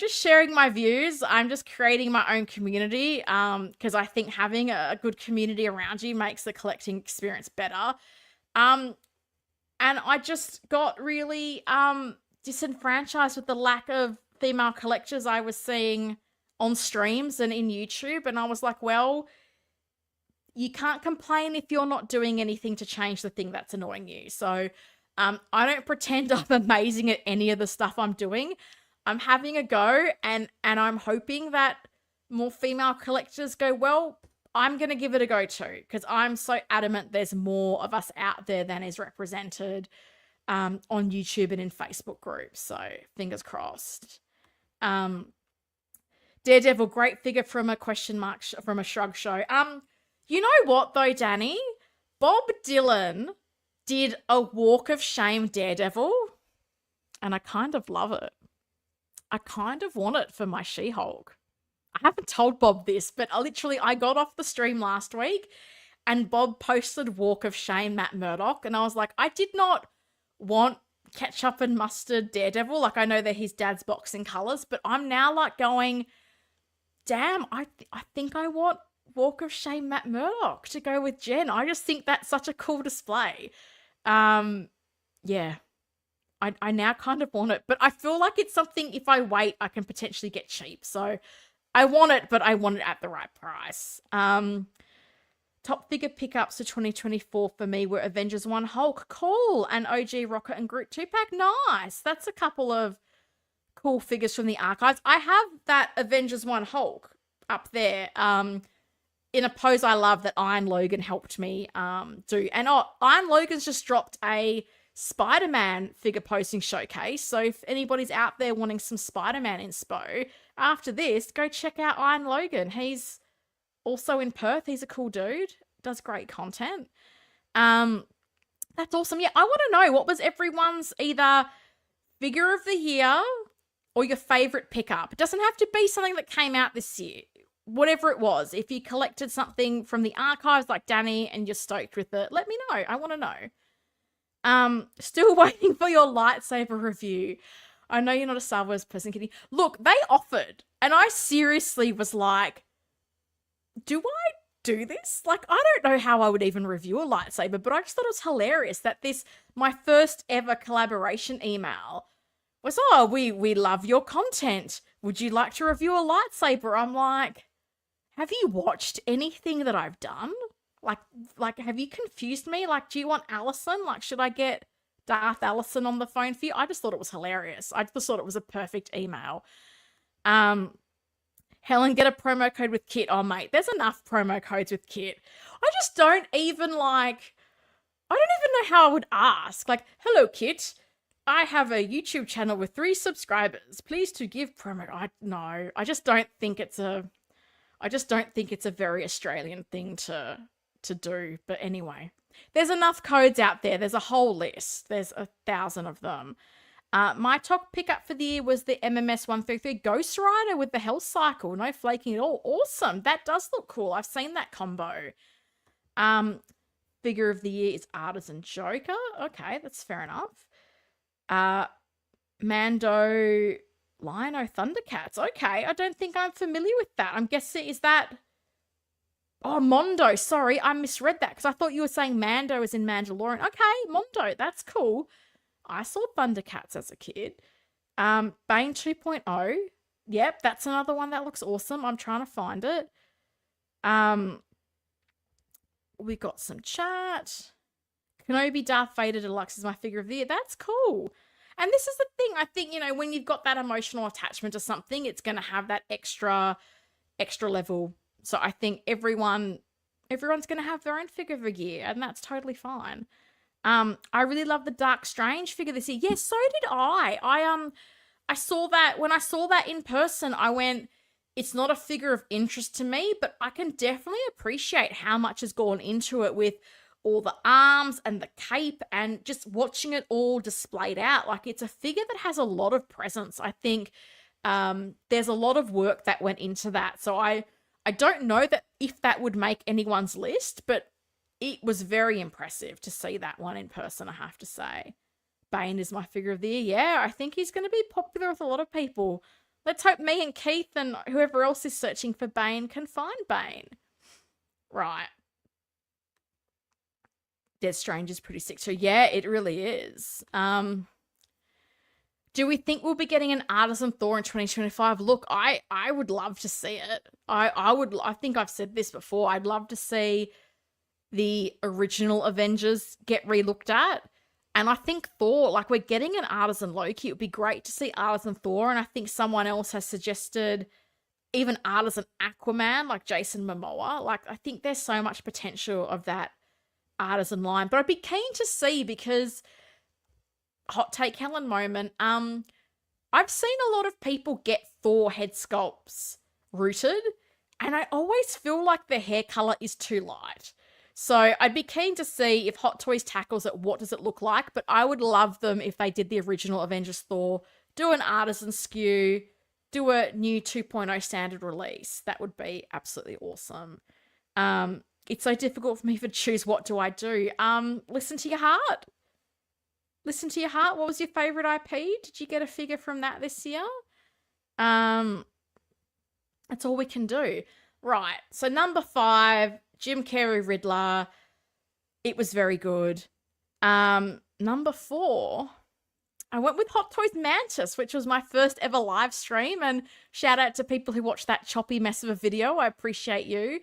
sharing my views. I'm just creating my own community, because I think having a good community around you makes the collecting experience better. And I just got really disenfranchised with the lack of female collectors I was seeing on streams and in YouTube. And I was like, well, you can't complain if you're not doing anything to change the thing that's annoying you. So I don't pretend I'm amazing at any of the stuff I'm doing. I'm having a go, and I'm hoping that more female collectors go, well, I'm going to give it a go too, because I'm so adamant there's more of us out there than is represented on YouTube and in Facebook groups. So fingers crossed. Daredevil, great figure from a question mark, from a shrug show. You know what though, Danny? Bob Dylan did a walk of shame Daredevil, and I kind of love it. I kind of want it for my She-Hulk. I haven't told Bob this, but I got off the stream last week and Bob posted walk of shame Matt Murdock, and I was like, I did not want ketchup and mustard Daredevil. Like, I know they're his dad's boxing colors, but I'm now like going, damn, I think I want walk of shame Matt Murdock to go with Jen. I just think that's such a cool display. Yeah. I now kind of want it, but I feel like it's something, if I wait, I can potentially get cheap. So I want it, but I want it at the right price. Top figure pickups for 2024 for me were Avengers 1 Hulk, cool, and OG Rocket and Groot 2-pack, nice. That's a couple of cool figures from the archives. I have that Avengers 1 Hulk up there in a pose I love that Iron Logan helped me do. And Iron Logan's just dropped a Spider-Man figure posting showcase. So if anybody's out there wanting some Spider-Man inspo, after this, go check out Iron Logan. He's also in Perth. He's a cool dude. Does great content. That's awesome. Yeah, I want to know, what was everyone's either figure of the year or your favorite pickup? It doesn't have to be something that came out this year. Whatever it was. If you collected something from the archives like Danny and you're stoked with it, let me know. I want to know. Still waiting for your lightsaber review. I know you're not a Star Wars person, Kitty. Look, they offered, and I seriously was like, do I do this? Like, I don't know how I would even review a lightsaber, but I just thought it was hilarious that my first ever collaboration email was, oh, we love your content. Would you like to review a lightsaber? I'm like, have you watched anything that I've done? Like, have you confused me? Like, do you want Allison? Like, should I get Darth Allison on the phone for you? I just thought it was hilarious. I just thought it was a perfect email. Helen, get a promo code with Kit. Oh, mate, there's enough promo codes with Kit. I just don't even know how I would ask. Like, hello, Kit. I have a YouTube channel with 3 subscribers. Please to give promo. I just don't think it's a very Australian thing to do. But anyway, there's enough codes out there. There's a whole list. There's 1,000 of them. My top pickup for the year was the MMS 133 Ghost Rider with the Hell Cycle. No flaking at all. Awesome. That does look cool. I've seen that combo. Figure of the year is Artisan Joker. Okay, that's fair enough. Mando Lino Thundercats. Okay, I don't think I'm familiar with that. I'm guessing, is that... Oh, Mondo. Sorry, I misread that because I thought you were saying Mando as in Mandalorian. Okay, Mondo. That's cool. I saw Thundercats as a kid. Bane 2.0. Yep, that's another one that looks awesome. I'm trying to find it. We got some chat. Kenobi Darth Vader Deluxe is my figure of the year. That's cool. And this is the thing. I think, when you've got that emotional attachment to something, it's going to have that extra level. So I think everyone's going to have their own figure of the year, and that's totally fine. I really love the Dark Strange figure this year. Yes, so did I. I saw that, when I saw that in person, I went, it's not a figure of interest to me, but I can definitely appreciate how much has gone into it with all the arms and the cape and just watching it all displayed out. Like, it's a figure that has a lot of presence. I think there's a lot of work that went into that. So I don't know that if that would make anyone's list, but it was very impressive to see that one in person, I have to say. Bane is my figure of the year. Yeah, I think he's going to be popular with a lot of people. Let's hope me and Keith and whoever else is searching for Bane can find Bane. Right. Dead Strange is pretty sick too. Yeah, it really is. Do we think we'll be getting an Artisan Thor in 2025? Look, I would love to see it. I think I've said this before. I'd love to see the original Avengers get re-looked at. And I think Thor, like, we're getting an Artisan Loki. It would be great to see Artisan Thor. And I think someone else has suggested even Artisan Aquaman, like Jason Momoa. Like, I think there's so much potential of that Artisan line. But I'd be keen to see, because hot take Helen moment, I've seen a lot of people get Thor head sculpts rooted, and I always feel like the hair color is too light. So I'd be keen to see if Hot Toys tackles it, what does it look like? But I would love them if they did the original Avengers Thor, do an Artisan SKU, do a new 2.0 standard release. That would be absolutely awesome. It's so difficult for me to choose what do I do. Listen to your heart. Listen to your heart. What was your favorite IP? Did you get a figure from that this year? That's all we can do. Right. So number 5, Jim Carrey Riddler. It was very good. Number 4, I went with Hot Toys Mantis, which was my first ever live stream. And shout out to people who watched that choppy mess of a video. I appreciate you.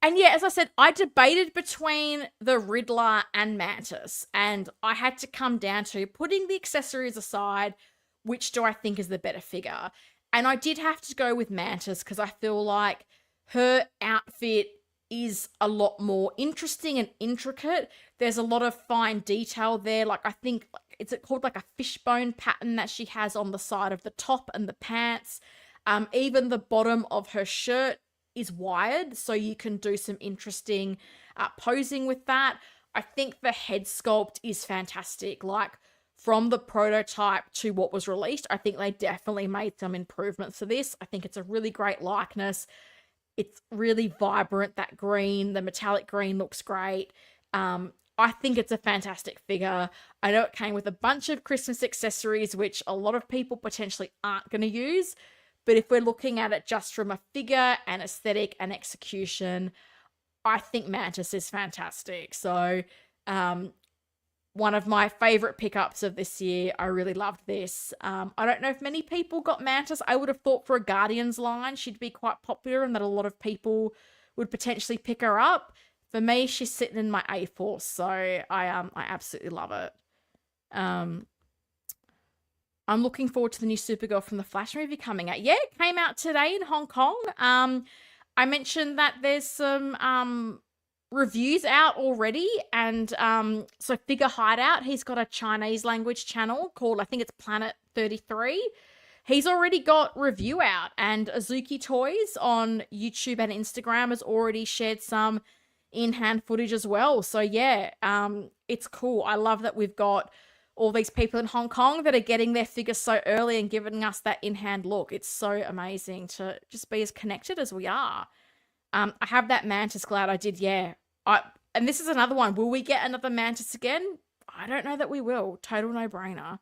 And yeah, as I said, I debated between the Riddler and Mantis. And I had to come down to, putting the accessories aside, which do I think is the better figure? And I did have to go with Mantis because I feel like her outfit is a lot more interesting and intricate. There's a lot of fine detail there. Like, I think, it's called like a fishbone pattern that she has on the side of the top and the pants. Even the bottom of her shirt is wired, so you can do some interesting posing with that. I think the head sculpt is fantastic. Like, from the prototype to what was released, I think they definitely made some improvements to this. I think it's a really great likeness. It's really vibrant, that green. The metallic green looks great. I think it's a fantastic figure. I know it came with a bunch of Christmas accessories, which a lot of people potentially aren't going to use. But if we're looking at it just from a figure and aesthetic and execution, I think Mantis is fantastic. So, one of my favorite pickups of this year. I really loved this. I don't know if many people got Mantis. I would have thought for a Guardians line, she'd be quite popular and that a lot of people would potentially pick her up. For me, she's sitting in my A-Force, so I absolutely love it. I'm looking forward to the new Supergirl from the Flash movie coming out. Yeah, it came out today in Hong Kong. I mentioned that there's some reviews out already, and so Figure Hideout, he's got a Chinese language channel called, I think it's Planet 33. He's already got review out, and Azuki Toys on YouTube and Instagram has already shared some in-hand footage as well. So yeah, it's cool. I love that we've got all these people in Hong Kong that are getting their figures so early and giving us that in-hand look. It's so amazing to just be as connected as we are. I have that Mantis Glad I did, yeah. And this is another one. Will we get another Mantis again? I don't know that we will. Total no-brainer.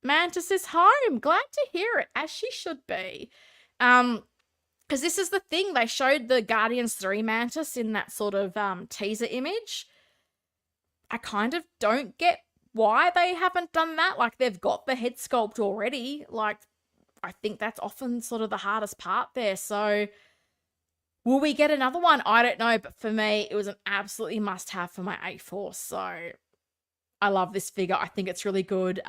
Mantis is home. Glad to hear it, as she should be. Because this is the thing. They showed the Guardians 3 Mantis in that sort of teaser image. I kind of don't get why they haven't done that. Like, they've got the head sculpt already. Like, I think that's often sort of the hardest part there. So, will we get another one? I don't know. But for me, it was an absolutely must-have for my A-Force. So, I love this figure. I think it's really good.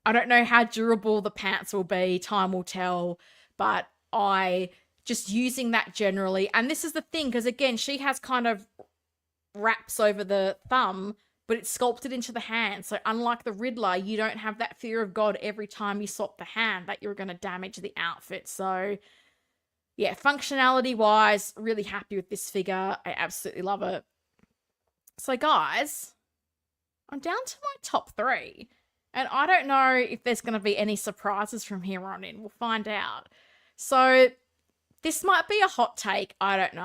I don't know how durable the pants will be. Time will tell. But I just using that generally. And this is the thing, because again, she has kind of wraps over the thumb, but it's sculpted into the hand. So unlike the Riddler, you don't have that fear of God every time you swap the hand that you're going to damage the outfit. So yeah, functionality wise, really happy with this figure. I absolutely love it. So guys, I'm down to my top 3. And I don't know if there's going to be any surprises from here on in. We'll find out. So this might be a hot take. I don't know.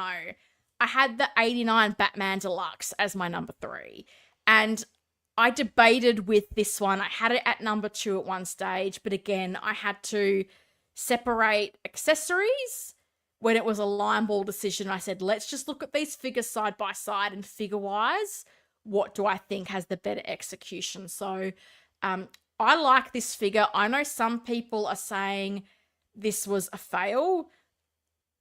I had the 89 Batman Deluxe as my number 3. And I debated with this one. I had it at number 2 at one stage. But again, I had to separate accessories when it was a line ball decision. I said, let's just look at these figures side by side, and figure-wise, what do I think has the better execution? So I like this figure. I know some people are saying this was a fail.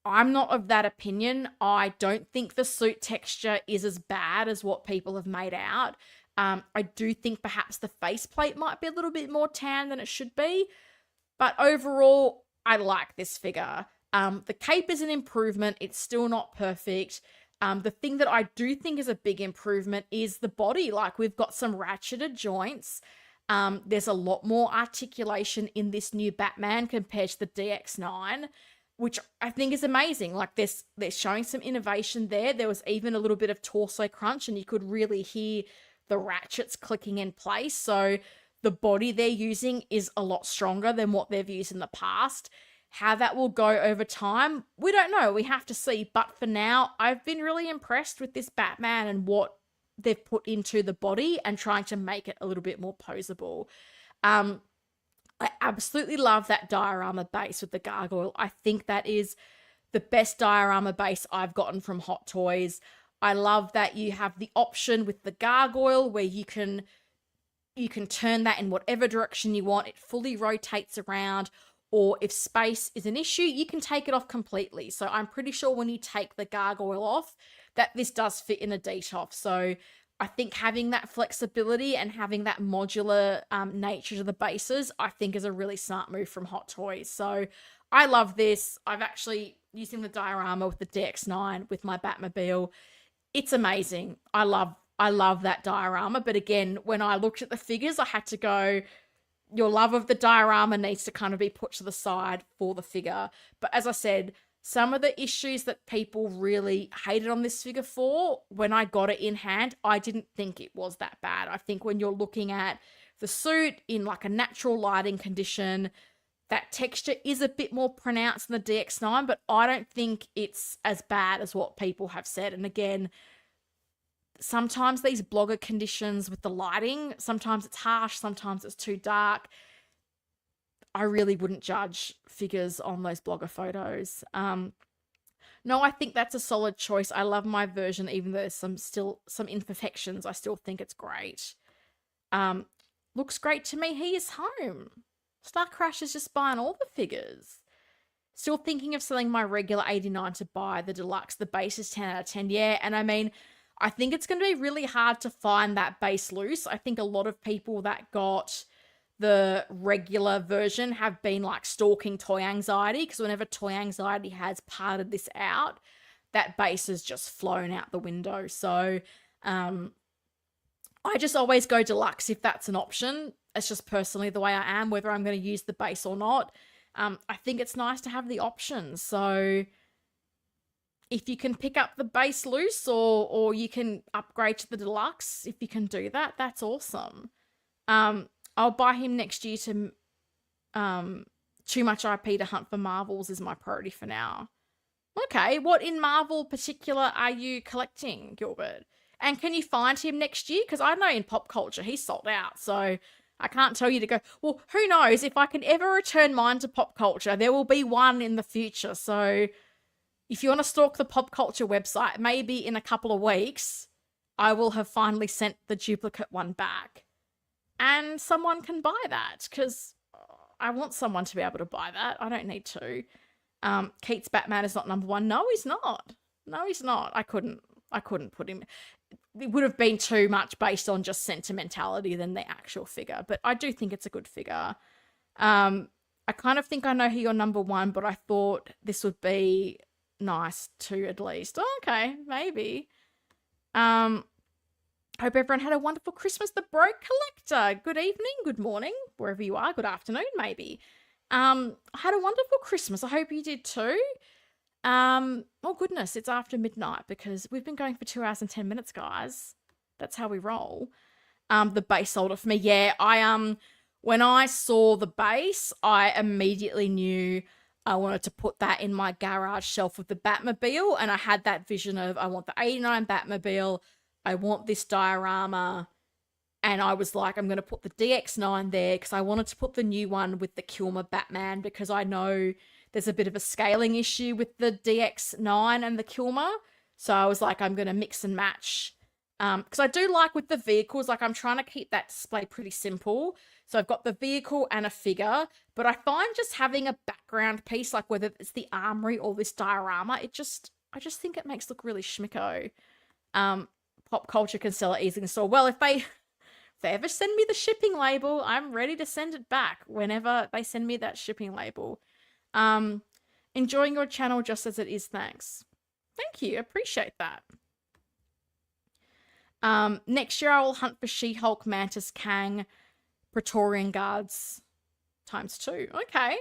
I'm not of that opinion. I don't think the suit texture is as bad as what people have made out. I do think perhaps the faceplate might be a little bit more tan than it should be. But overall, I like this figure. The cape is an improvement. It's still not perfect. The thing that I do think is a big improvement is the body. Like, we've got some ratcheted joints. There's a lot more articulation in this new Batman compared to the DX9, which I think is amazing. Like, they're showing some innovation there. There was even a little bit of torso crunch, and you could really hear the ratchets clicking in place. So the body they're using is a lot stronger than what they've used in the past. How that will go over time, we don't know. We have to see. But for now, I've been really impressed with this Batman and what they've put into the body and trying to make it a little bit more posable. I absolutely love that diorama base with the gargoyle. I think that is the best diorama base I've gotten from Hot Toys. I love that you have the option with the gargoyle where you can turn that in whatever direction you want. It fully rotates around. Or if space is an issue, you can take it off completely. So I'm pretty sure when you take the gargoyle off, that this does fit in a DTOF. So I think having that flexibility and having that modular nature to the bases, I think is a really smart move from Hot Toys. So I love this. I've actually using the diorama with the DX9 with my Batmobile. It's amazing. I love that diorama. But again, when I looked at the figures, I had to go, your love of the diorama needs to kind of be put to the side for the figure. But as I said, some of the issues that people really hated on this figure for, when I got it in hand, I didn't think it was that bad. I think when you're looking at the suit in like a natural lighting condition, that texture is a bit more pronounced than the DX9, but I don't think it's as bad as what people have said. And again, sometimes these blogger conditions with the lighting, sometimes it's harsh, sometimes it's too dark. I really wouldn't judge figures on those blogger photos. No, I think that's a solid choice. I love my version, even though there's still some imperfections. I still think it's great. Looks great to me. He is home. Star Crash is just buying all the figures. Still thinking of selling my regular 89 to buy the deluxe. The base is 10 out of 10. Yeah, and I mean, I think it's going to be really hard to find that base loose. I think a lot of people that got the regular version have been like stalking Toy Anxiety, because whenever Toy Anxiety has parted this out, that base has just flown out the window. So I just always go deluxe if that's an option. It's just personally the way I am, whether I'm going to use the base or not. I think it's nice to have the options. So If you can pick up the base loose, or you can upgrade to the deluxe, if you can do that, that's awesome. I'll buy him next year to too much IP to hunt for Marvels is my priority for now. Okay, what in Marvel particular are you collecting, Gilbert? And can you find him next year? Because I know in pop culture he's sold out, so I can't tell you to go. Well, who knows? If I can ever return mine to pop culture, there will be one in the future. So if you want to stalk the pop culture website, maybe in a couple of weeks, I will have finally sent the duplicate one back. And someone can buy that, because I want someone to be able to buy that. I don't need to. Keats Batman is not number one. No, he's not. No, he's not. I couldn't put him. It would have been too much based on just sentimentality than the actual figure. But I do think it's a good figure. I kind of think I know who your number one, but I thought this would be nice too, at least. Oh, okay, maybe. Hope everyone had a wonderful Christmas. The Broke Collector. Good evening, good morning, wherever you are. Good afternoon, maybe. I had a wonderful Christmas. I hope you did too. Oh goodness, it's after midnight because we've been going for 2 hours and 10 minutes, guys. That's how we roll. The base sold it for me. Yeah, when I saw the base, I immediately knew I wanted to put that in my garage shelf with the Batmobile, and I had that vision of I want the 89 Batmobile, I want this diorama, and I was like, I'm going to put the DX9 there because I wanted to put the new one with the Kilmer Batman because I know there's a bit of a scaling issue with the DX9 and the Kilmer. So I was like, I'm going to mix and match. Because I do like with the vehicles, like I'm trying to keep that display pretty simple. So I've got the vehicle and a figure, but I find just having a background piece, like whether it's the armory or this diorama, I just think it makes it look really schmicko. Pop culture can sell it easily. So, well, if they ever send me the shipping label, I'm ready to send it back whenever they send me that shipping label. Enjoying your channel just as it is, thanks. Thank you, appreciate that. Next year I will hunt for She-Hulk, Mantis, Kang, Praetorian Guards ×2. Okay.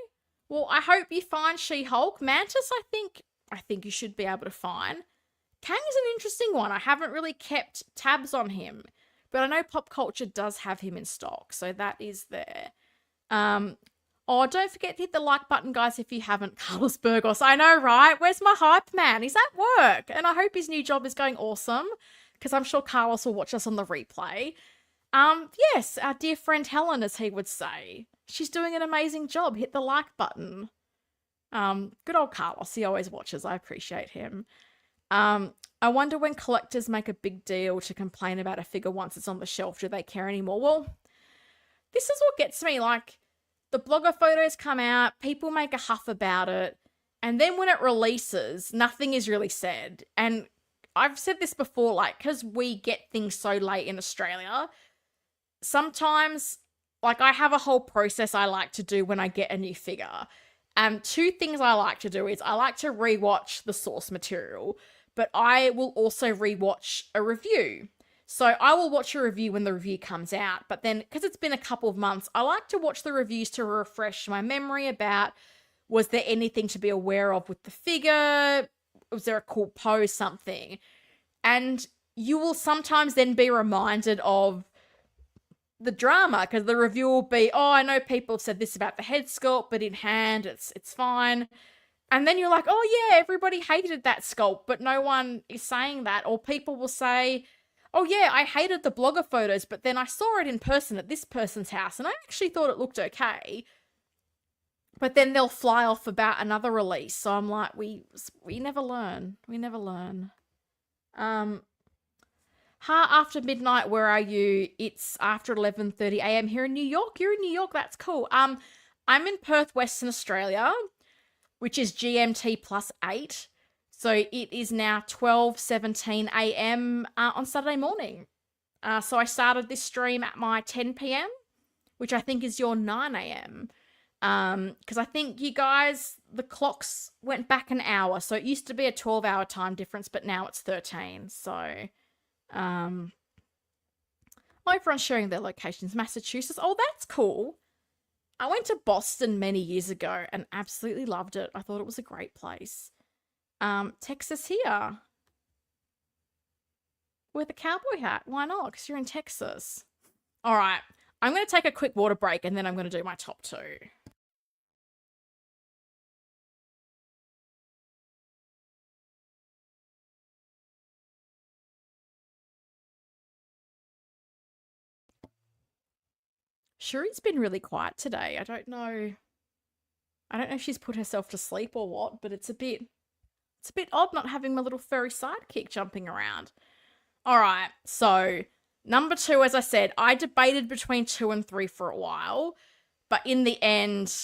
Well, I hope you find She-Hulk. Mantis, I think you should be able to find. Kang is an interesting one. I haven't really kept tabs on him, but I know pop culture does have him in stock, so that is there. Oh, don't forget to hit the like button, guys, if you haven't. Carlos Burgos. I know, right? Where's my hype man? He's at work, and I hope his new job is going awesome, because I'm sure Carlos will watch us on the replay. Yes, our dear friend Helen, as he would say. She's doing an amazing job. Hit the like button. Good old Carlos. He always watches. I appreciate him. I wonder when collectors make a big deal to complain about a figure once it's on the shelf, do they care anymore? Well, this is what gets me. Like, the blogger photos come out, people make a huff about it, and then when it releases, nothing is really said. And I've said this before, like, because we get things so late in Australia, sometimes, like, I have a whole process I like to do when I get a new figure. Two things I like to do is I like to rewatch the source material, but I will also rewatch a review. So I will watch a review when the review comes out, but then because it's been a couple of months, I like to watch the reviews to refresh my memory about, was there anything to be aware of with the figure? Was there a cool pose, something? And you will sometimes then be reminded of the drama, because the review will be, oh, I know people have said this about the head sculpt, but in hand, it's fine. And then you're like, oh yeah, everybody hated that sculpt, but no one is saying that. Or people will say, oh yeah, I hated the blogger photos, but then I saw it in person at this person's house, and I actually thought it looked okay. But then they'll fly off about another release. So I'm like, we never learn. We never learn. After midnight, where are you? It's after 11:30 a.m. here in New York. You're in New York, that's cool. I'm in Perth, Western Australia, which is GMT +8. So it is now 12:17 a.m. On Saturday morning. So I started this stream at my 10 p.m., which I think is your 9 a.m. Because I think you guys, the clocks went back an hour. So it used to be a 12-hour time difference, but now it's 13. So, everyone's sharing their locations. Massachusetts. Oh, that's cool. I went to Boston many years ago and absolutely loved it. I thought it was a great place. Texas here with a cowboy hat. Why not? Because you're in Texas. All right. I'm going to take a quick water break and then I'm going to do my top two. Shuri's been really quiet today. I don't know if she's put herself to sleep or what, but it's a bit odd not having my little furry sidekick jumping around. All right. So, number 2, as I said, I debated between 2 and 3 for a while, but in the end,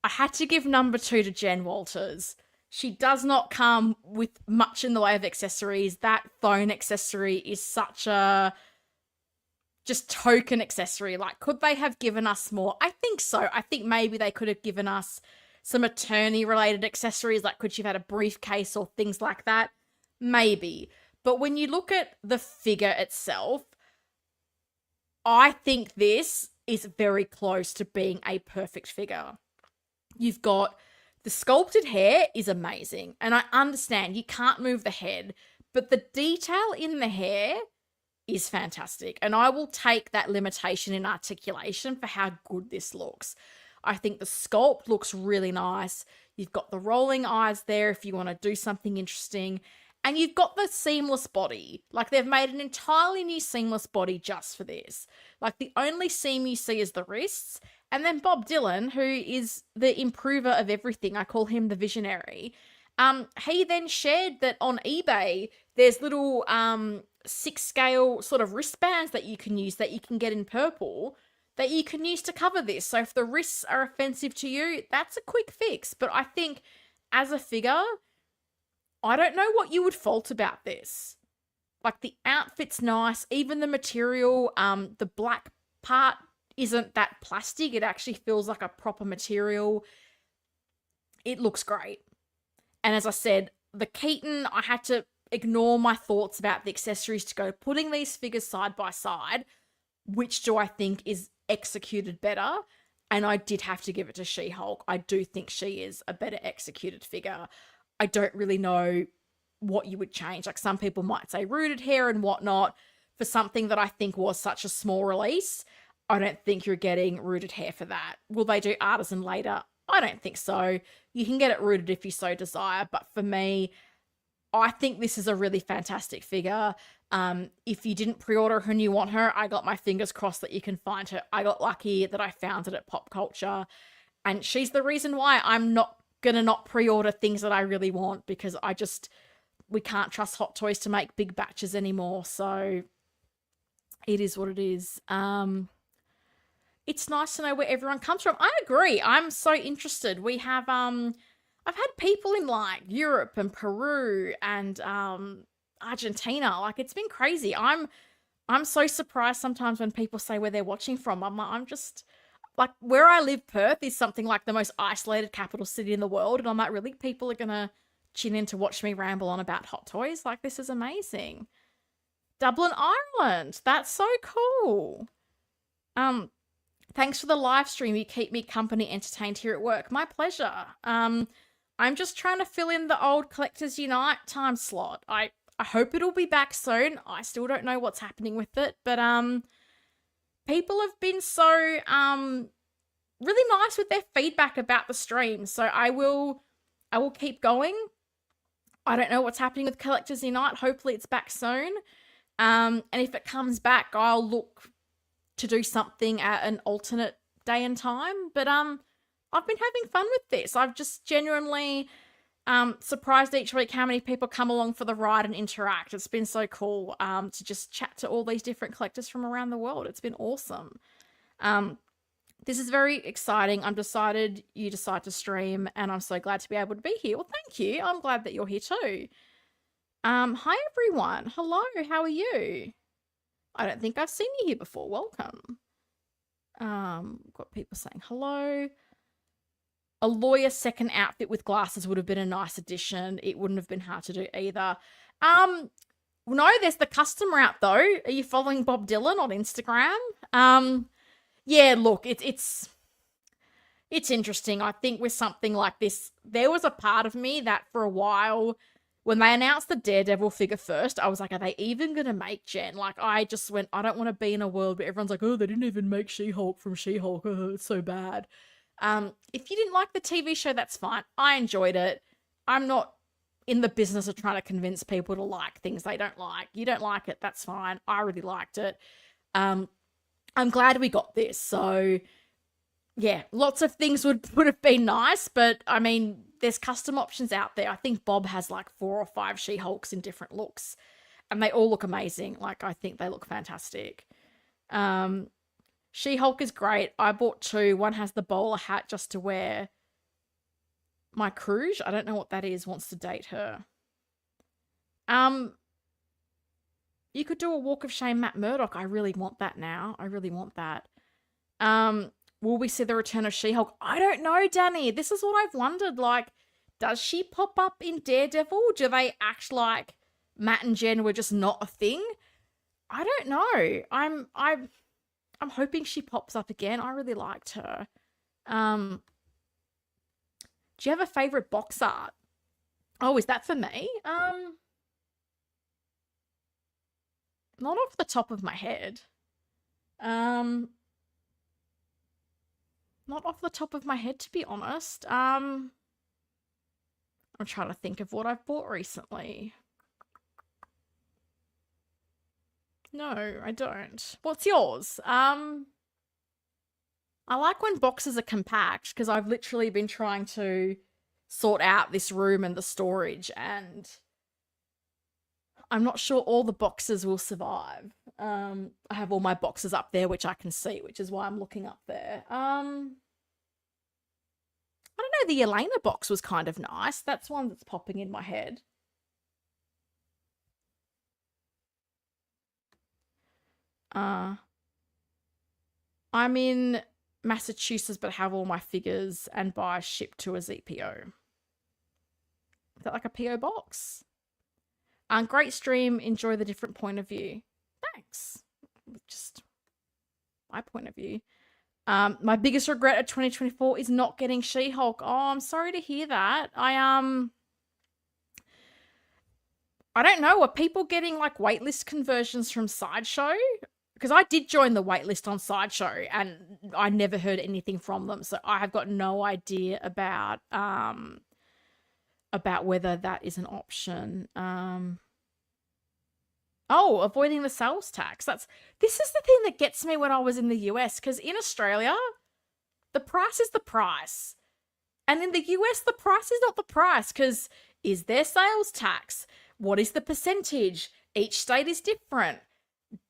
I had to give number 2 to Jen Walters. She does not come with much in the way of accessories. That phone accessory is such a just token accessory. Like, could they have given us more? I think so. I think maybe they could have given us some attorney related accessories. Like, could she have had a briefcase or things like that? Maybe. But when you look at the figure itself, I think this is very close to being a perfect figure. You've got the sculpted hair is amazing. And I understand you can't move the head, but the detail in the hair is fantastic. And I will take that limitation in articulation for how good this looks. I think the sculpt looks really nice. You've got the rolling eyes there if you want to do something interesting. And you've got the seamless body. Like, they've made an entirely new seamless body just for this. Like, the only seam you see is the wrists. And then Bob Dylan, who is the improver of everything, I call him the visionary. He then shared that on eBay, there's little 6-scale sort of wristbands that you can use that you can get in purple that you can use to cover this. So if the wrists are offensive to you, that's a quick fix. But I think as a figure, I don't know what you would fault about this. Like, the outfit's nice, even the material, the black part isn't that plastic. It actually feels like a proper material. It looks great. And as I said, the Keaton, I had to ignore my thoughts about the accessories to go putting these figures side by side. Which do I think is executed better? And I did have to give it to She-Hulk. I do think she is a better executed figure. I don't really know what you would change. Like, some people might say rooted hair and whatnot. For something that I think was such a small release, I don't think you're getting rooted hair for that. Will they do artisan later? I don't think so. You can get it rooted if you so desire. But for me, I think this is a really fantastic figure. If you didn't pre-order her and you want her, I got my fingers crossed that you can find her. I got lucky that I found it at Pop Culture. And she's the reason why I'm not going to not pre-order things that I really want, because we can't trust Hot Toys to make big batches anymore. So it is what it is. It's nice to know where everyone comes from. I agree. I'm so interested. We have, I've had people in like Europe and Peru and Argentina. Like, it's been crazy. I'm so surprised sometimes when people say where they're watching from. I'm just like, where I live, Perth is something like the most isolated capital city in the world, and I'm like, really, people are gonna tune in to watch me ramble on about Hot Toys? Like, this is amazing. Dublin, Ireland. That's so cool. Thanks for the live stream. You keep me company entertained here at work. My pleasure. I'm just trying to fill in the old Collectors Unite time slot. I hope it'll be back soon. I still don't know what's happening with it, but people have been so really nice with their feedback about the stream. So I will keep going. I don't know what's happening with Collectors Unite. Hopefully it's back soon. And if it comes back, I'll look to do something at an alternate day and time. But I've been having fun with this. I've just genuinely surprised each week how many people come along for the ride and interact. It's been so cool to just chat to all these different collectors from around the world. It's been awesome. This is very exciting. I'm excited you decide to stream, and I'm so glad to be able to be here. Well, thank you. I'm glad that you're here too. Hi everyone. Hello, how are you? I don't think I've seen you here before. Welcome. Got people saying hello. A lawyer's second outfit with glasses would have been a nice addition. It wouldn't have been hard to do either. No, there's the custom route though. Are you following Bob Dylan on Instagram? Yeah, look, it's It's interesting. I think with something like this, there was a part of me that for a while, when they announced the Daredevil figure first, I was like, are they even going to make Jen? Like, I just went, I don't want to be in a world where everyone's like, oh, they didn't even make She-Hulk from She-Hulk. Oh, it's so bad. If you didn't like the TV show, that's fine. I enjoyed it. I'm not in the business of trying to convince people to like things they don't like. You don't like it, that's fine. I really liked it. I'm glad we got this. So yeah, lots of things would have been nice, but I mean, there's custom options out there. I think Bob has like 4 or 5 She-Hulks in different looks, and they all look amazing. Like, I think they look fantastic. She-Hulk is great. I bought 2. One has the bowler hat just to wear. My Cruise, I don't know what that is, wants to date her. You could do a Walk of Shame Matt Murdock. I really want that now. I really want that. Will we see the return of She-Hulk? I don't know, Danny. This is what I've wondered. Like, does she pop up in Daredevil? Do they act like Matt and Jen were just not a thing? I don't know. I'm hoping she pops up again. I really liked her. Do you have a favorite box art? Oh, is that for me? Not off the top of my head. Not off the top of my head, to be honest. I'm trying to think of what I've bought recently. No, I don't. What's yours? I like when boxes are compact because I've literally been trying to sort out this room and the storage, and I'm not sure all the boxes will survive. I have all my boxes up there, which I can see, which is why I'm looking up there. I don't know, the Elena box was kind of nice. That's one that's popping in my head. I'm in Massachusetts, but have all my figures and buy shipped to a ZPO. Is that like a PO box? Great stream. Enjoy the different point of view. Thanks. Just my point of view. My biggest regret of 2024 is not getting She-Hulk. Oh, I'm sorry to hear that. I don't know. Are people getting like waitlist conversions from Sideshow? Because I did join the waitlist on Sideshow and I never heard anything from them. So I have got no idea about whether that is an option. Oh, avoiding the sales tax. This is the thing that gets me when I was in the US, because in Australia, the price is the price. And in the US, the price is not the price, because is there sales tax? What is the percentage? Each state is different.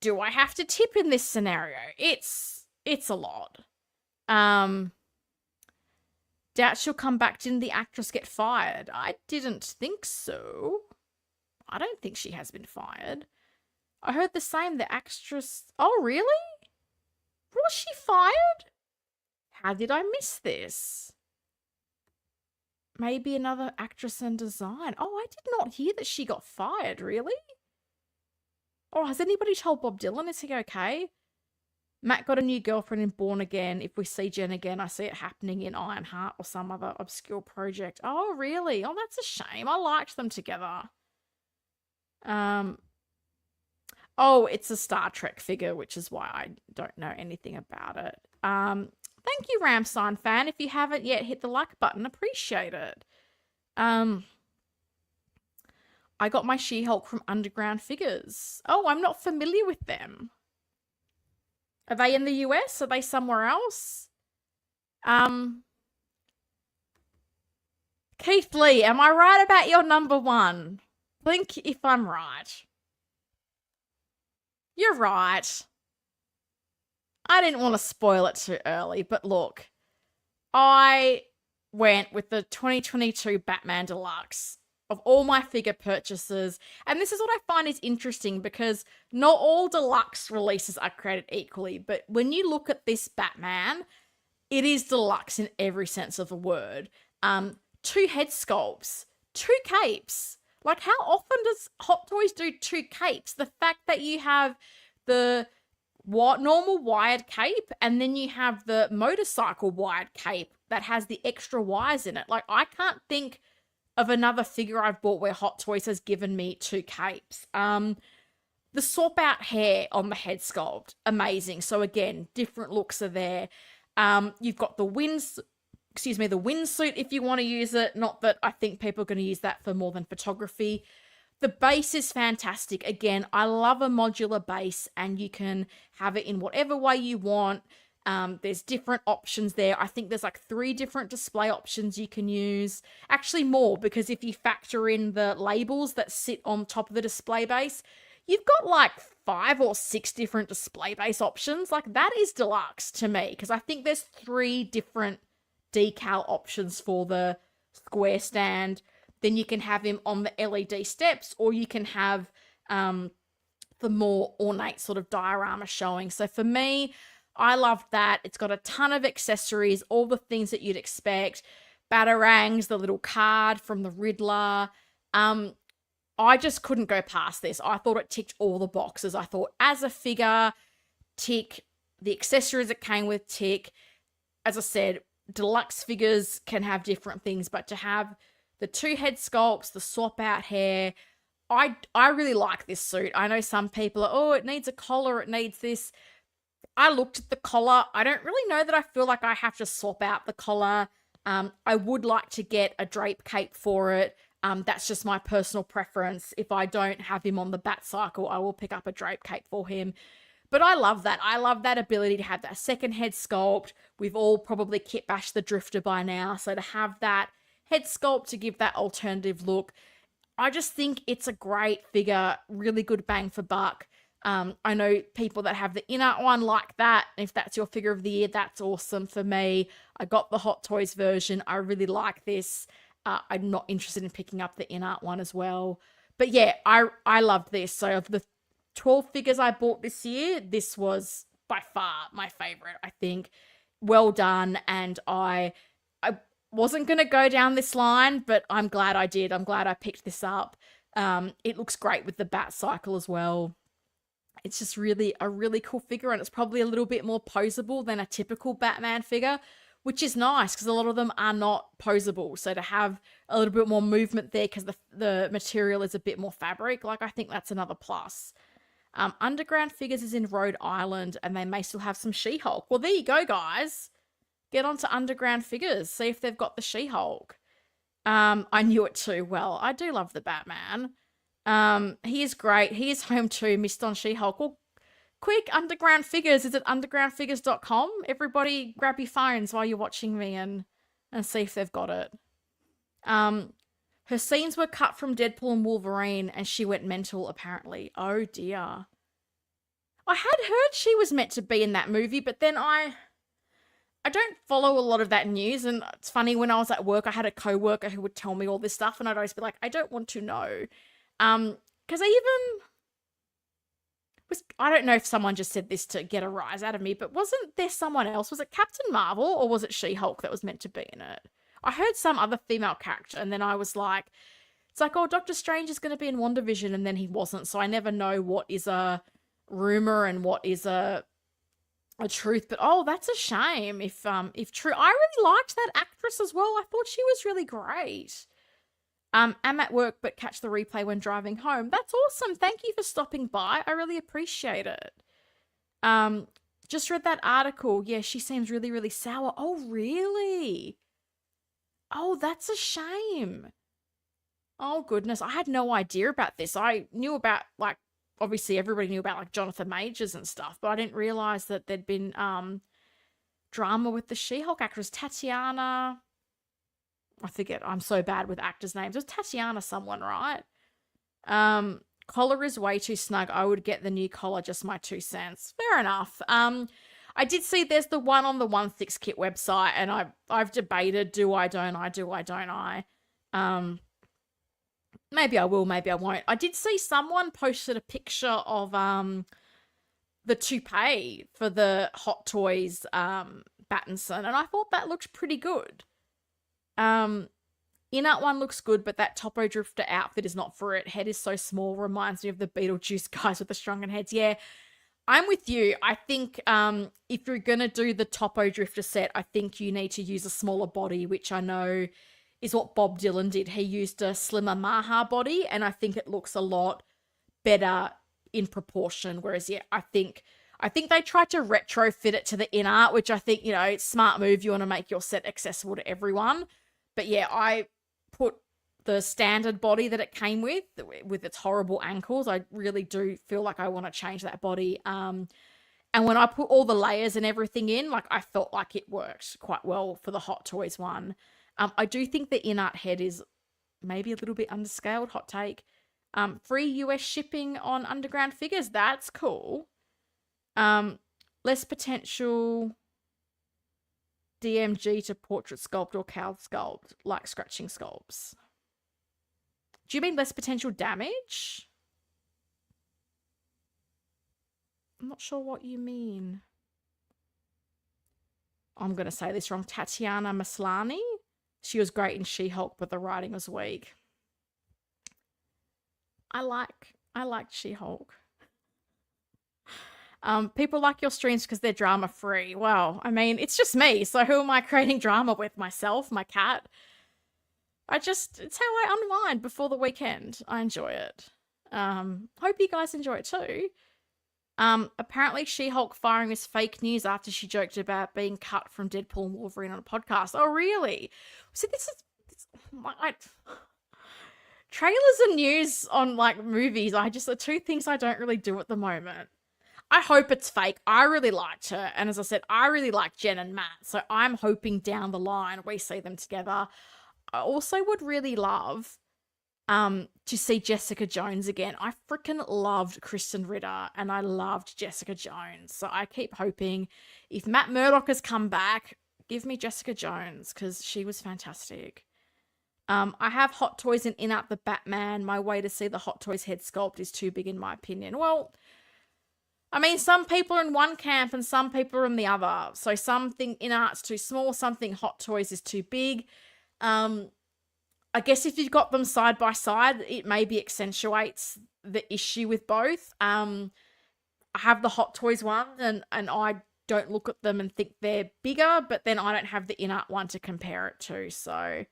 Do I have to tip in this scenario? It's a lot. Doubt she'll come back. Didn't the actress get fired? I didn't think so. I don't think she has been fired. I heard the same. The actress... Oh, really? Was she fired? How did I miss this? Maybe another actress and design. Oh, I did not hear that she got fired, really? Oh, has anybody told Bob Dylan? Is he okay? Matt got a new girlfriend in Born Again. If we see Jen again, I see it happening in Ironheart or some other obscure project. Oh, really? Oh, that's a shame. I liked them together. Oh, it's a Star Trek figure, which is why I don't know anything about it. Thank you, Ramstein fan. If you haven't yet, hit the like button. Appreciate it. I got my She-Hulk from Underground Figures. Oh, I'm not familiar with them. Are they in the US? Are they somewhere else? Keith Lee, am I right about your number 1? Think if I'm right. You're right. I didn't want to spoil it too early, but look, I went with the 2022 Batman Deluxe of all my figure purchases. And this is what I find is interesting, because not all deluxe releases are created equally. But when you look at this Batman, it is deluxe in every sense of the word. 2 head sculpts, 2 capes. Like, how often does Hot Toys do 2 capes? The fact that you have the normal wired cape and then you have the motorcycle wired cape that has the extra wires in it. Like, I can't think of another figure I've bought where Hot Toys has given me 2 capes. The swap out hair on the head sculpt, amazing. So again, different looks are there. You've got the the windsuit if you want to use it. Not that I think people are going to use that for more than photography. The base is fantastic. Again, I love a modular base, and you can have it in whatever way you want. There's different options there. I think there's like 3 different display options you can use. Actually more, because if you factor in the labels that sit on top of the display base, you've got like 5 or 6 different display base options. Like, that is deluxe to me, because I think there's 3 different decal options for the square stand. Then you can have him on the LED steps, or you can have the more ornate sort of diorama showing. So for me, I love that. It's got a ton of accessories, all the things that you'd expect. Batarangs, the little card from the Riddler. I just couldn't go past this. I thought it ticked all the boxes. I thought, as a figure, tick. The accessories it came with, tick. As I said, deluxe figures can have different things, but to have the 2 head sculpts, the swap out hair, I really like this suit. I know some people are, oh, it needs a collar, it needs this. I looked at the collar. I don't really know that I feel like I have to swap out the collar. I would like to get a drape cape for it. That's just my personal preference. If I don't have him on the bat cycle, I will pick up a drape cape for him. But I love that. I love that ability to have that second head sculpt. We've all probably kit bashed the Drifter by now. So to have that head sculpt to give that alternative look, I just think it's a great figure. Really good bang for buck. I know people that have the InArt one like that. If that's your figure of the year, that's awesome for me. I got the Hot Toys version. I really like this. I'm not interested in picking up the InArt one as well. But yeah, I loved this. So of the 12 figures I bought this year, this was by far my favorite, I think. Well done. And I wasn't going to go down this line, but I'm glad I did. I'm glad I picked this up. It looks great with the bat cycle as well. It's just really a really cool figure, and it's probably a little bit more posable than a typical Batman figure, which is nice because a lot of them are not posable. So to have a little bit more movement there because the material is a bit more fabric, like, I think that's another plus. Underground Figures is in Rhode Island, and they may still have some She-Hulk. Well, there you go, guys. Get onto Underground Figures. See if they've got the She-Hulk. I knew it too well. I do love the Batman. He is great. He is home too. Missed on She-Hulk. Well, quick, Underground Figures. Is it undergroundfigures.com? Everybody grab your phones while you're watching me and see if they've got it. Her scenes were cut from Deadpool and Wolverine, and she went mental, apparently. Oh, dear. I had heard she was meant to be in that movie, but then I don't follow a lot of that news, and it's funny, when I was at work, I had a co-worker who would tell me all this stuff, and I'd always be like, I don't want to know. Because I don't know if someone just said this to get a rise out of me, but wasn't there someone else? Was it Captain Marvel, or was it She-Hulk that was meant to be in it? I heard some other female character, and then I was like, it's like, oh, Doctor Strange is going to be in WandaVision, and then he wasn't, so I never know what is a rumor and what is a truth. But oh, that's a shame if true. I really liked that actress as well. I thought she was really great. I'm at work, but catch the replay when driving home. That's awesome. Thank you for stopping by. I really appreciate it. Just read that article. Yeah, she seems really, really sour. Oh, really? Oh, that's a shame. Oh, goodness. I had no idea about this. I knew about, like, obviously everybody knew about, like, Jonathan Majors and stuff, but I didn't realize that there'd been drama with the She-Hulk actress, Tatiana. I forget. I'm so bad with actors' names. It was Tatiana someone, right? Collar is way too snug. I would get the new collar, just my 2 cents. Fair enough. I did see there's the one on the 1/6 kit website, and I've debated, do I, don't I? Maybe I will, maybe I won't. I did see someone posted a picture of the toupee for the Hot Toys Battinson, and I thought that looked pretty good. InArt one looks good, but that Topo Drifter outfit is not for it. Head is so small, reminds me of the Beetlejuice guys with the shrunken heads. Yeah, I'm with you. I think if you're going to do the Topo Drifter set, I think you need to use a smaller body, which I know is what Bob Dylan did. He used a slimmer Maha body, and I think it looks a lot better in proportion. Whereas, yeah, I think they tried to retrofit it to the InArt, which I think, it's a smart move. You want to make your set accessible to everyone. But yeah, I put the standard body that it came with its horrible ankles. I really do feel like I want to change that body. And when I put all the layers and everything in, like, I felt like it worked quite well for the Hot Toys one. I do think the InArt head is maybe a little bit underscaled. Hot take. Free US shipping on underground figures. That's cool. Less potential DMG to portrait sculpt or cow sculpt, like scratching sculpts. Do you mean less potential damage? I'm not sure what you mean. I'm going to say this wrong. Tatiana Maslany. She was great in She-Hulk, but the writing was weak. I liked She-Hulk. People like your streams because they're drama free. Well, I mean, it's just me. So who am I creating drama with? Myself, my cat? It's how I unwind before the weekend. I enjoy it. Hope you guys enjoy it too. Apparently She-Hulk firing is fake news after she joked about being cut from Deadpool and Wolverine on a podcast. Oh, really? See, trailers and news on, like, movies, are two things I don't really do at the moment. I hope it's fake. I really liked her. And as I said, I really like Jen and Matt. So I'm hoping down the line we see them together. I also would really love to see Jessica Jones again. I freaking loved Kristen Ritter and I loved Jessica Jones. So I keep hoping if Matt Murdock has come back, give me Jessica Jones because she was fantastic. I have Hot Toys and InArt the Batman. My way to see the Hot Toys head sculpt is too big in my opinion. Well, I mean, some people are in one camp and some people are in the other. So something InArt's too small, something Hot Toys is too big. I guess if you've got them side by side, it maybe accentuates the issue with both. I have the Hot Toys one and I don't look at them and think they're bigger, but then I don't have the InArt one to compare it to. So,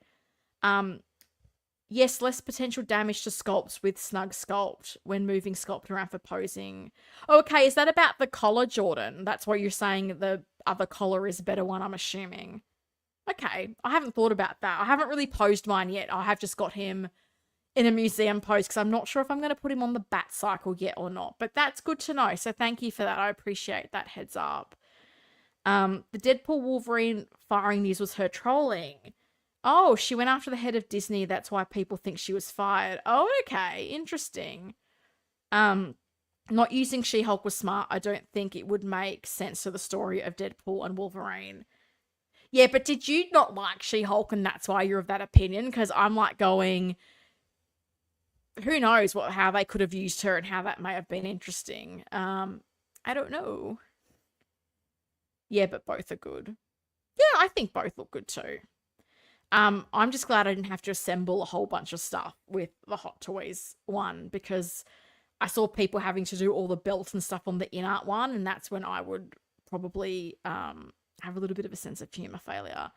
yes, less potential damage to sculpts with snug sculpt when moving sculpt around for posing. Okay, is that about the collar, Jordan? That's what you're saying, the other collar is a better one, I'm assuming. Okay, I haven't thought about that. I haven't really posed mine yet. I have just got him in a museum pose because I'm not sure if I'm going to put him on the bat cycle yet or not. But that's good to know. So thank you for that. I appreciate that heads up. The Deadpool Wolverine firing news was her trolling. Oh, she went after the head of Disney. That's why people think she was fired. Oh, okay. Interesting. Not using She-Hulk was smart. I don't think it would make sense to the story of Deadpool and Wolverine. Yeah, but did you not like She-Hulk and that's why you're of that opinion? Because I'm like going, who knows how they could have used her and how that may have been interesting. I don't know. Yeah, but both are good. Yeah, I think both look good too. I'm just glad I didn't have to assemble a whole bunch of stuff with the Hot Toys one because I saw people having to do all the belts and stuff on the InArt one, and that's when I would probably have a little bit of a sense of humor failure.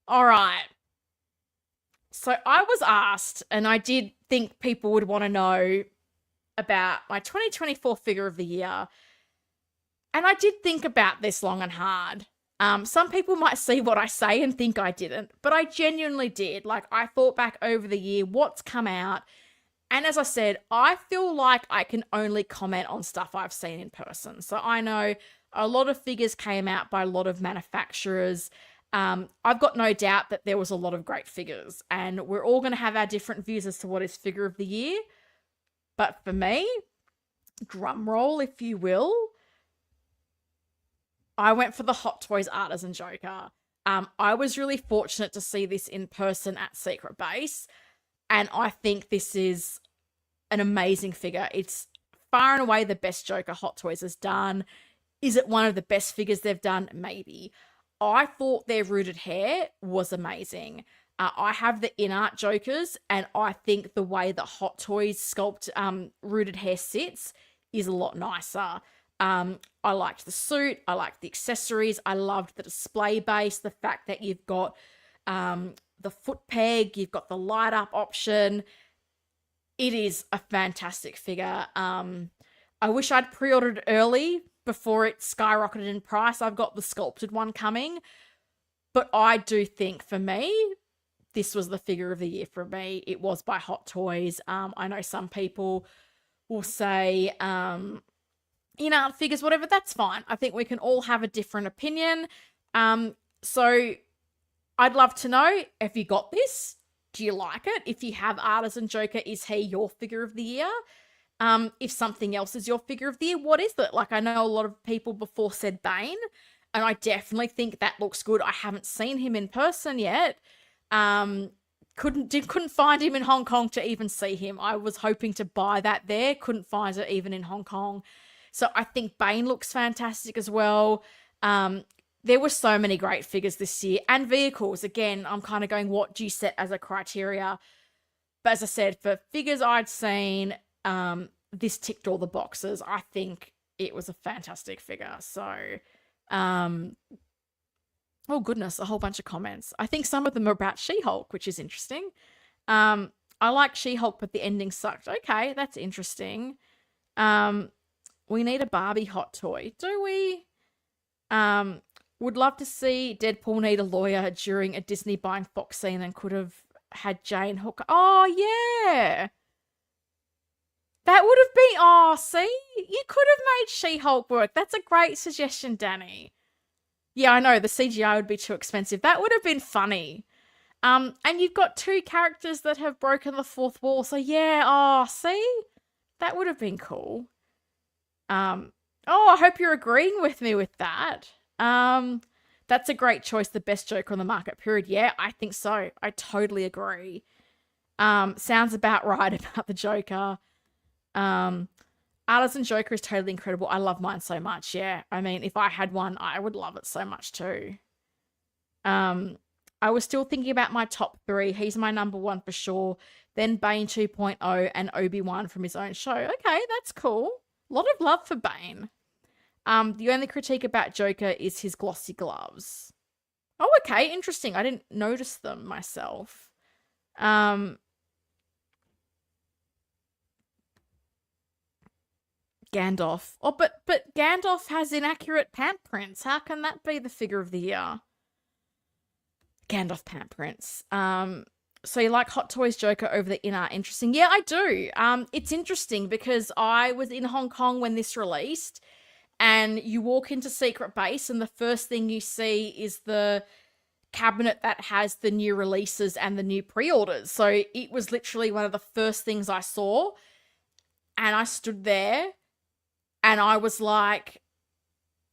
All right. So I was asked, and I did think people would want to know about my 2024 figure of the year. And I did think about this long and hard. Some people might see what I say and think I didn't, but I genuinely did. Like, I thought back over the year, what's come out. And as I said, I feel like I can only comment on stuff I've seen in person. So I know a lot of figures came out by a lot of manufacturers. I've got no doubt that there was a lot of great figures and we're all going to have our different views as to what is figure of the year. But for me, drum roll, if you will, I went for the Hot Toys Artisan Joker. I was really fortunate to see this in person at Secret Base. And I think this is an amazing figure. It's far and away the best Joker Hot Toys has done. Is it one of the best figures they've done? Maybe. I thought their rooted hair was amazing. I have the InArt Jokers, and I think the way that Hot Toys sculpt rooted hair sits is a lot nicer. I liked the suit. I liked the accessories. I loved the display base, the fact that you've got the foot peg, you've got the light up option. It is a fantastic figure. I wish I'd pre-ordered early before it skyrocketed in price. I've got the sculpted one coming, but I do think for me, this was the figure of the year for me. It was by Hot Toys. I know some people will say, InArt figures, whatever, that's fine. I think we can all have a different opinion. So I'd love to know if you got this. Do you like it? If you have Artisan Joker, is he your figure of the year? If something else is your figure of the year, what is it? Like, I know a lot of people before said Bane, and I definitely think that looks good. I haven't seen him in person yet. Couldn't find him in Hong Kong to even see him. I was hoping to buy that there. Couldn't find it even in Hong Kong. So I think Bane looks fantastic as well. There were so many great figures this year, and vehicles. Again, I'm kind of going, what do you set as a criteria? But as I said, for figures I'd seen, this ticked all the boxes. I think it was a fantastic figure. So, oh goodness, a whole bunch of comments. I think some of them are about She-Hulk, which is interesting. I like She-Hulk, but the ending sucked. Okay, that's interesting. We need a Barbie hot toy. Do we? Would love to see Deadpool need a lawyer during a Disney buying Fox scene and could have had Jane Hooker. Oh, yeah. That would have been, oh, see? You could have made She-Hulk work. That's a great suggestion, Danny. Yeah, I know, the CGI would be too expensive. That would have been funny. And you've got two characters that have broken the fourth wall. So, yeah, oh, see? That would have been cool. Oh, I hope you're agreeing with me with that. That's a great choice. The best Joker on the market, period. Yeah, I think so. I totally agree. Sounds about right about the Joker. Artisan Joker is totally incredible. I love mine so much. Yeah. I mean, if I had one, I would love it so much too. I was still thinking about my top 3. He's my number 1 for sure. Then Bane 2.0 and Obi-Wan from his own show. Okay, that's cool. A lot of love for Bane. The only critique about Joker is his glossy gloves. Oh, okay, interesting. I didn't notice them myself. Gandalf. Oh, but Gandalf has inaccurate pant prints. How can that be the figure of the year? Gandalf pant prints. So you like Hot Toys Joker over the InArt? Interesting. Yeah, I do. It's interesting because I was in Hong Kong when this released, and you walk into Secret Base and the first thing you see is the cabinet that has the new releases and the new pre-orders. So it was literally one of the first things I saw, and I stood there and I was like,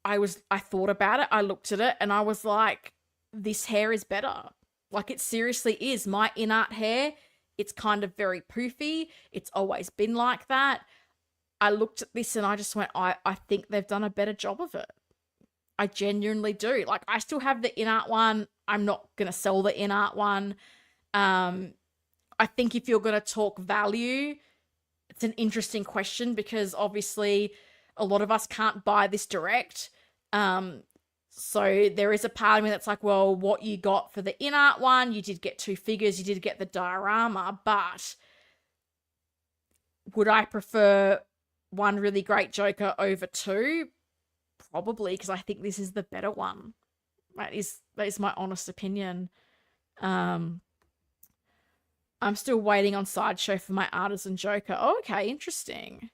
I thought about it, I looked at it, and I was like, this hair is better. Like, it seriously is. My InArt hair, it's kind of very poofy. It's always been like that. I looked at this and I just went, I think they've done a better job of it. I genuinely do. Like, I still have the InArt one. I'm not going to sell the InArt one. I think if you're going to talk value, it's an interesting question because obviously a lot of us can't buy this direct. So there is a part of me that's like, well, what you got for the InArt one, you did get 2 figures, you did get the diorama, but would I prefer one really great Joker over 2? Probably, because I think this is the better one. That is my honest opinion. I'm still waiting on Sideshow for my Artisan Joker. Oh, okay, interesting.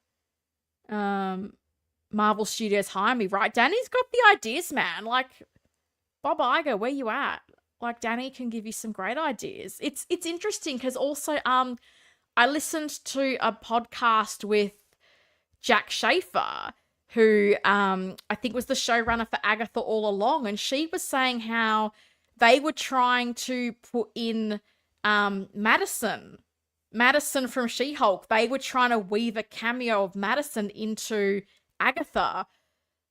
Marvel Studios hire me, right? Danny's got the ideas, man. Like, Bob Iger, where you at? Like, Danny can give you some great ideas. It's interesting because also I listened to a podcast with Jack Schaefer, who I think was the showrunner for Agatha all along, and she was saying how they were trying to put in Madison from She-Hulk. They were trying to weave a cameo of Madison into Agatha,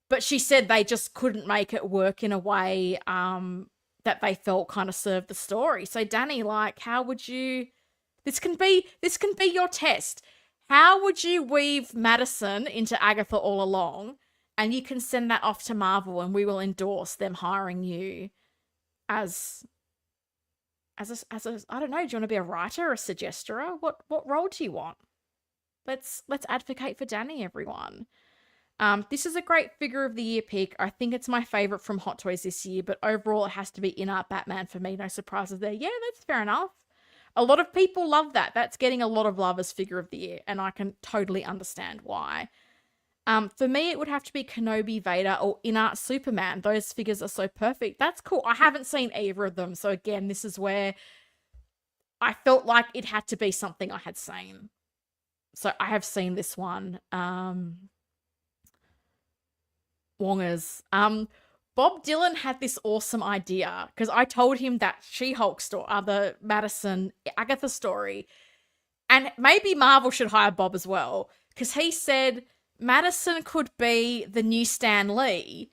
but she said they just couldn't make it work in a way that they felt kind of served the story. So Danny, like, how would you? This can be your test. How would you weave Madison into Agatha all along? And you can send that off to Marvel, and we will endorse them hiring you as I don't know. Do you want to be a writer or a suggester? What role do you want? Let's advocate for Danny, everyone. This is a great figure of the year pick. I think it's my favorite from Hot Toys this year, but overall it has to be InArt Batman for me. No surprises there. Yeah, that's fair enough. A lot of people love that. That's getting a lot of love as figure of the year, and I can totally understand why. For me, it would have to be Kenobi, Vader, or InArt Superman. Those figures are so perfect. That's cool. I haven't seen either of them, so again, this is where I felt like it had to be something I had seen. So I have seen this one. Wongers. Bob Dylan had this awesome idea because I told him that She-Hulk story, the Madison Agatha story, and maybe Marvel should hire Bob as well, because he said Madison could be the new Stan Lee,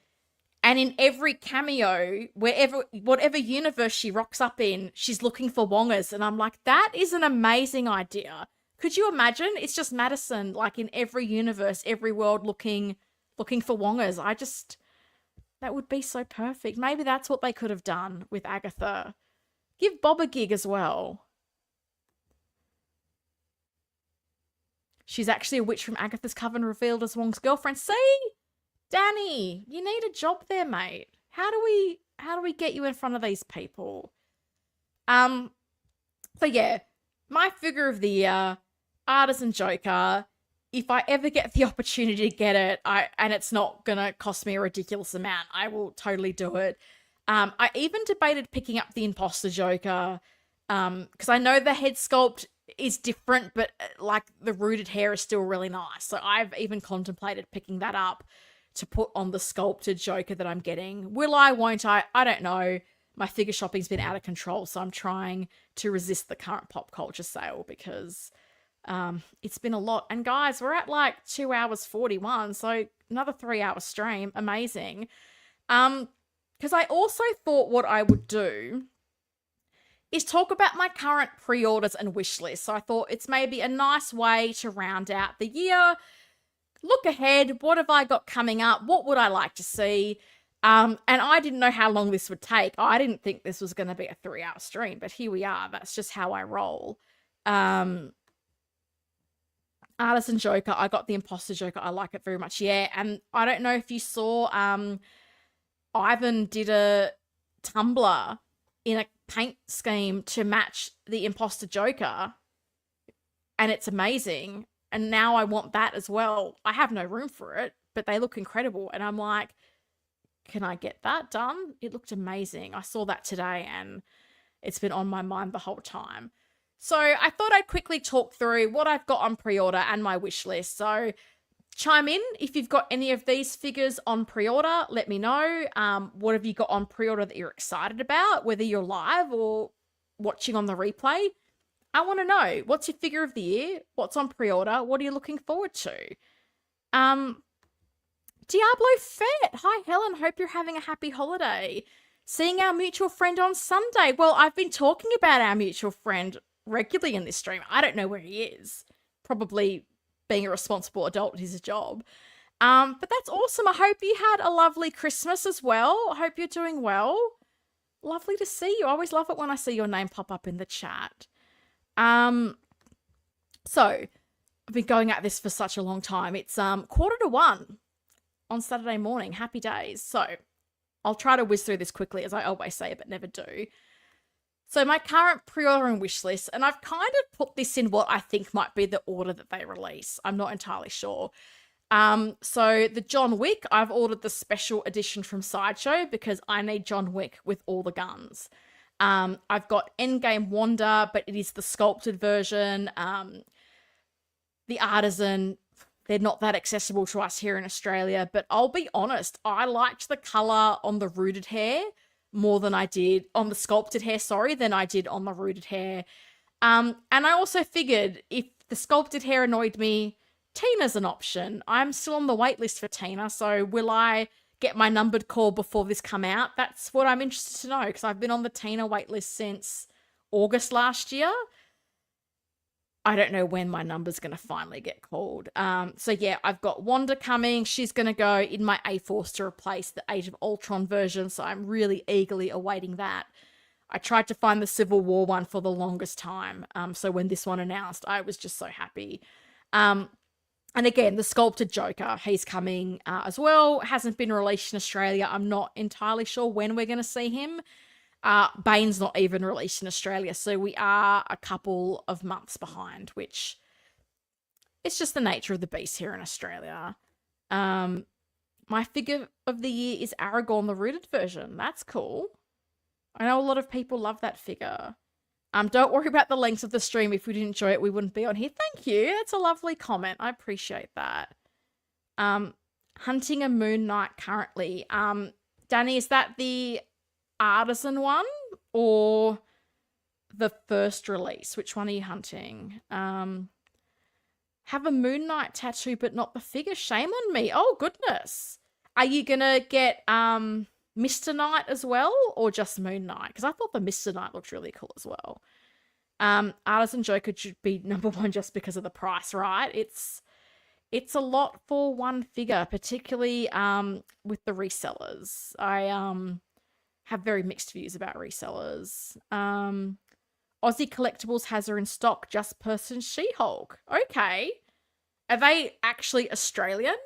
and in every cameo, whatever universe she rocks up in, she's looking for Wongers, and I'm like, that is an amazing idea. Could you imagine? It's just Madison, like in every universe, every world, looking for Wongers. That would be so perfect. Maybe that's what they could have done with Agatha. Give Bob a gig as well. She's actually a witch from Agatha's Coven revealed as Wong's girlfriend. See? Danny, you need a job there, mate. How do we get you in front of these people? So yeah, my figure of the year, Artisan Joker. If I ever get the opportunity to get it, and it's not gonna cost me a ridiculous amount, I will totally do it. I even debated picking up the Imposter Joker, because I know the head sculpt is different, but like the rooted hair is still really nice. So I've even contemplated picking that up to put on the sculpted Joker that I'm getting. Will I, won't I? I don't know. My figure shopping's been out of control, so I'm trying to resist the current pop culture sale because it's been a lot. And guys, we're at like 2 hours 41, so another 3 hour stream. Amazing. Because I also thought what I would do is talk about my current pre-orders and wish list. So I thought it's maybe a nice way to round out the year. Look ahead. What have I got coming up? What would I like to see? And I didn't know how long this would take. I didn't think this was going to be a 3 hour stream, but here we are. That's just how I roll. Artisan Joker. I got the Imposter Joker. I like it very much. Yeah. And I don't know if you saw, Ivan did a Tumblr in a paint scheme to match the Imposter Joker, and it's amazing. And now I want that as well. I have no room for it, but they look incredible. And I'm like, can I get that done? It looked amazing. I saw that today and it's been on my mind the whole time. So I thought I'd quickly talk through what I've got on pre-order and my wish list. So chime in if you've got any of these figures on pre-order. Let me know. What have you got on pre-order that you're excited about, whether you're live or watching on the replay? I want to know. What's your figure of the year? What's on pre-order? What are you looking forward to? Diablo Fett. Hi, Helen. Hope you're having a happy holiday. Seeing our mutual friend on Sunday. Well, I've been talking about our mutual friend regularly in this stream. I don't know where he is. Probably being a responsible adult is his job. But that's awesome. I hope you had a lovely Christmas as well. I hope you're doing well. Lovely to see you. I always love it when I see your name pop up in the chat. So I've been going at this for such a long time. It's 1:45 on Saturday morning. Happy days. So I'll try to whiz through this quickly, as I always say, but never do. So my current pre-order and wish list, and I've kind of put this in what I think might be the order that they release. I'm not entirely sure. So the John Wick, I've ordered the special edition from Sideshow because I need John Wick with all the guns. I've got Endgame Wanda, but it is the sculpted version. The Artisan, they're not that accessible to us here in Australia, but I'll be honest, I liked the colour on the rooted hair more than I did on the sculpted hair, than I did on the rooted hair. And I also figured if the sculpted hair annoyed me, Tina's an option. I'm still on the wait list for Tina, so will I get my numbered call before this come out? That's what I'm interested to know, because I've been on the Tina waitlist since August last year. I don't know when my number's going to finally get called. So yeah, I've got Wanda coming. She's going to go in my A-Force to replace the Age of Ultron version, so I'm really eagerly awaiting that. I tried to find the Civil War one for the longest time, so when this one announced, I was just so happy. And again, the sculpted Joker, he's coming as well. Hasn't been released in Australia. I'm not entirely sure when we're going to see him. Bane's not even released in Australia, so we are a couple of months behind, which it's just the nature of the beast here in Australia. My figure of the year is Aragorn, the rooted version. That's cool. I know a lot of people love that figure. Don't worry about the length of the stream. If we didn't enjoy it, we wouldn't be on here. Thank you. That's a lovely comment. I appreciate that. Hunting a Moon Knight currently. Danny, is that the artisan one or the first release? Which one are you hunting? Have a Moon Knight tattoo but not the figure. Shame on me. Oh goodness. Are you gonna get Mr. Knight as well, or just Moon Knight? Because I thought the Mr. Knight looked really cool as well. Artisan Joker should be number one just because of the price, right? It's a lot for one figure, particularly with the resellers. I have very mixed views about resellers. Aussie Collectibles has her in stock, Just Person She-Hulk. Okay. Are they actually Australian?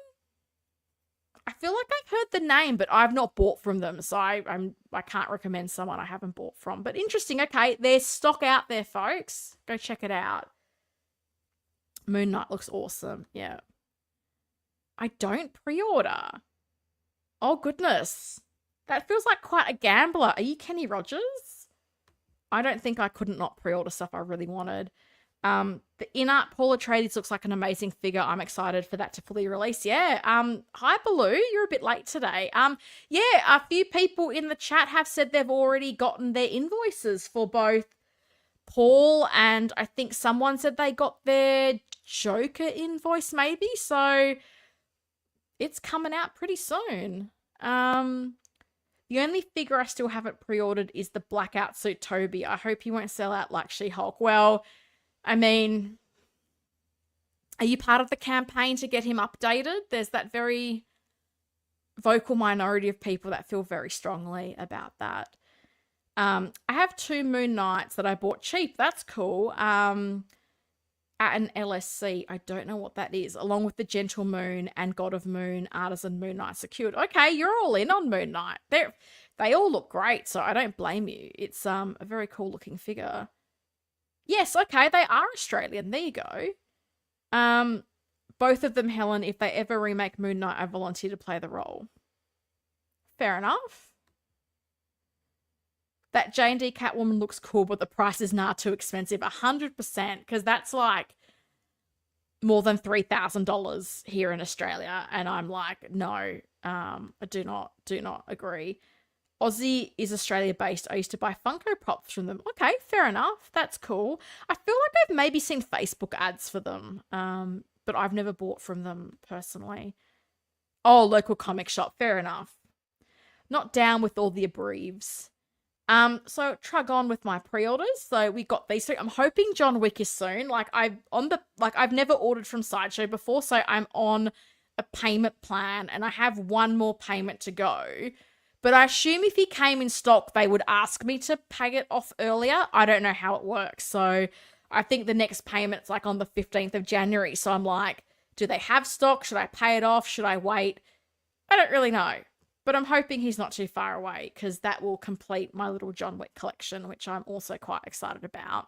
I feel like I've heard the name, but I've not bought from them, so I can't recommend someone I haven't bought from. But interesting. Okay, there's stock out there, folks. Go check it out. Moon Knight looks awesome. Yeah. I don't pre-order. Oh, goodness. That feels like quite a gambler. Are you Kenny Rogers? I don't think I couldn't not pre-order stuff I really wanted. The InArt Paul Atreides looks like an amazing figure. I'm excited for that to fully release. Yeah. Hi, Baloo. You're a bit late today. Yeah, a few people in the chat have said they've already gotten their invoices for both Paul and I think someone said they got their Joker invoice maybe. So it's coming out pretty soon. The only figure I still haven't pre-ordered is the blackout suit Toby. I hope he won't sell out like She-Hulk. Well, I mean, are you part of the campaign to get him updated? There's that very vocal minority of people that feel very strongly about that. I have 2 Moon Knights that I bought cheap. That's cool. At an LSC. I don't know what that is. Along with the Gentle Moon and God of Moon, Artisan Moon Knight secured. Okay, you're all in on Moon Knight. They all look great, so I don't blame you. It's a very cool looking figure. Yes, okay, they are Australian. There you go. Both of them, Helen, if they ever remake Moon Knight, I volunteer to play the role. Fair enough. That J&D Catwoman looks cool, but the price is not too expensive. 100%, because that's like more than $3,000 here in Australia. And I'm like, no, I do not agree. Aussie is Australia based. I used to buy Funko Pops from them. Okay, fair enough. That's cool. I feel like I've maybe seen Facebook ads for them, but I've never bought from them personally. Oh, local comic shop. Fair enough. Not down with all the abbreves. So trug on with my pre-orders. So we got these 3. I'm hoping John Wick is soon. I've never ordered from Sideshow before, so I'm on a payment plan and I have one more payment to go. But I assume if he came in stock, they would ask me to pay it off earlier. I don't know how it works. So I think the next payment's like on the 15th of January. So I'm like, do they have stock? Should I pay it off? Should I wait? I don't really know. But I'm hoping he's not too far away because that will complete my little John Wick collection, which I'm also quite excited about.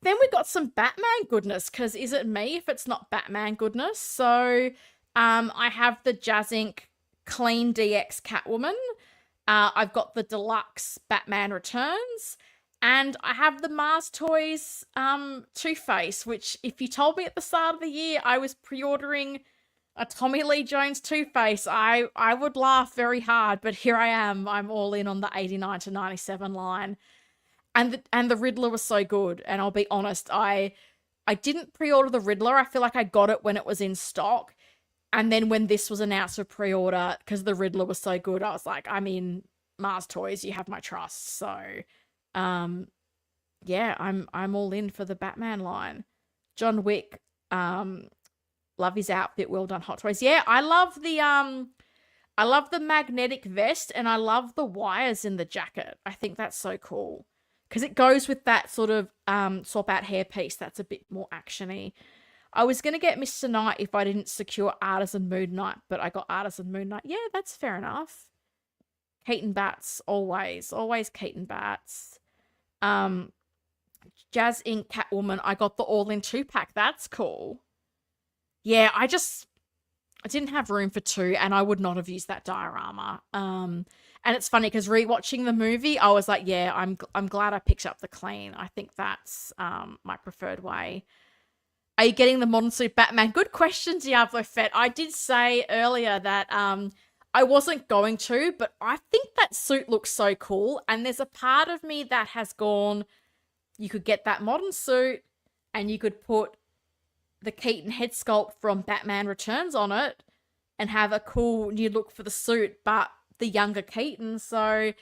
Then we got some Batman goodness, because is it me if it's not Batman goodness? So I have the Jazz Inc. Clean DX Catwoman. I've got the Deluxe Batman Returns. And I have the Mars Toys Two-Face, which if you told me at the start of the year I was pre-ordering a Tommy Lee Jones Two-Face, I would laugh very hard, but here I am. I'm all in on the 89 to 97 line. And the Riddler was so good. And I'll be honest, I didn't pre-order the Riddler. I feel like I got it when it was in stock. And then when this was announced for pre-order, because the Riddler was so good, I was like, I'm in Mars Toys. You have my trust. So yeah, I'm all in for the Batman line. John Wick, love his outfit. Well done, Hot Toys. Yeah, I love the magnetic vest and I love the wires in the jacket. I think that's so cool because it goes with that sort of swap out hairpiece that's a bit more actiony. I was gonna get Mr. Knight if I didn't secure Artisan Moon Knight, but I got Artisan Moon Knight. Yeah, that's fair enough. Keaton Bats, always Keaton Bats. Um, Jazz Ink Catwoman, I got the all in 2-pack. That's cool. Yeah, I didn't have room for two, and I would not have used that diorama. And it's funny because rewatching the movie, I was like, yeah, I'm glad I picked up the clean. I think that's my preferred way. Are you getting the modern suit Batman? Good question, Diablo Fett. I did say earlier that I wasn't going to, but I think that suit looks so cool. And there's a part of me that has gone, you could get that modern suit and you could put the Keaton head sculpt from Batman Returns on it and have a cool new look for the suit, but the younger Keaton. So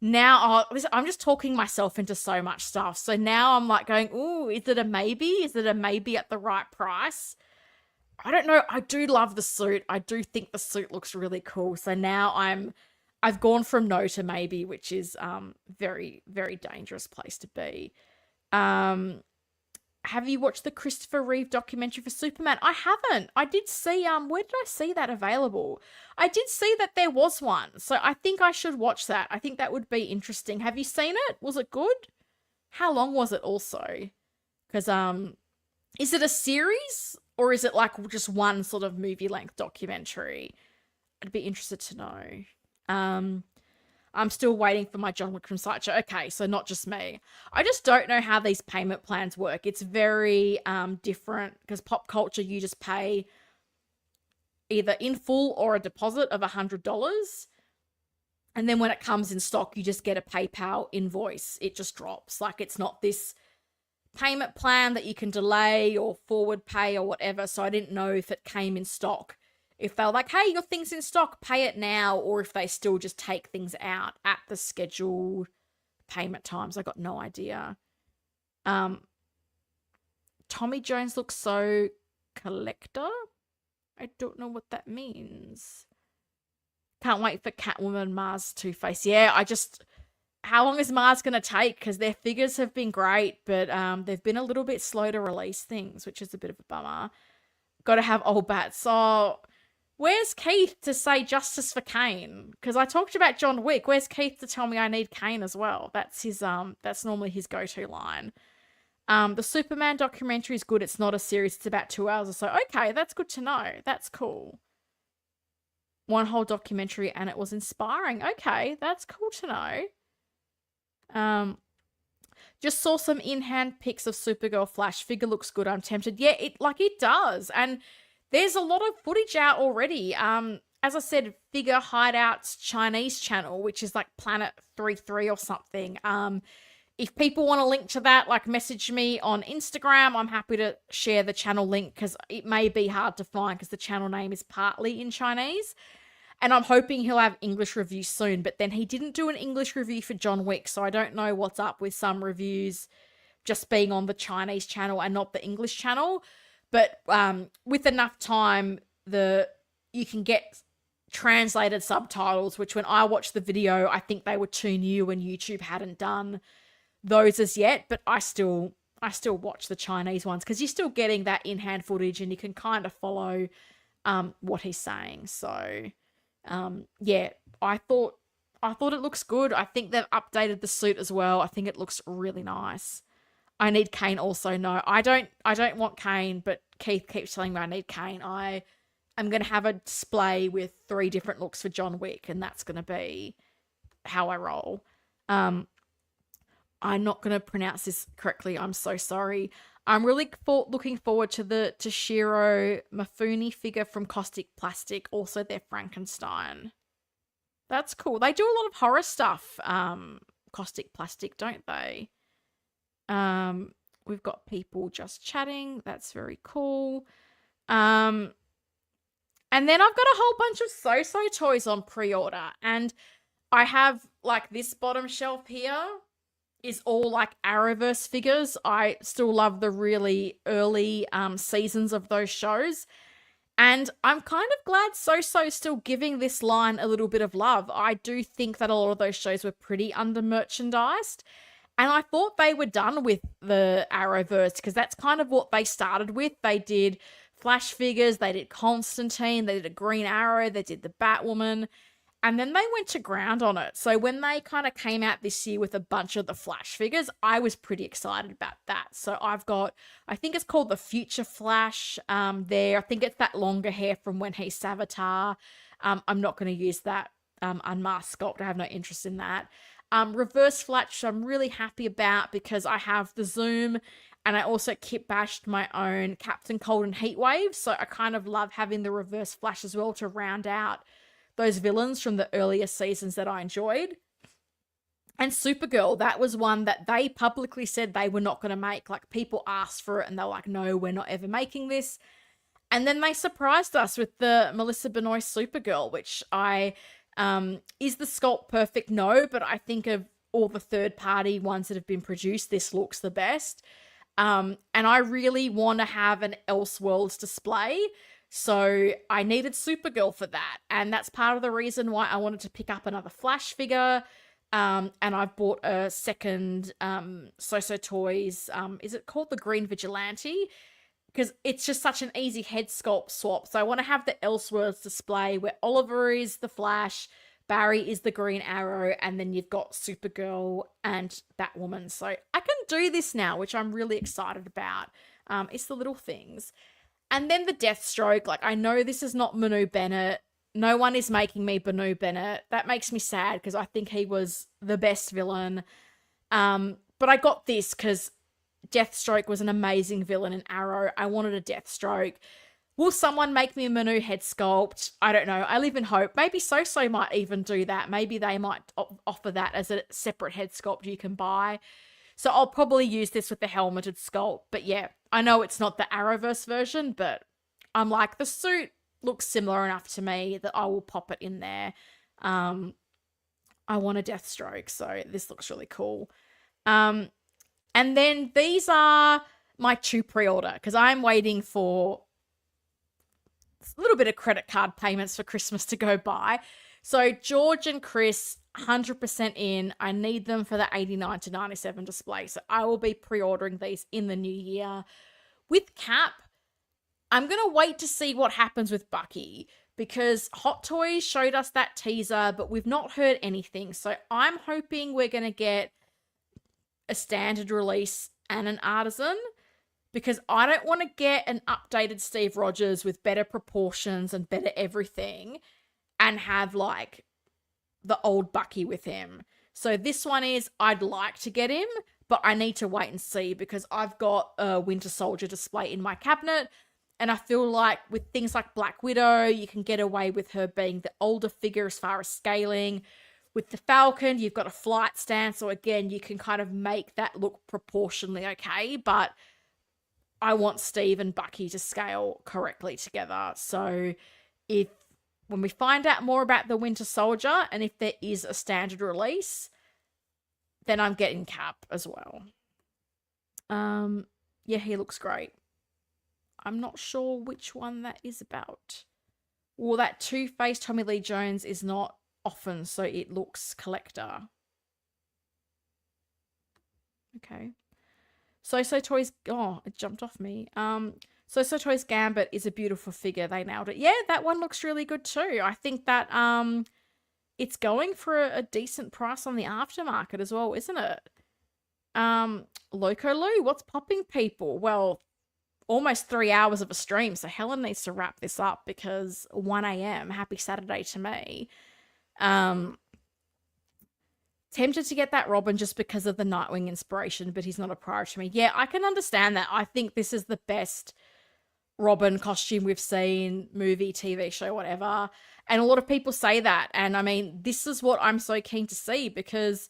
now I'm just talking myself into so much stuff. So now I'm like going, ooh, is it a maybe? Is it a maybe at the right price? I don't know. I do love the suit. I do think the suit looks really cool. So now I've gone from no to maybe, which is very, very dangerous place to be. Have you watched the Christopher Reeve documentary for Superman? I haven't. I did see where did I see that available? I did see that there was one. So I think I should watch that. I think that would be interesting. Have you seen it? Was it good? How long was it also? Cuz is it a series or is it like just one sort of movie length documentary? I'd be interested to know. I'm still waiting for my John Wick from Sideshow. Okay, so not just me. I just don't know how these payment plans work. It's very different because pop culture, you just pay either in full or a deposit of $100. And then when it comes in stock, you just get a PayPal invoice. It just drops. Like it's not this payment plan that you can delay or forward pay or whatever. So I didn't know if it came in stock. If they're like, hey, your thing's in stock, pay it now, or if they still just take things out at the scheduled payment times. I got no idea. Tommy Jones looks so collector. I don't know what that means. Can't wait for Catwoman, Mars, Two-Face. Yeah, how long is Mars going to take? Because their figures have been great, but they've been a little bit slow to release things, which is a bit of a bummer. Got to have old bats. So where's Keith to say justice for Kane? Because I talked about John Wick. Where's Keith to tell me I need Kane as well? That's his that's normally his go-to line. The Superman documentary is good. It's not a series. It's about 2 hours or so. Okay, that's good to know. That's cool. One whole documentary and it was inspiring. Okay, that's cool to know. Just saw some in-hand pics of Supergirl Flash. Figure looks good. I'm tempted. Yeah, it does. And there's a lot of footage out already. As I said, Figure Hideout's Chinese channel, which is like Planet 33 or something. If people want to link to that, like message me on Instagram. I'm happy to share the channel link because it may be hard to find because the channel name is partly in Chinese. And I'm hoping he'll have English reviews soon. But then he didn't do an English review for John Wick, so I don't know what's up with some reviews just being on the Chinese channel and not the English channel. But with enough time, you can get translated subtitles, which when I watched the video, I think they were too new and YouTube hadn't done those as yet. But I still watch the Chinese ones because you're still getting that in-hand footage and you can kind of follow what he's saying. So yeah, I thought it looks good. I think they've updated the suit as well. I think it looks really nice. I need Kane also. No, I don't want Kane, but Keith keeps telling me I need Kane. I'm going to have a display with 3 different looks for John Wick, and that's going to be how I roll. I'm not going to pronounce this correctly. I'm so sorry. I'm really looking forward to the Toshiro Mifune figure from Caustic Plastic, also their Frankenstein. That's cool. They do a lot of horror stuff, Caustic Plastic, don't they? We've got people just chatting. That's very cool. And then I've got a whole bunch of So-So toys on pre-order. And I have like this bottom shelf here. is all like Arrowverse figures. I still love the really early seasons of those shows. And I'm kind of glad So-So still giving this line a little bit of love. I do think that a lot of those shows were pretty under merchandised. And I thought they were done with the Arrowverse because that's kind of what they started with. They did Flash figures, they did Constantine, they did a Green Arrow, they did the Batwoman, and then they went to ground on it. So when they kind of came out this year with a bunch of the Flash figures, I was pretty excited about that. So I've got, I think it's called the Future Flash there. I think it's that longer hair from when he's Savitar. I'm not going to use that unmasked sculpt. I have no interest in that. Reverse Flash, I'm really happy about because I have the Zoom and I also kit bashed my own Captain Cold and Heatwave. So I kind of love having the Reverse Flash as well to round out those villains from the earlier seasons that I enjoyed. And Supergirl, that was one that they publicly said they were not going to make. Like, people asked for it and they're like, no, we're not ever making this. And then they surprised us with the Melissa Benoist Supergirl, which is the sculpt perfect? No, but I think of all the third-party ones that have been produced, this looks the best. And I really want to have an Elseworlds display. So I needed Supergirl for that. And that's part of the reason why I wanted to pick up another Flash figure. And I've bought a second So-So Toys. Is it called the Green Vigilante? Because it's just such an easy head sculpt swap. So I want to have the Elseworlds display where Oliver is the Flash, Barry is the Green Arrow, and then you've got Supergirl and Batwoman. So I can do this now, which I'm really excited about. It's the little things. And then the Deathstroke, like, I know this is not Manu Bennett. No one is making me Manu Bennett. That makes me sad because I think he was the best villain. But I got this because Deathstroke was an amazing villain in Arrow. I wanted a Deathstroke. Will someone make me a Manu head sculpt? I don't know. I live in hope. Maybe So-So might even do that. Maybe they might offer that as a separate head sculpt you can buy. So I'll probably use this with the helmeted sculpt. But yeah, I know it's not the Arrowverse version, but I'm like, the suit looks similar enough to me that I will pop it in there. I want a Deathstroke, so this looks really cool. And then these are my 2 pre-order because I'm waiting for a little bit of credit card payments for Christmas to go by. So George and Chris, 100% in. I need them for the 89 to 97 display. So I will be pre-ordering these in the new year. With Cap, I'm going to wait to see what happens with Bucky because Hot Toys showed us that teaser, but we've not heard anything. So I'm hoping we're going to get a standard release and an artisan because I don't want to get an updated Steve Rogers with better proportions and better everything and have like the old Bucky with him. So this one is, I'd like to get him, but I need to wait and see because I've got a Winter Soldier display in my cabinet. And I feel like with things like Black Widow, you can get away with her being the older figure as far as scaling. With the Falcon, you've got a flight stand. So again, you can kind of make that look proportionally okay. But I want Steve and Bucky to scale correctly together. So when we find out more about the Winter Soldier and if there is a standard release, then I'm getting Cap as well. Yeah, he looks great. I'm not sure which one that is about. Well, that Two-Face Tommy Lee Jones is not often, so it looks collector. Okay. So-So Toys, oh, it jumped off me. So-So Toys Gambit is a beautiful figure. They nailed it. Yeah, that one looks really good too. I think that it's going for a decent price on the aftermarket as well, isn't it? Loco Lou, what's popping, people? Well, almost 3 hours of a stream, so Helen needs to wrap this up because 1 a.m. Happy Saturday to me. Tempted to get that Robin just because of the Nightwing inspiration, but he's not a priority to me. Yeah, I can understand that. I think this is the best Robin costume we've seen, movie, TV show, whatever. And a lot of people say that. And I mean, this is what I'm so keen to see because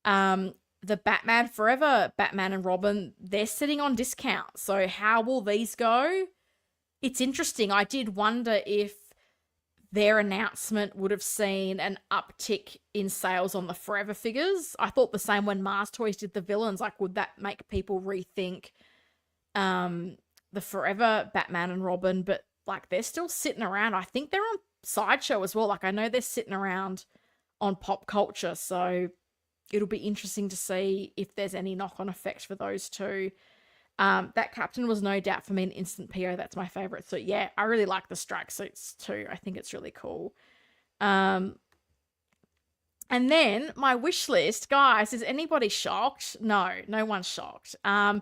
the Batman Forever, Batman and Robin, they're sitting on discount. So how will these go? It's interesting. I did wonder if their announcement would have seen an uptick in sales on the Forever figures. I thought the same when Mars Toys did the villains. Like, would that make people rethink the Forever Batman and Robin? But like, they're still sitting around. I think they're on Sideshow as well. Like, I know they're sitting around on Pop Culture, so it'll be interesting to see if there's any knock-on effect for those two. That Captain was no doubt for me an instant PO. That's my favorite suit. Yeah, I really like the strike suits too. I think it's really cool. And then my wish list, guys, is anybody shocked? No, no one's shocked. I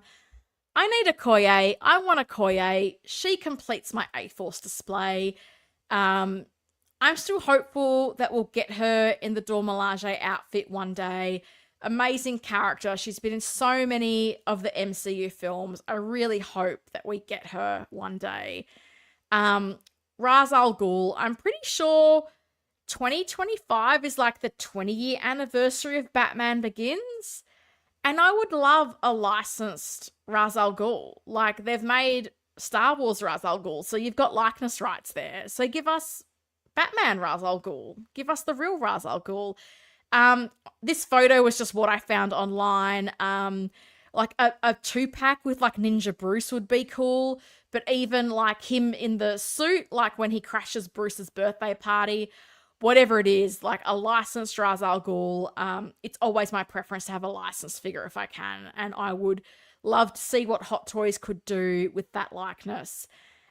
need a Koye. I want a Koye. She completes my A-Force display. I'm still hopeful that we'll get her in the Dora Milaje outfit one day. Amazing character. She's been in so many of the MCU films. I really hope that we get her one day. Ra's al Ghul, I'm pretty sure 2025 is like the 20-year anniversary of Batman Begins. And I would love a licensed Ra's al Ghul. Like, they've made Star Wars Ra's al Ghul, so you've got likeness rights there. So give us Batman Ra's al Ghul. Give us the real Ra's al Ghul. This photo was just what I found online. Like a 2-pack with like Ninja Bruce would be cool, but even like him in the suit, like when he crashes Bruce's birthday party, whatever it is, like a licensed Ra's al Ghul. It's always my preference to have a licensed figure if I can, and I would love to see what Hot Toys could do with that likeness.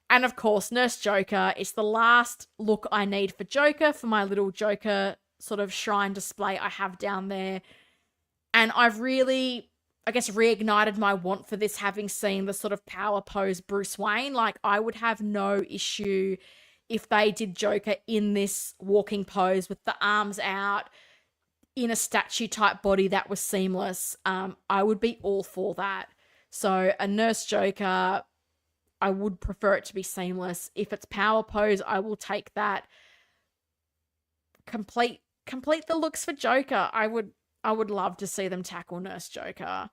And of course, Nurse Joker is the last look I need for Joker, for my little Joker sort of shrine display I have down there. And I've really, I guess, reignited my want for this, having seen the sort of power pose Bruce Wayne. Like, I would have no issue if they did Joker in this walking pose with the arms out in a statue type body that was seamless. I would be all for that. So a Nurse Joker, I would prefer it to be seamless. If it's power pose, I will take that. Complete the looks for Joker. I would love to see them tackle Nurse Joker.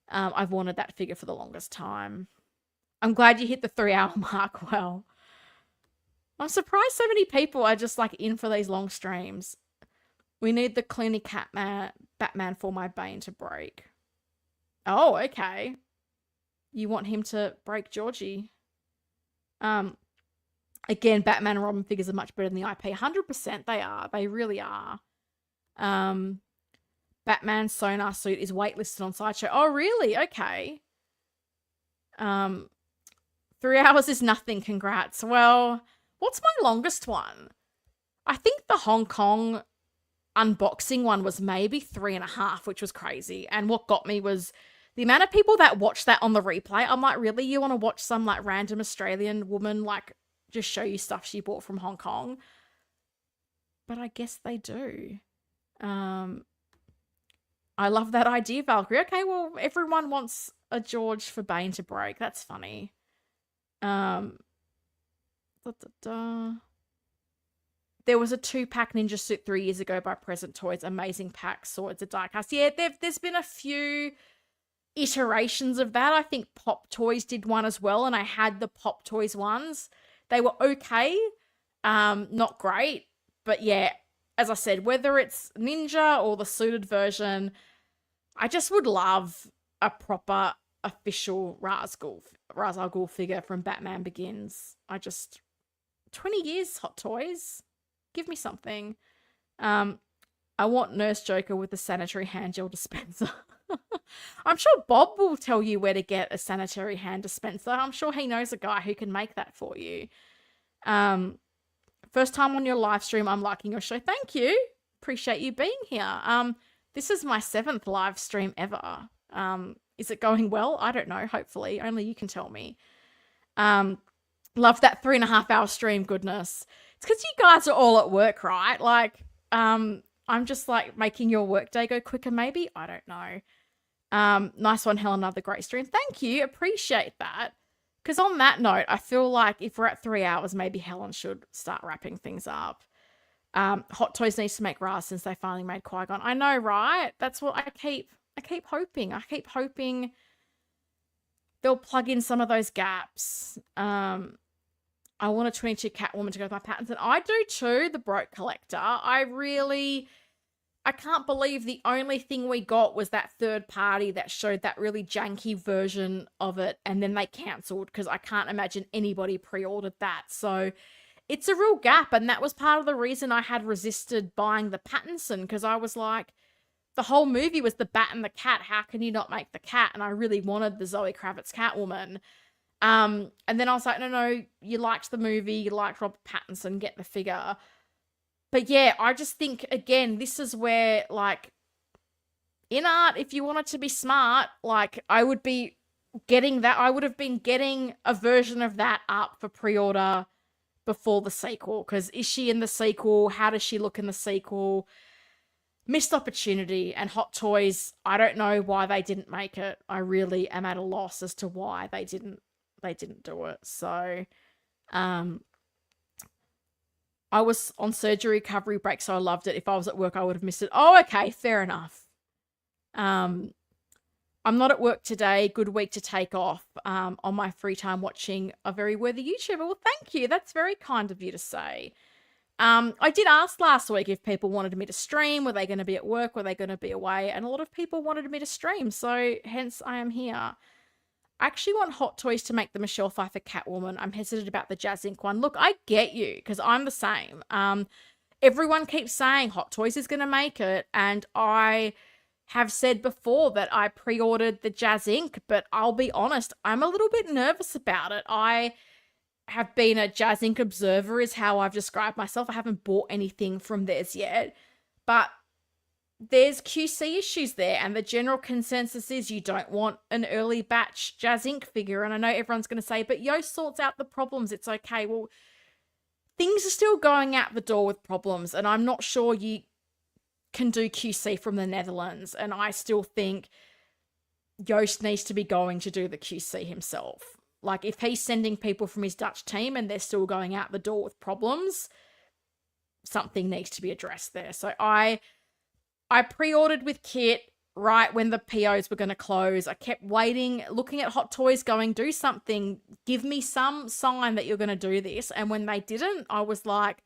I've wanted that figure for the longest time. I'm glad you hit the 3-hour mark. Well, I'm surprised so many people are just like in for these long streams. We need the Clooney Batman for my Bane to break. Oh, okay. You want him to break Georgie. Again, Batman and Robin figures are much better than the IP. 100% they are. They really are. Batman's sonar suit is waitlisted on Sideshow. Oh, really? Okay. 3 hours is nothing. Congrats. Well, what's my longest one? I think the Hong Kong unboxing one was maybe 3.5, which was crazy. And what got me was the amount of people that watched that on the replay. I'm like, really? You want to watch some like random Australian woman like just show you stuff she bought from Hong Kong? But I guess they do. I love that idea, Valkyrie. Okay, well, everyone wants a George for Bane to break. That's funny. There was a 2-pack Ninja suit 3 years ago by Present Toys. Amazing pack, swords, a diecast. Yeah, there's been a few iterations of that. I think Pop Toys did one as well, and I had the Pop Toys ones. They were okay, not great, but yeah, as I said, whether it's Ninja or the suited version, I just would love a proper official Ra's al Ghul figure from Batman Begins. 20 years, Hot Toys. Give me something. I want Nurse Joker with the sanitary hand gel dispenser. I'm sure Bob will tell you where to get a sanitary hand dispenser. I'm sure he knows a guy who can make that for you. First time on your live stream. I'm liking your show. Thank you. Appreciate you being here. This is my 7th live stream ever. Is it going well? I don't know. Hopefully. Only you can tell me. Love that 3.5-hour stream. Goodness. It's because you guys are all at work, right? Like, I'm just like making your workday go quicker maybe. I don't know. Nice one, Helen. Another great stream. Thank you. Appreciate that. Because on that note, I feel like if we're at 3 hours, maybe Helen should start wrapping things up. Hot Toys needs to make Raz since they finally made Qui-Gon. I know, right? That's what I keep hoping. I keep hoping they'll plug in some of those gaps. I I want a 22 Catwoman to go with my Pattinson. I do too, the Broke Collector. I can't believe the only thing we got was that third party that showed that really janky version of it, and then they cancelled because I can't imagine anybody pre-ordered that. So it's a real gap, and that was part of the reason I had resisted buying the Pattinson, because I was like, the whole movie was the bat and the cat. How can you not make the cat? And I really wanted the Zoe Kravitz Catwoman. And then I was like, no, you liked the movie, you liked Robert Pattinson, get the figure. But yeah, I just think, again, this is where, like, InArt, if you wanted to be smart, like, I would be getting that. I would have been getting a version of that up for pre-order before the sequel. Because is she in the sequel? How does she look in the sequel? Missed opportunity. And Hot Toys, I don't know why they didn't make it. I really am at a loss as to why they didn't do it. So, I was on surgery recovery break, so I loved it. If I was at work, I would have missed it. Oh, okay, fair enough. I'm not at work today. Good week to take off on my free time watching a very worthy YouTuber. Well, thank you. That's very kind of you to say. I did ask last week if people wanted me to stream. Were they going to be at work? Were they going to be away? And a lot of people wanted me to stream, so hence I am here. I actually want Hot Toys to make the Michelle Pfeiffer Catwoman. I'm hesitant about the Jazz Inc. one. Look, I get you, because I'm the same. Everyone keeps saying Hot Toys is going to make it, and I have said before that I pre-ordered the Jazz Inc., but I'll be honest, I'm a little bit nervous about it. I have been a Jazz Inc. observer is how I've described myself. I haven't bought anything from theirs yet, but there's QC issues there, and the general consensus is you don't want an early batch Jazz Inc. figure. And I know everyone's going to say, but Yoast sorts out the problems. It's okay. Well, things are still going out the door with problems, and I'm not sure you can do QC from the Netherlands. And I still think Yoast needs to be going to do the QC himself. Like, if he's sending people from his Dutch team and they're still going out the door with problems, something needs to be addressed there. So I pre-ordered with Kit right when the POs were going to close. I kept waiting, looking at Hot Toys going, do something. Give me some sign that you're going to do this. And when they didn't, I was like,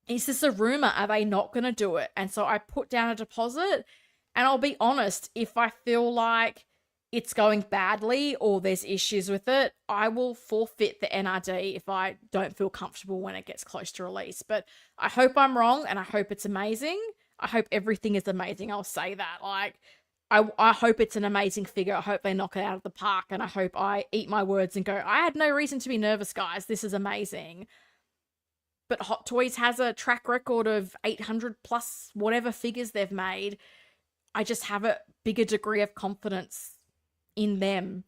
is this a rumor? Are they not going to do it? And so I put down a deposit. And I'll be honest, if I feel like it's going badly or there's issues with it, I will forfeit the NRD if I don't feel comfortable when it gets close to release. But I hope I'm wrong, and I hope it's amazing. I hope everything is amazing. I'll say that. Like, I hope it's an amazing figure. I hope they knock it out of the park, and I hope I eat my words and go, I had no reason to be nervous, guys. This is amazing. But Hot Toys has a track record of 800 plus whatever figures they've made. I just have a bigger degree of confidence in them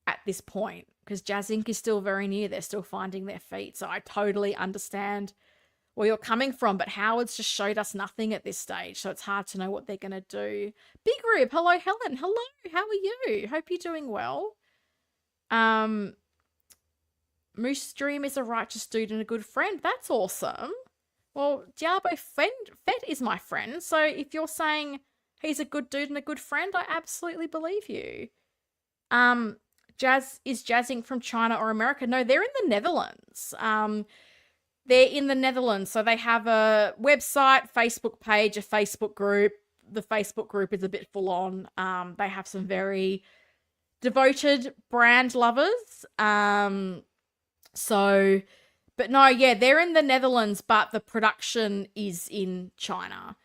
at this point, because Jazz Inc. is still very new. They're still finding their feet. So I totally understand where you're coming from, but Howard's just showed us nothing at this stage, so it's hard to know what they're going to do. Big Rib, hello, Helen. Hello, how are you? Hope you're doing well. Moose Dream is a righteous dude and a good friend. That's awesome. Well, Diabo Fett is my friend, so if you're saying he's a good dude and a good friend, I absolutely believe you. Jazz Inc. from China or America? No, they're in the Netherlands. They're in the Netherlands, so they have a website, Facebook page, a Facebook group. The Facebook group is a bit full on. They have some very devoted brand lovers. But no, yeah, they're in the Netherlands, but the production is in China.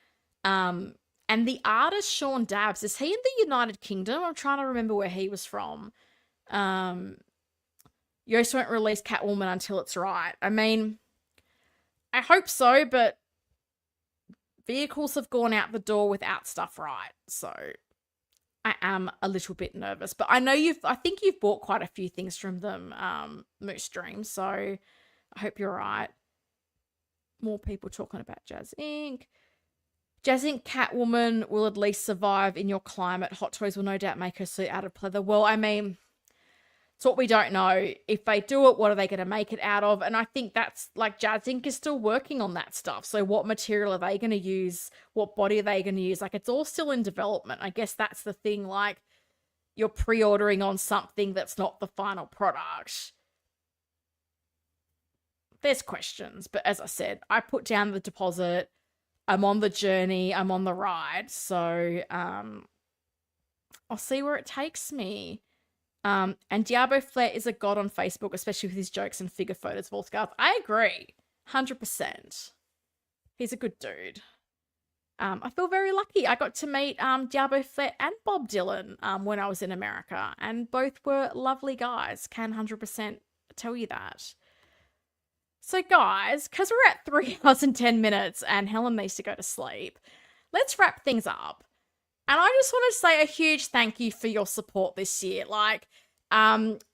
And the artist, Sean Dabbs, is he in the United Kingdom? I'm trying to remember where he was from. Yoast won't release Catwoman until it's right. I mean, I hope so, but vehicles have gone out the door without stuff right. So I am a little bit nervous, but I know I think you've bought quite a few things from them, Moose Dream. So I hope you're right. More people talking about Jazz Inc. Jazz Inc. Catwoman will at least survive in your climate. Hot Toys will no doubt make her suit out of pleather. Well, I mean, it's what we don't know. If they do it, what are they going to make it out of? And I think that's, like, Jazz Inc. is still working on that stuff. So what material are they going to use? What body are they going to use? Like, it's all still in development. I guess that's the thing. Like, you're pre-ordering on something that's not the final product. there's questions, but as I said, I put down the deposit. I'm on the journey. I'm on the ride. So I'll see where it takes me. And Diabo Flair is a god on Facebook, especially with his jokes and figure photos of all scars. I agree. 100%. He's a good dude. I feel very lucky. I got to meet Diabo Flair and Bob Dylan when I was in America, and both were lovely guys. Can 100% tell you that. So guys, because we're at 3 hours and 10 minutes and Helen needs to go to sleep, let's wrap things up. And I just want to say a huge thank you for your support this year. Like, the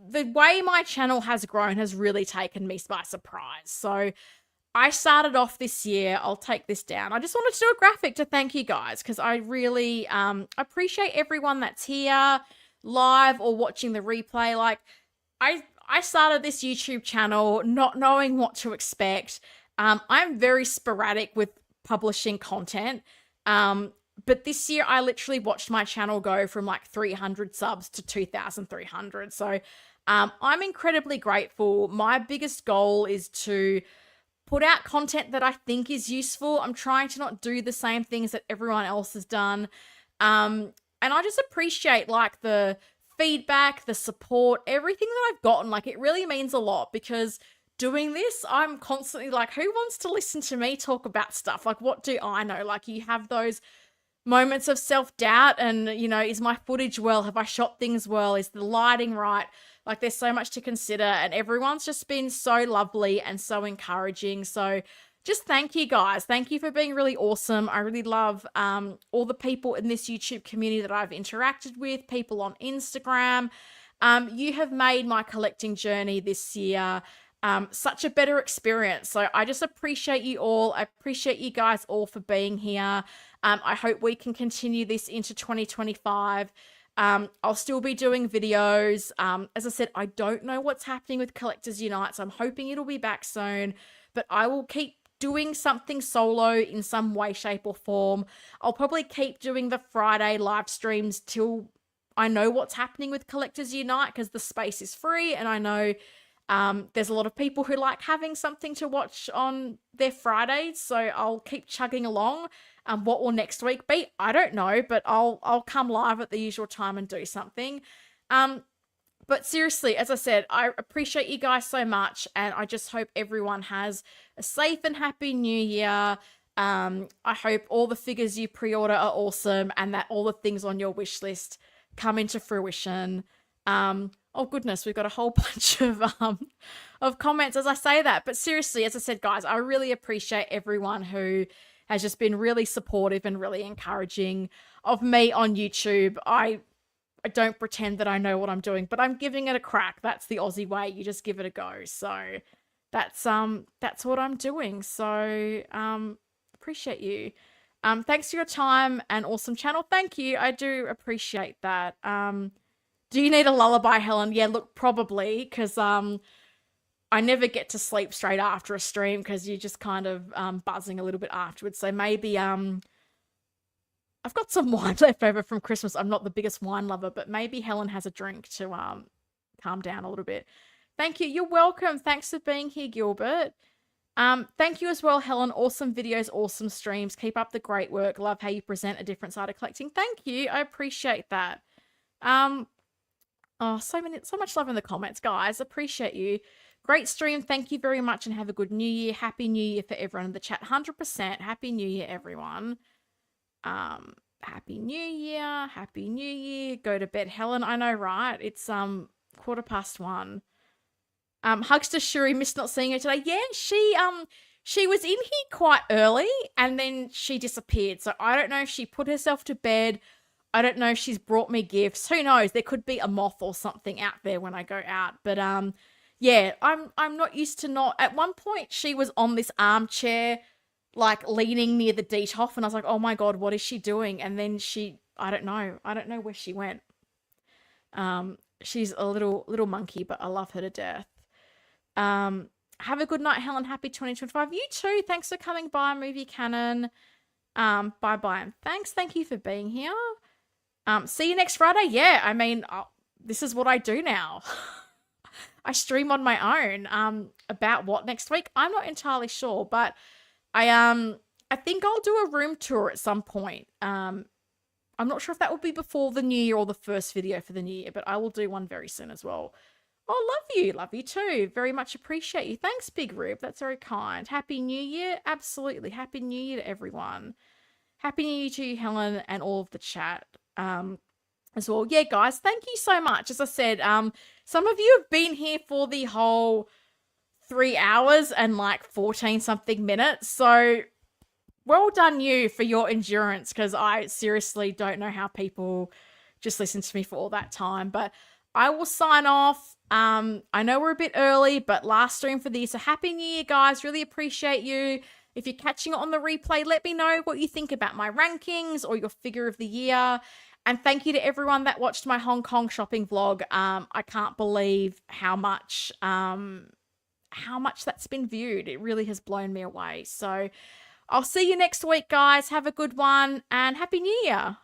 way my channel has grown has really taken me by surprise. So I started off this year, I'll take this down. I just wanted to do a graphic to thank you guys because I really appreciate everyone that's here live or watching the replay. Like, I started this YouTube channel not knowing what to expect. I'm very sporadic with publishing content. But this year I literally watched my channel go from like 300 subs to 2,300. So I'm incredibly grateful. My biggest goal is to put out content that I think is useful. I'm trying to not do the same things that everyone else has done. And I just appreciate like the feedback, the support, everything that I've gotten. Like, it really means a lot because doing this, I'm constantly like, who wants to listen to me talk about stuff? Like, what do I know? Like, you have those moments of self-doubt and, you know, is my footage well? Have I shot things well? Is the lighting right? Like, there's so much to consider, and everyone's just been so lovely and so encouraging. So just thank you guys. Thank you for being really awesome. I really love all the people in this YouTube community that I've interacted with, people on Instagram. You have made my collecting journey this year such a better experience. So I just appreciate you all. I appreciate you guys all for being here. I hope we can continue this into 2025. I'll still be doing videos. As I said, I don't know what's happening with Collectors Unite, so I'm hoping it'll be back soon, but I will keep doing something solo in some way, shape, or form. I'll probably keep doing the Friday live streams till I know what's happening with Collectors Unite, because the space is free, and I know there's a lot of people who like having something to watch on their Fridays, so I'll keep chugging along. What will next week be? I don't know, but I'll come live at the usual time and do something. But seriously, as I said, I appreciate you guys so much, and I just hope everyone has a safe and happy new year. I hope all the figures you pre-order are awesome and that all the things on your wish list come into fruition. Oh goodness, we've got a whole bunch of comments as I say that. But seriously, as I said, guys, I really appreciate everyone who has just been really supportive and really encouraging of me on YouTube. I don't pretend that I know what I'm doing, but I'm giving it a crack. That's the Aussie way. You just give it a go. So that's what I'm doing. So appreciate you. Thanks for your time and awesome channel. Thank you. I do appreciate that. Do you need a lullaby, Helen? Yeah, look, probably, because I never get to sleep straight after a stream because you're just kind of buzzing a little bit afterwards. So maybe I've got some wine left over from Christmas. I'm not the biggest wine lover, but maybe Helen has a drink to calm down a little bit. Thank you. You're welcome. Thanks for being here, Gilbert. Thank you as well, Helen. Awesome videos, awesome streams. Keep up the great work. Love how you present a different side of collecting. Thank you. I appreciate that. Oh, so much love in the comments, guys. Appreciate you. Great stream. Thank you very much and have a good new year. Happy New Year for everyone in the chat. 100%. Happy New Year, everyone. Happy New Year. Happy New Year. Go to bed, Helen. I know, right? It's 1:15. Hugs to Shuri. Missed not seeing her today. Yeah, she was in here quite early and then she disappeared. So I don't know if she put herself to bed. I don't know if she's brought me gifts. Who knows? There could be a moth or something out there when I go out. But yeah, I'm not used to not. At one point, she was on this armchair, like leaning near the DTOF, and I was like, oh my god, what is she doing? And then I don't know where she went. She's a little monkey, but I love her to death. Have a good night, Helen. Happy 2025. You too. Thanks for coming by, Movie Cannon. Bye bye and thanks. Thank you for being here. See you next Friday. Yeah, I mean, this is what I do now. I stream on my own. About what next week? I'm not entirely sure, but I think I'll do a room tour at some point. I'm not sure if that will be before the new year or the first video for the new year, but I will do one very soon as well. Oh, love you. Love you too. Very much appreciate you. Thanks, Big Rib. That's very kind. Happy New Year. Absolutely. Happy New Year to everyone. Happy New Year to you, Helen, and all of the chat as well. Yeah, guys, thank you so much. As I said, some of you have been here for the whole 3 hours and like 14 something minutes. So well done you for your endurance, because I seriously don't know how people just listen to me for all that time. But I will sign off. I know we're a bit early, but last stream for this. So happy New Year, guys. Really appreciate you. If you're catching it on the replay, let me know what you think about my rankings or your figure of the year. And thank you to everyone that watched my Hong Kong shopping vlog. I can't believe how much that's been viewed. It really has blown me away. So I'll see you next week, guys. Have a good one and Happy New Year.